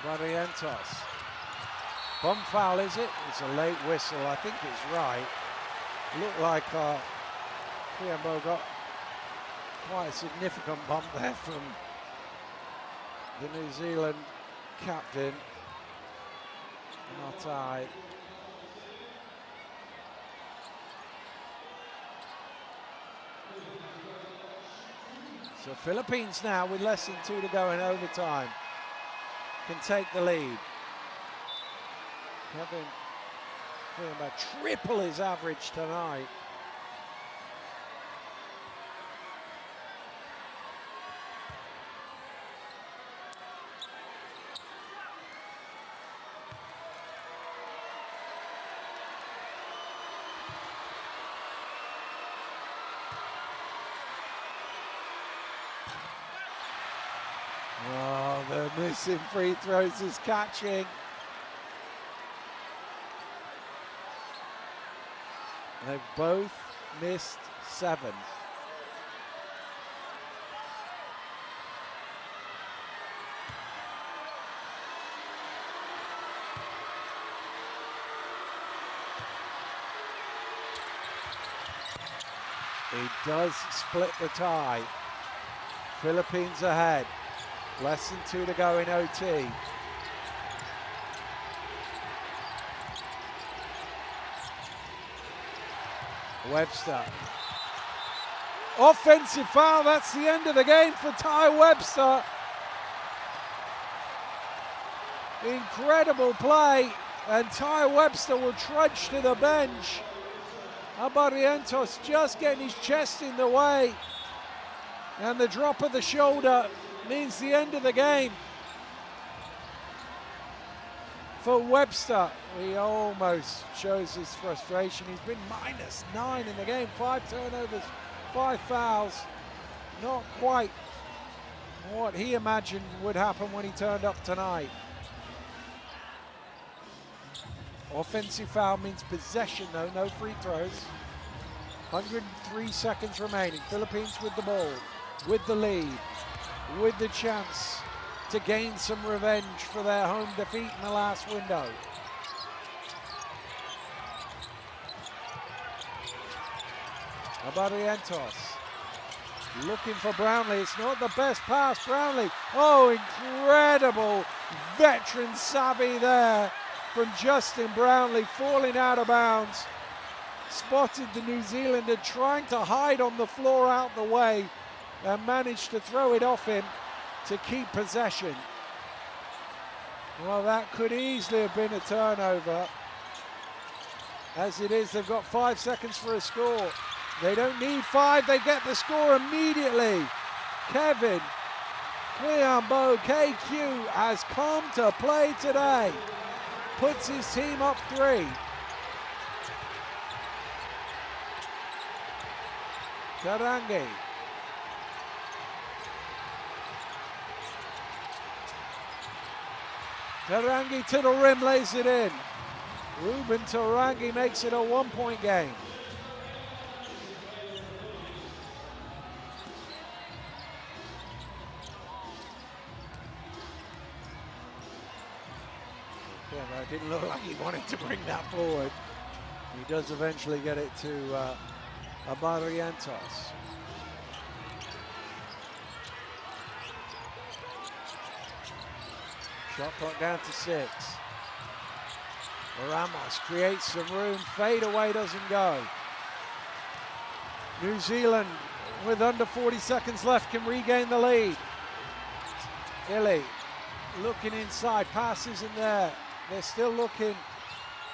Abarientos. Bump foul, is it? It's a late whistle. I think it's right. Looked like Quiambo got quite a significant bump there from the New Zealand captain, Matai. So Philippines now, with less than 2 to go in overtime, can take the lead. Kevin Quiambo triple his average tonight. Oh, the missing free throws is catching. They've both missed 7. He does split the tie. Philippines ahead. Less than 2 to go in OT. Webster. Offensive foul, that's the end of the game for Ty Webster. Incredible play, and Ty Webster will trudge to the bench. Barrientos just getting his chest in the way, and the drop of the shoulder means the end of the game for Webster. He almost shows his frustration. He's been -9 in the game, 5 turnovers, 5 fouls. Not quite what he imagined would happen when he turned up tonight. Offensive foul means possession though, no free throws. 103 seconds remaining. Philippines with the ball, with the lead, with the chance to gain some revenge for their home defeat in the last window. Barrientos looking for Brownlee. It's not the best pass, Brownlee. Oh, incredible veteran savvy there from Justin Brownlee, falling out of bounds. Spotted the New Zealander trying to hide on the floor out the way and managed to throw it off him to keep possession. Well, that could easily have been a turnover. As it is, they've got 5 seconds for a score. They don't need 5, they get the score immediately. Kevin Quiambo, KQ, has come to play today. Puts his team up 3. Tarangi. Tarangi to the rim, lays it in. Ruben Tarangi makes it a 1-point game. Yeah, it didn't look like he wanted to bring that forward. He does eventually get it to Barrientos. Shot clock down to 6. Ramos creates some room, fade away doesn't go. New Zealand, with under 40 seconds left, can regain the lead. Illy looking inside, pass isn't there. They're still looking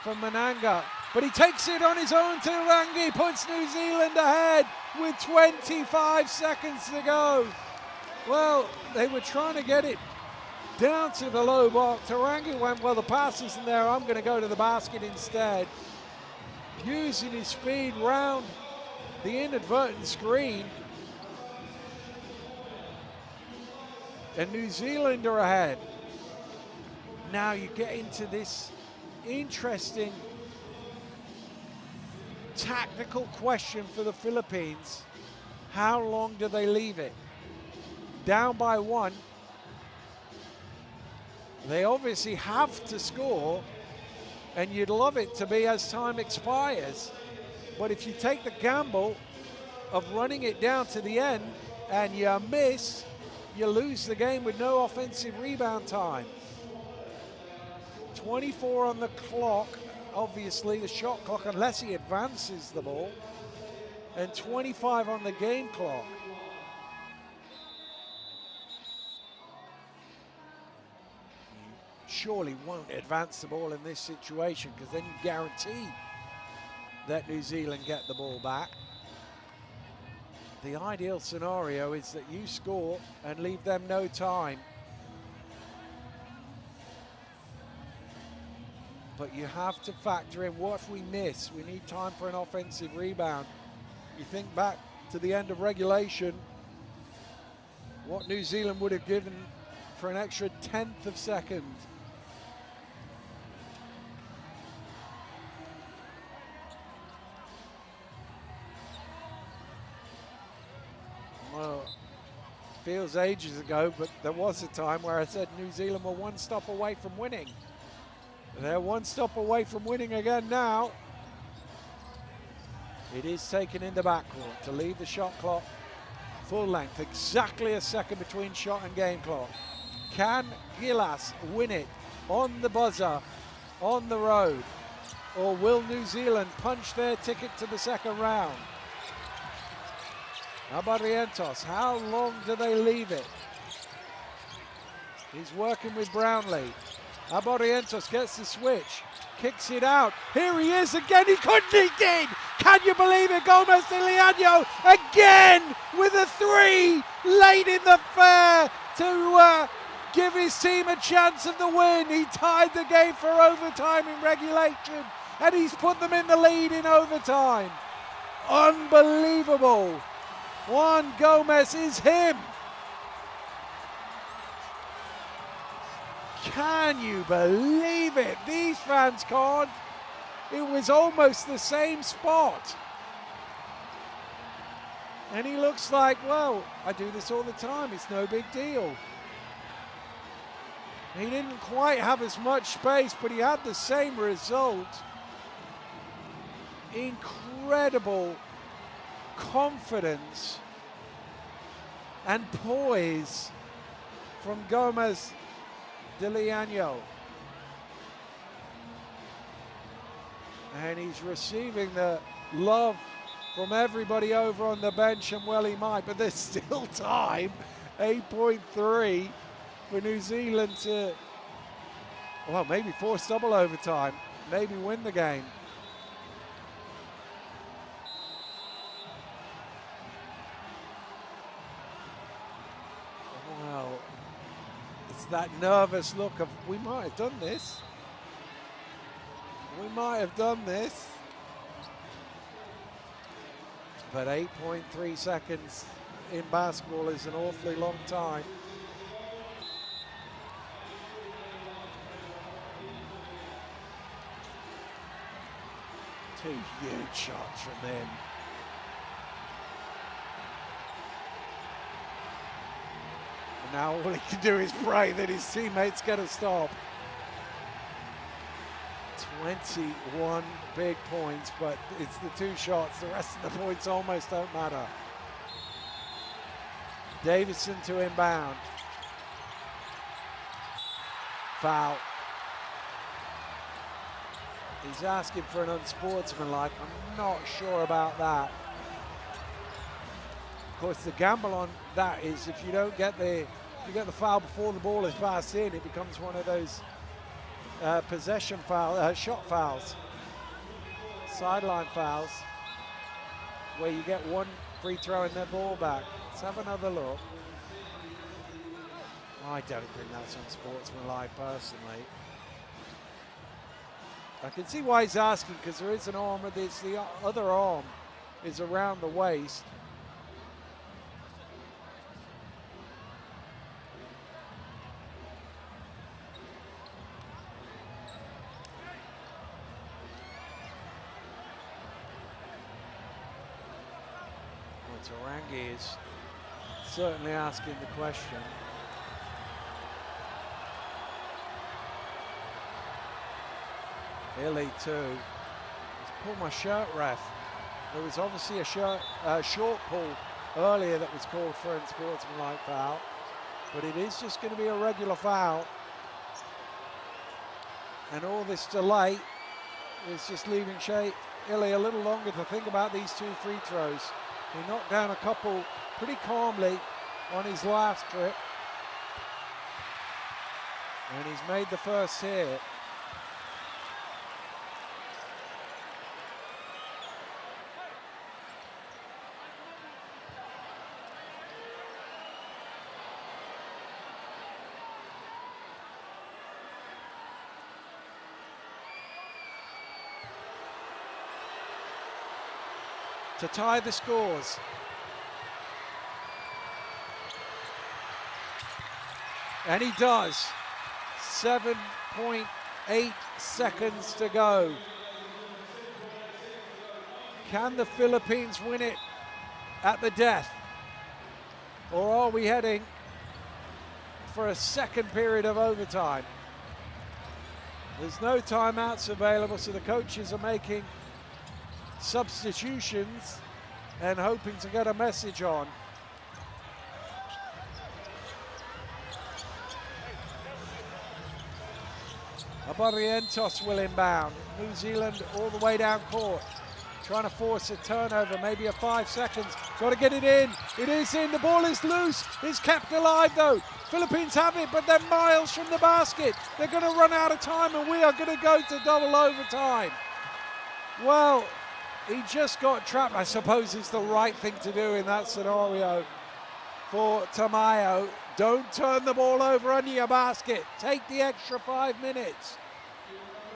for Mananga, but he takes it on his own. Tarangi puts New Zealand ahead with 25 seconds to go. Well, they were trying to get it down to the low block. Tarangi went, well, the pass isn't there, I'm going to go to the basket instead. Using his speed round the inadvertent screen. And New Zealand are ahead. Now you get into this interesting tactical question for the Philippines. How long do they leave it? Down by 1. They obviously have to score, and you'd love it to be as time expires. But if you take the gamble of running it down to the end and you miss, you lose the game with no offensive rebound time. 24 on the clock, obviously the shot clock, unless he advances the ball, and 25 on the game clock. Surely won't advance the ball in this situation, because then you guarantee that New Zealand get the ball back. The ideal scenario is that you score and leave them no time. But you have to factor in what if we miss. We need time for an offensive rebound. You think back to the end of regulation, what New Zealand would have given for an extra 1/10 of a second. Well, feels ages ago, but there was a time where I said New Zealand were one stop away from winning. They're one stop away from winning again now. It is taken in the backcourt to leave the shot clock full length, exactly a second between shot and game clock. Can Gilas win it on the buzzer, on the road, or will New Zealand punch their ticket to the second round? Barrientos, how long do they leave it? He's working with Brownlee. Barrientos gets the switch, kicks it out. Here he is again, he did! Can you believe it? Gomez de Leano again with a three late in the fair to give his team a chance of the win. He tied the game for overtime in regulation, and he's put them in the lead in overtime. Unbelievable. Juan Gomez is him. Can you believe it? These fans can't. It was almost the same spot. And he looks like, well, I do this all the time. It's no big deal. He didn't quite have as much space, but he had the same result. Incredible confidence and poise from Gomez de Leano. And he's receiving the love from everybody over on the bench, and well he might, but there's still time. 8.3 for New Zealand to, well, maybe force double overtime, maybe win the game. Well, it's that nervous look of, we might have done this. We might have done this. But 8.3 seconds in basketball is an awfully long time. Two huge shots from him. And now all he can do is pray that his teammates get a stop. 21 big points, but it's the two shots. The rest of the points almost don't matter. Davidson to inbound. Foul. He's asking for an unsportsmanlike. I'm not sure about that. Of course, the gamble on that is if you don't get the foul before the ball is passed in, it becomes one of those possession foul, shot fouls, sideline fouls, where you get one free throw and their ball back. Let's have another look. I don't think that's unsportsmanlike personally. I can see why he's asking, because there is an arm, it's the other arm is around the waist. Tarangi is certainly asking the question. Illy too. Let's pull my shirt, ref. There was obviously a short pull earlier that was called for an unsportsmanlike foul, but it is just going to be a regular foul. And all this delay is just leaving Shea Illy a little longer to think about these two free throws. He knocked down a couple pretty calmly on his last trip. And he's made the first here. To tie the scores. And he does. 7.8 seconds to go. Can the Philippines win it at the death? Or are we heading for a second period of overtime? There's no timeouts available, so the coaches are making substitutions and hoping to get a message on. Barrientos will inbound. New Zealand all the way down court, trying to force a turnover, maybe a 5 seconds. Got to get it in. It is in. The ball is loose. It's kept alive though. Philippines have it, but they're miles from the basket. They're going to run out of time, and we are going to go to double overtime. Well, he just got trapped. I suppose it's the right thing to do in that scenario for Tamayo. Don't turn the ball over under your basket. Take the extra 5 minutes.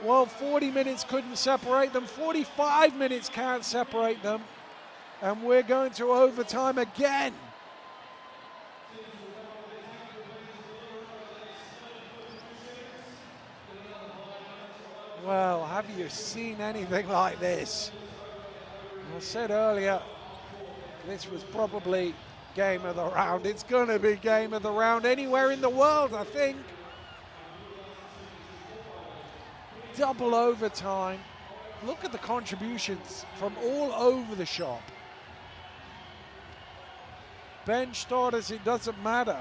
Well, 40 minutes couldn't separate them. 45 minutes can't separate them. And we're going to overtime again. Well, have you seen anything like this? I said earlier, this was probably game of the round. It's going to be game of the round anywhere in the world, I think. Double overtime. Look at the contributions from all over the shop. Bench starters, it doesn't matter.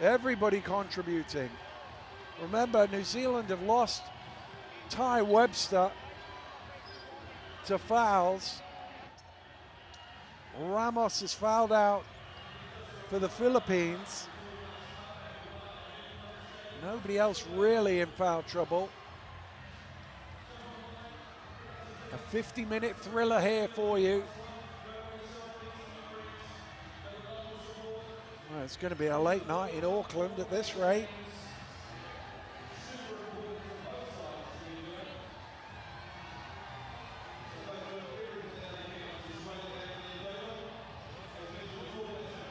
Everybody contributing. Remember, New Zealand have lost Ty Webster to fouls. Ramos is fouled out for the Philippines. Nobody else really in foul trouble. A 50-minute thriller here for you. Well, it's going to be a late night in Auckland at this rate.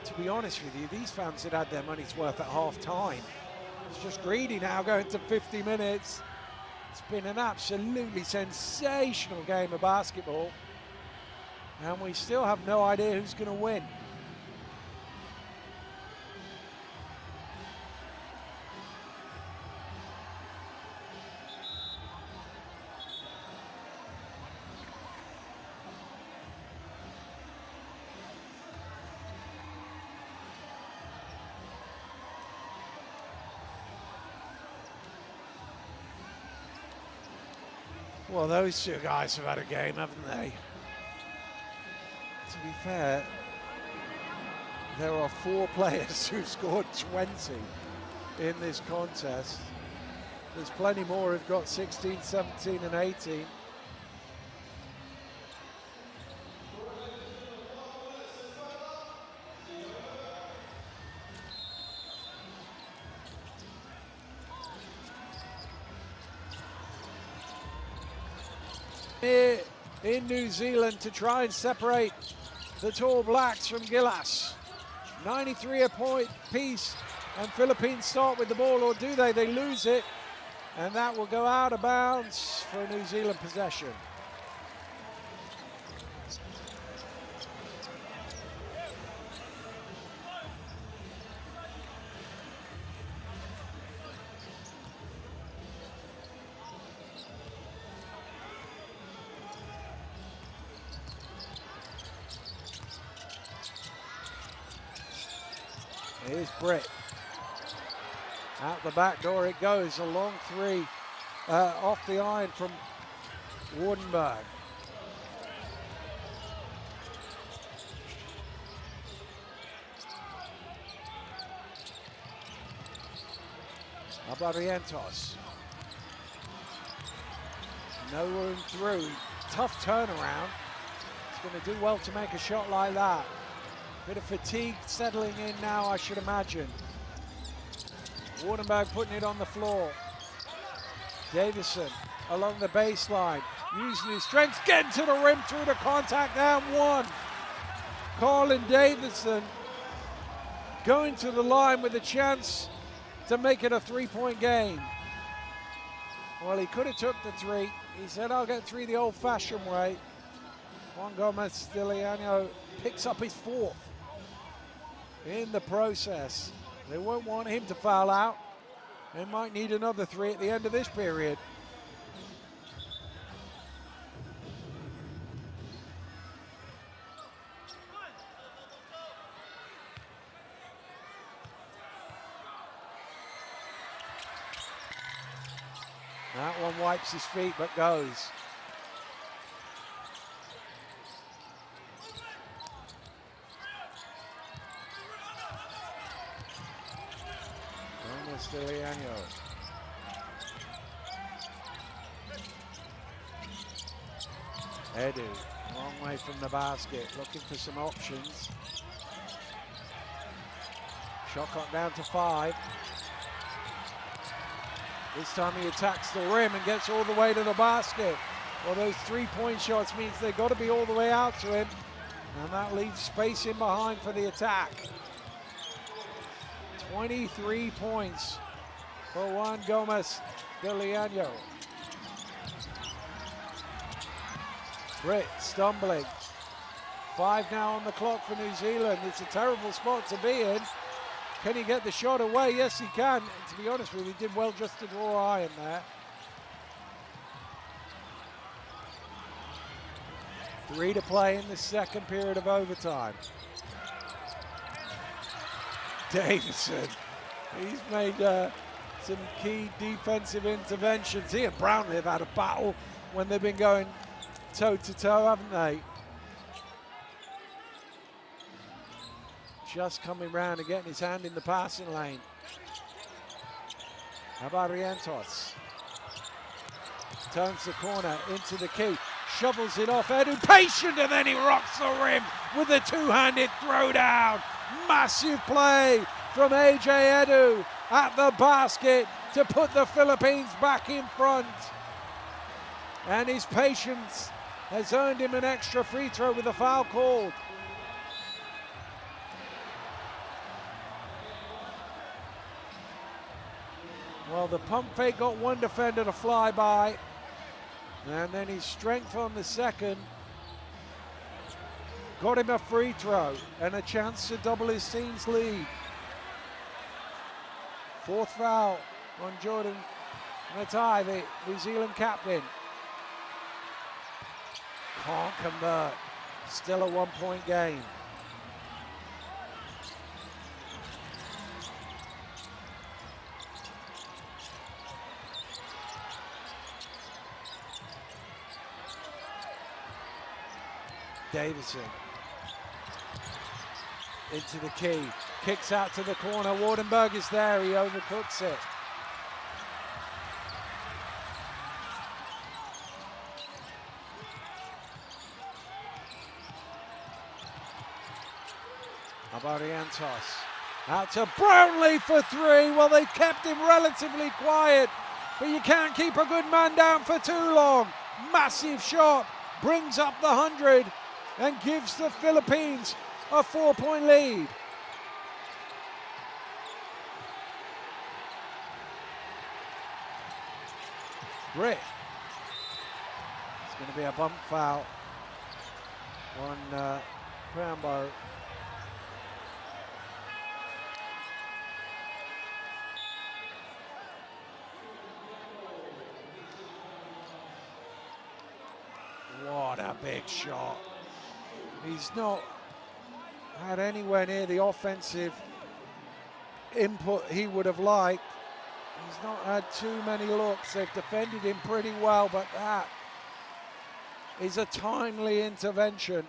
To be honest with you, these fans had their money's worth at half-time. It's just greedy now going to 50 minutes. It's been an absolutely sensational game of basketball, and we still have no idea who's going to win. Well, those two guys have had a game, haven't they? To be fair, there are 4 players who've scored 20 in this contest. There's plenty more who've got 16, 17, and 18. Here in New Zealand to try and separate the Tall Blacks from Gilas. 93 a point piece, and Philippines start with the ball, or do they? They lose it, and that will go out of bounds for New Zealand possession. Here's Britt. Out the back door it goes. A long 3 off the iron from Wardenberg. Barrientos. No room through. Tough turnaround. He's going to do well to make a shot like that. Bit of fatigue settling in now, I should imagine. Wardenberg putting it on the floor. Davison along the baseline, using his strength, getting to the rim through the contact, and 1. Colin Davison going to the line with a chance to make it a 3-point game. Well, he could have took the 3. He said, I'll get 3 the old-fashioned way. Juan Gomez Stiliano picks up his 4th in the process. They won't want him to foul out. They might need another 3 at the end of this period. That one wipes his feet but goes. Stiliano. Edu, long way from the basket, looking for some options. Shot clock down to 5. This time he attacks the rim and gets all the way to the basket. Well, those 3-point shots means they've got to be all the way out to him, and that leaves space in behind for the attack. 23 points for Juan Gomez Stiliano. Britt stumbling. 5 now on the clock for New Zealand. It's a terrible spot to be in. Can he get the shot away? Yes, he can. And to be honest with you, he did well just to draw iron there. 3 to play in the second period of overtime. Davidson, he's made some key defensive interventions. He and Brownlee have had a battle when they've been going toe-to-toe, haven't they? Just coming round and getting his hand in the passing lane. Barrientos turns the corner into the key, shovels it off. Edu patient, and then he rocks the rim with a 2-handed throwdown. Massive play from AJ Edu at the basket to put the Philippines back in front. And his patience has earned him an extra free throw with a foul called. Well, the pump fake got one defender to fly by, and then his strength on the second got him a free throw and a chance to double his team's lead. 4th foul on Jordan Matai, the New Zealand captain. Can't convert. Still a 1-point game. Davidson into the key, kicks out to the corner. Wardenberg is there, he overcooks it. Barrientos out to Brownlee for 3. Well, they've kept him relatively quiet, but you can't keep a good man down for too long. Massive shot, brings up the 100 and gives the Philippines a 4-point lead. Britt. It's going to be a bump foul on Crambo. What a big shot. He's not had anywhere near the offensive input he would have liked. He's not had too many looks. They've defended him pretty well, but that is a timely intervention.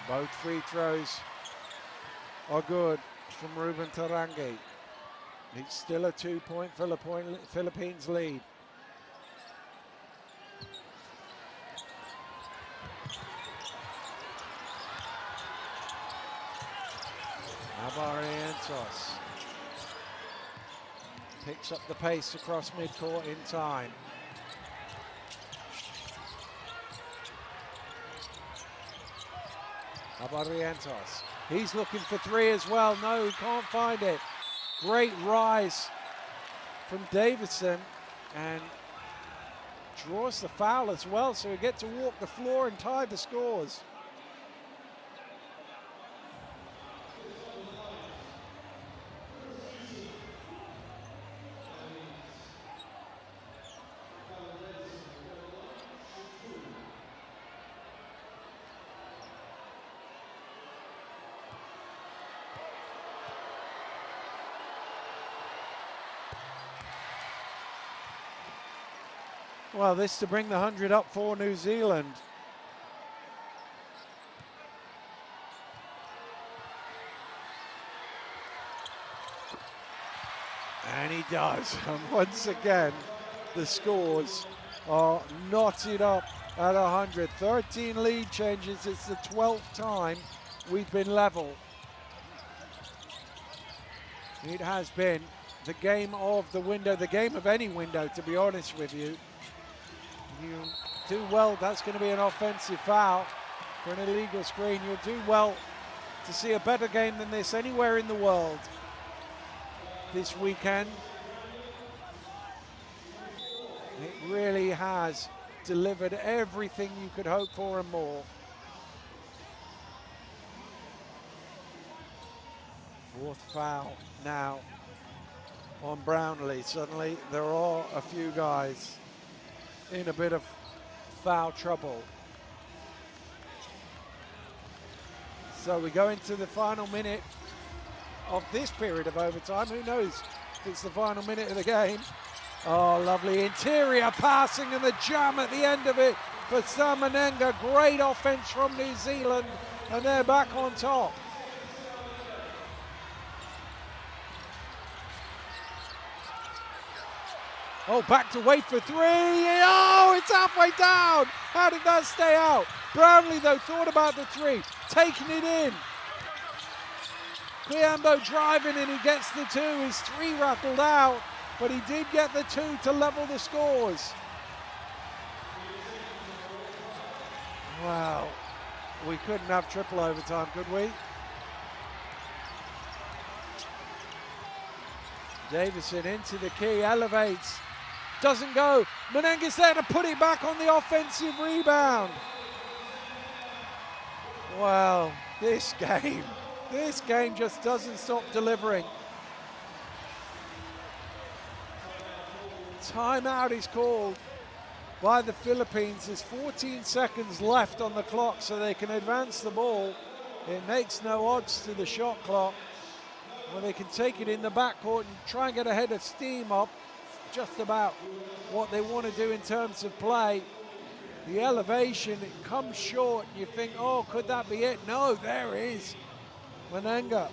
Both free throws are good from Ruben Tarangi. It's still a 2-point Philippines lead. Barrientos picks up the pace across midcourt in time. Barrientos. He's looking for three as well. No, he can't find it. Great rise from Davison, and draws the foul as well, so we get to walk the floor and tie the scores. Well, this to bring the 100 up for New Zealand. And he does. And once again, the scores are knotted up at 100. 13 lead changes. It's the 12th time we've been level. It has been the game of the window, the game of any window, to be honest with you. You do well, that's going to be an offensive foul for an illegal screen. You'll do well to see a better game than this anywhere in the world this weekend. It really has delivered everything you could hope for and more. Fourth foul now on Brownlee. Suddenly there are a few guys in a bit of foul trouble. So we go into the final minute of this period of overtime. Who knows if it's the final minute of the game. Oh, lovely interior passing and the jam at the end of it for Samanenga. Great offense from New Zealand, and they're back on top. Oh, back to wait for three. Oh, it's halfway down. How did that stay out? Brownlee, though, thought about the three, taking it in. Kuyambo driving and he gets the two. His three rattled out, but he did get the two to level the scores. Wow. We couldn't have triple overtime, could we? Davison into the key, elevates. Doesn't go. Menenga's there to put it back on the offensive rebound. Well, this game just doesn't stop delivering. Timeout is called by the Philippines. There's 14 seconds left on the clock, so they can advance the ball. It makes no odds to the shot clock. Well, they can take it in the backcourt and try and get ahead of steam up. Just about what they want to do in terms of play. The elevation, it comes short. You think, oh, could that be it? No, there is Menenga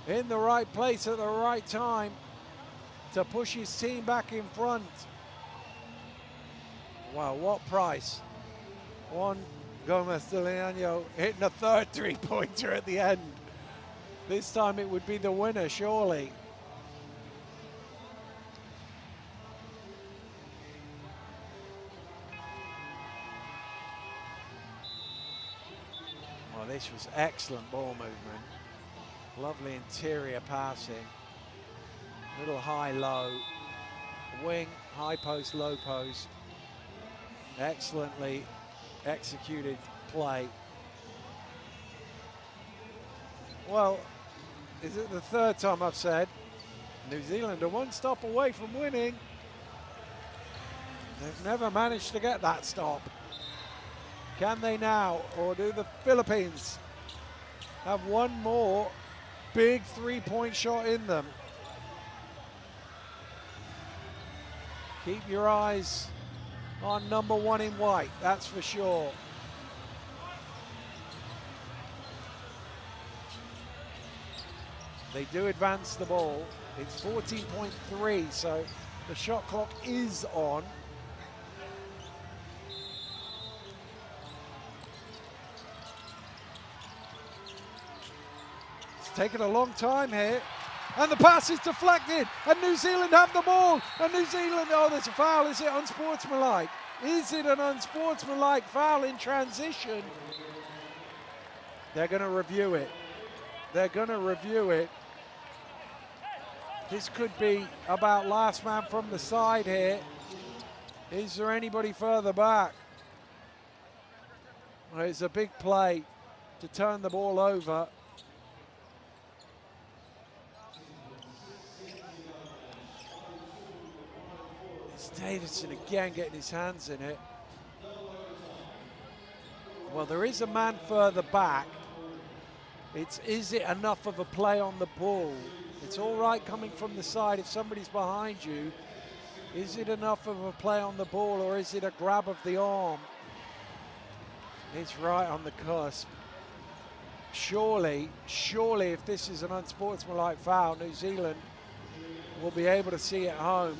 in the right place at the right time to push his team back in front. Wow, what price. Juan Gomez de Leano hitting a third three-pointer at the end. This time it would be the winner, surely. Well, this was excellent ball movement. Lovely interior passing. Little high-low. Wing, high post, low post. Excellently executed play. Well, is it the third time I've said New Zealand are one stop away from winning? They've never managed to get that stop. Can they now, or do the Philippines have one more big three-point shot in them? Keep your eyes on number one in white, that's for sure. They do advance the ball. It's 14.3, so the shot clock is on. It's taken a long time here. and the pass is deflected, and New Zealand have the ball, and New Zealand, oh, there's a foul. Is it unsportsmanlike? Is it an unsportsmanlike foul in transition? They're going to review it. They're going to review it. This could be about last man from the side here. Is there anybody further back? Well, it's a big play to turn the ball over. It's Davidson again getting his hands in it. Well, there is a man further back. Is it enough of a play on the ball? It's all right coming from the side if somebody's behind you. Is it enough of a play on the ball, or is it a grab of the arm? It's right on the cusp. Surely, if this is an unsportsmanlike foul, New Zealand will be able to see it home.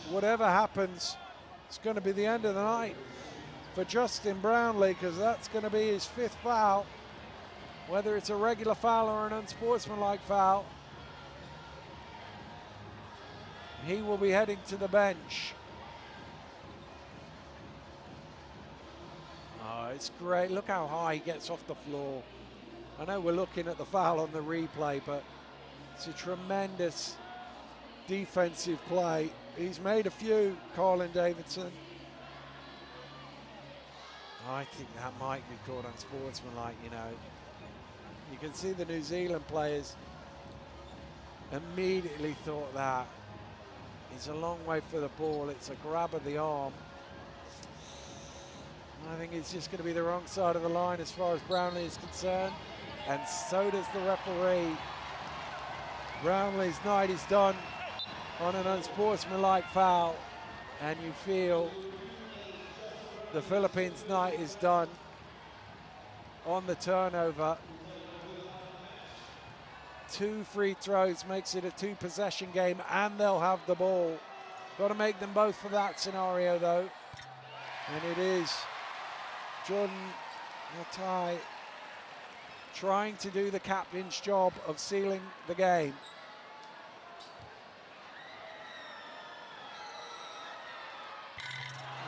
Whatever happens, it's going to be the end of the night for Justin Brownlee, because that's going to be his 5th foul. Whether it's a regular foul or an unsportsmanlike foul, he will be heading to the bench. Oh, it's great. Look how high he gets off the floor. I know we're looking at the foul on the replay, but it's a tremendous defensive play. He's made a few, Colin Davidson. I think that might be called unsportsmanlike, you know. You can see the New Zealand players immediately thought that. He's a long way for the ball. It's a grab of the arm. I think it's just going to be the wrong side of the line as far as Brownlee is concerned. And so does the referee. Brownlee's night is done on an unsportsmanlike foul. And you feel the Philippines' night is done on the turnover. 2 free throws makes it a 2-possession game, and they'll have the ball. Got to make them both for that scenario, though. And it is Jordan Matai trying to do the captain's job of sealing the game.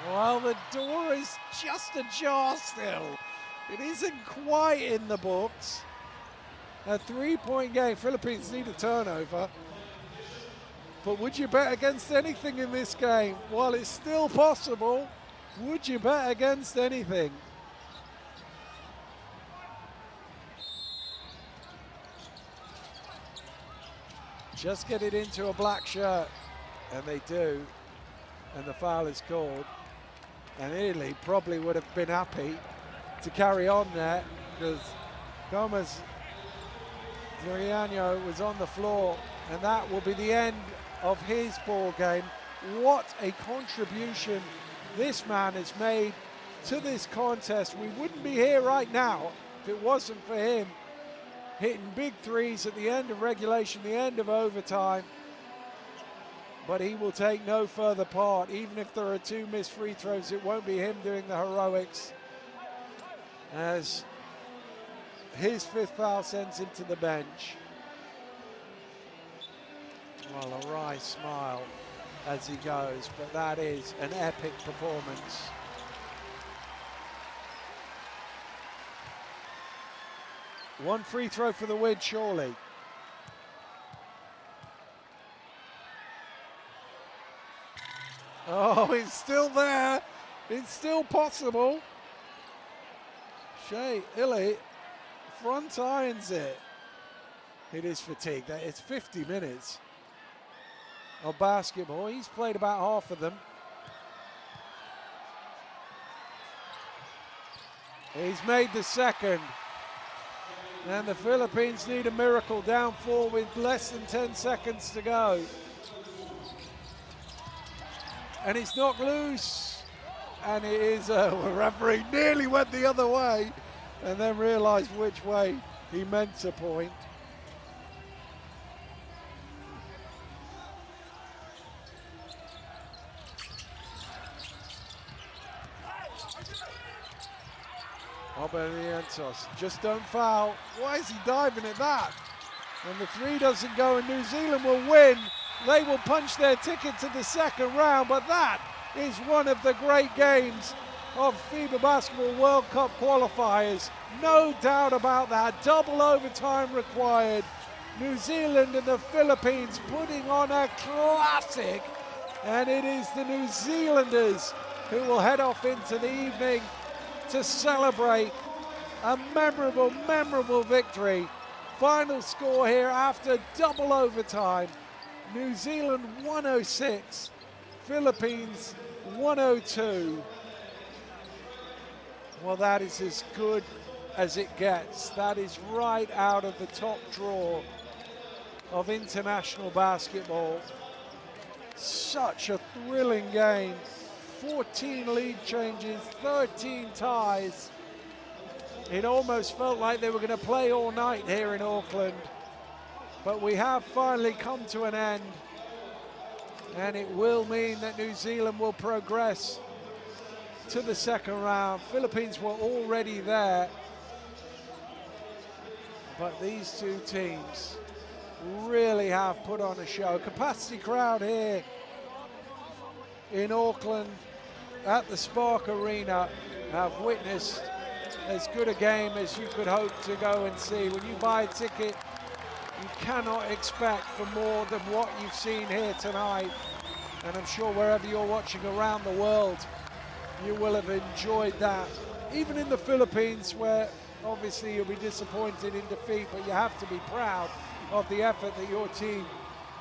Well, the door is just ajar still. It isn't quite in the books. A 3-point game. Philippines need a turnover. But would you bet against anything in this game? While it's still possible, would you bet against anything? Just get it into a black shirt. And they do. And the foul is called. And Italy probably would have been happy to carry on there, because Gomez Doriano was on the floor, and that will be the end of his ball game. What a contribution this man has made to this contest. We wouldn't be here right now if it wasn't for him hitting big threes at the end of regulation, the end of overtime. But he will take no further part. Even if there are 2 missed free throws, it won't be him doing the heroics, as his 5th foul sends him to the bench. Well, a wry smile as he goes, but that is an epic performance. One free throw for the win, surely. Oh, it's still there. It's still possible. Shea Illy front irons it. It is fatigued. It's 50 minutes of basketball. He's played about half of them. He's made the second. And the Philippines need a miracle, down 4 with less than 10 seconds to go. And it's knocked loose. And it is a referee nearly went the other way and then realized which way he meant to point. Obedientos, just don't foul. Why is he diving at that? and the three doesn't go and New Zealand will win, they will punch their ticket to the second round. But that is one of the great games of FIBA Basketball World Cup qualifiers. No doubt about that. Double overtime required. New Zealand and the Philippines putting on a classic. And it is the New Zealanders who will head off into the evening to celebrate a memorable, memorable victory. Final score here after double overtime. New Zealand 106, Philippines 102. Well, that is as good as it gets. That is right out of the top drawer of international basketball. Such a thrilling game. 14 lead changes, 13 ties. It almost felt like they were going to play all night here in Auckland. But we have finally come to an end. And it will mean that New Zealand will progress to the second round. Philippines were already there. But these two teams really have put on a show. Capacity crowd here in Auckland at the Spark Arena have witnessed as good a game as you could hope to go and see. When you buy a ticket, you cannot expect for more than what you've seen here tonight. And I'm sure wherever you're watching around the world, you will have enjoyed that. Even in the Philippines, where obviously you'll be disappointed in defeat, but you have to be proud of the effort that your team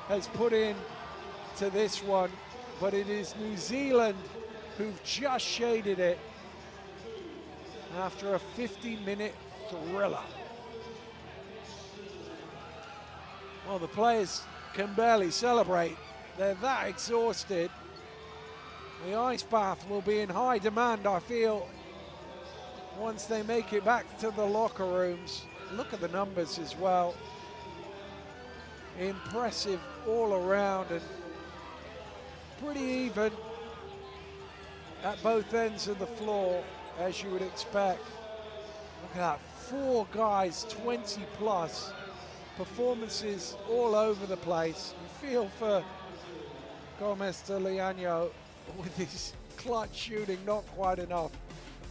has put in to this one. But it is New Zealand who've just shaded it after a 50-minute thriller. Well, the players can barely celebrate. They're that exhausted. The ice bath will be in high demand, I feel, once they make it back to the locker rooms. Look at the numbers as well. Impressive all around and pretty even at both ends of the floor, as you would expect. Look at that, 4 guys, 20 plus. Performances all over the place. You feel for Gomez de Leano with his clutch shooting, not quite enough.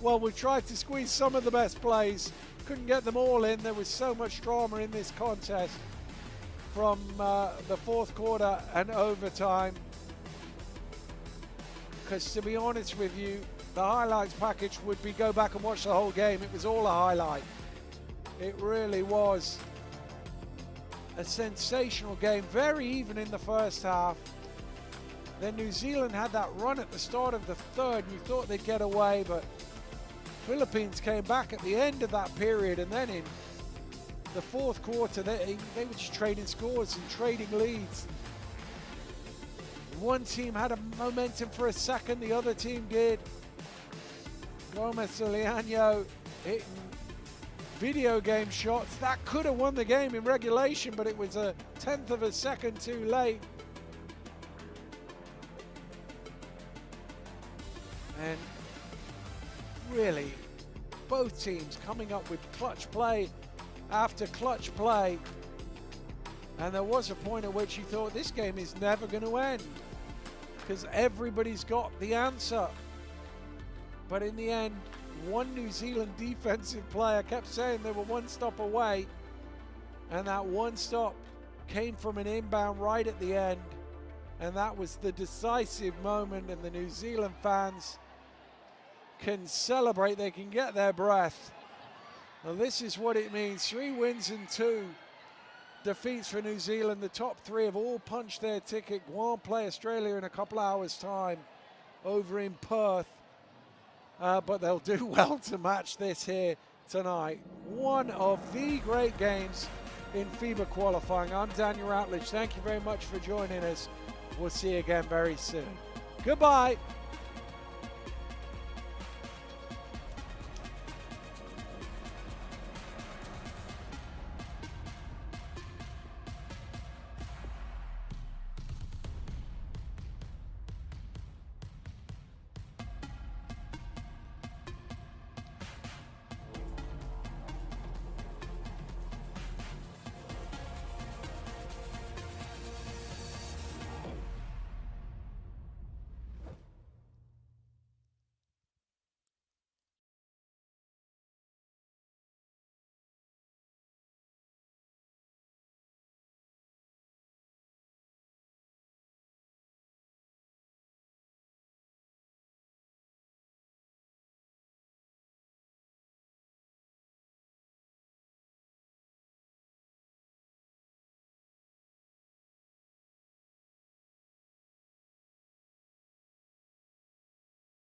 Well, we tried to squeeze some of the best plays, couldn't get them all in. There was so much drama in this contest from the fourth quarter and overtime. Because to be honest with you, the highlights package would be go back and watch the whole game. It was all a highlight. It really was a sensational game, very even in the first half. Then New Zealand had that run at the start of the third, and you thought they'd get away, but Philippines came back at the end of that period, and then in the fourth quarter, they were just trading scores and trading leads. One team had a momentum for a second, the other team did. Gomez de Leano hitting video game shots. That could have won the game in regulation, but it was a 1/10 of a second too late. And really, both teams coming up with clutch play after clutch play. And there was a point at which you thought this game is never going to end, because everybody's got the answer. But in the end, one New Zealand defensive player kept saying they were one stop away, and that one stop came from an inbound right at the end, and that was the decisive moment, and the New Zealand fans can celebrate, they can get their breath. Well, this is what it means, 3 wins and 2 defeats for New Zealand. The top 3 have all punched their ticket. Guam play Australia in a couple hours time over in Perth. But they'll do well to match this here tonight. One of the great games in FIBA qualifying. I'm Daniel Routledge. Thank you very much for joining us. We'll see you again very soon. Goodbye.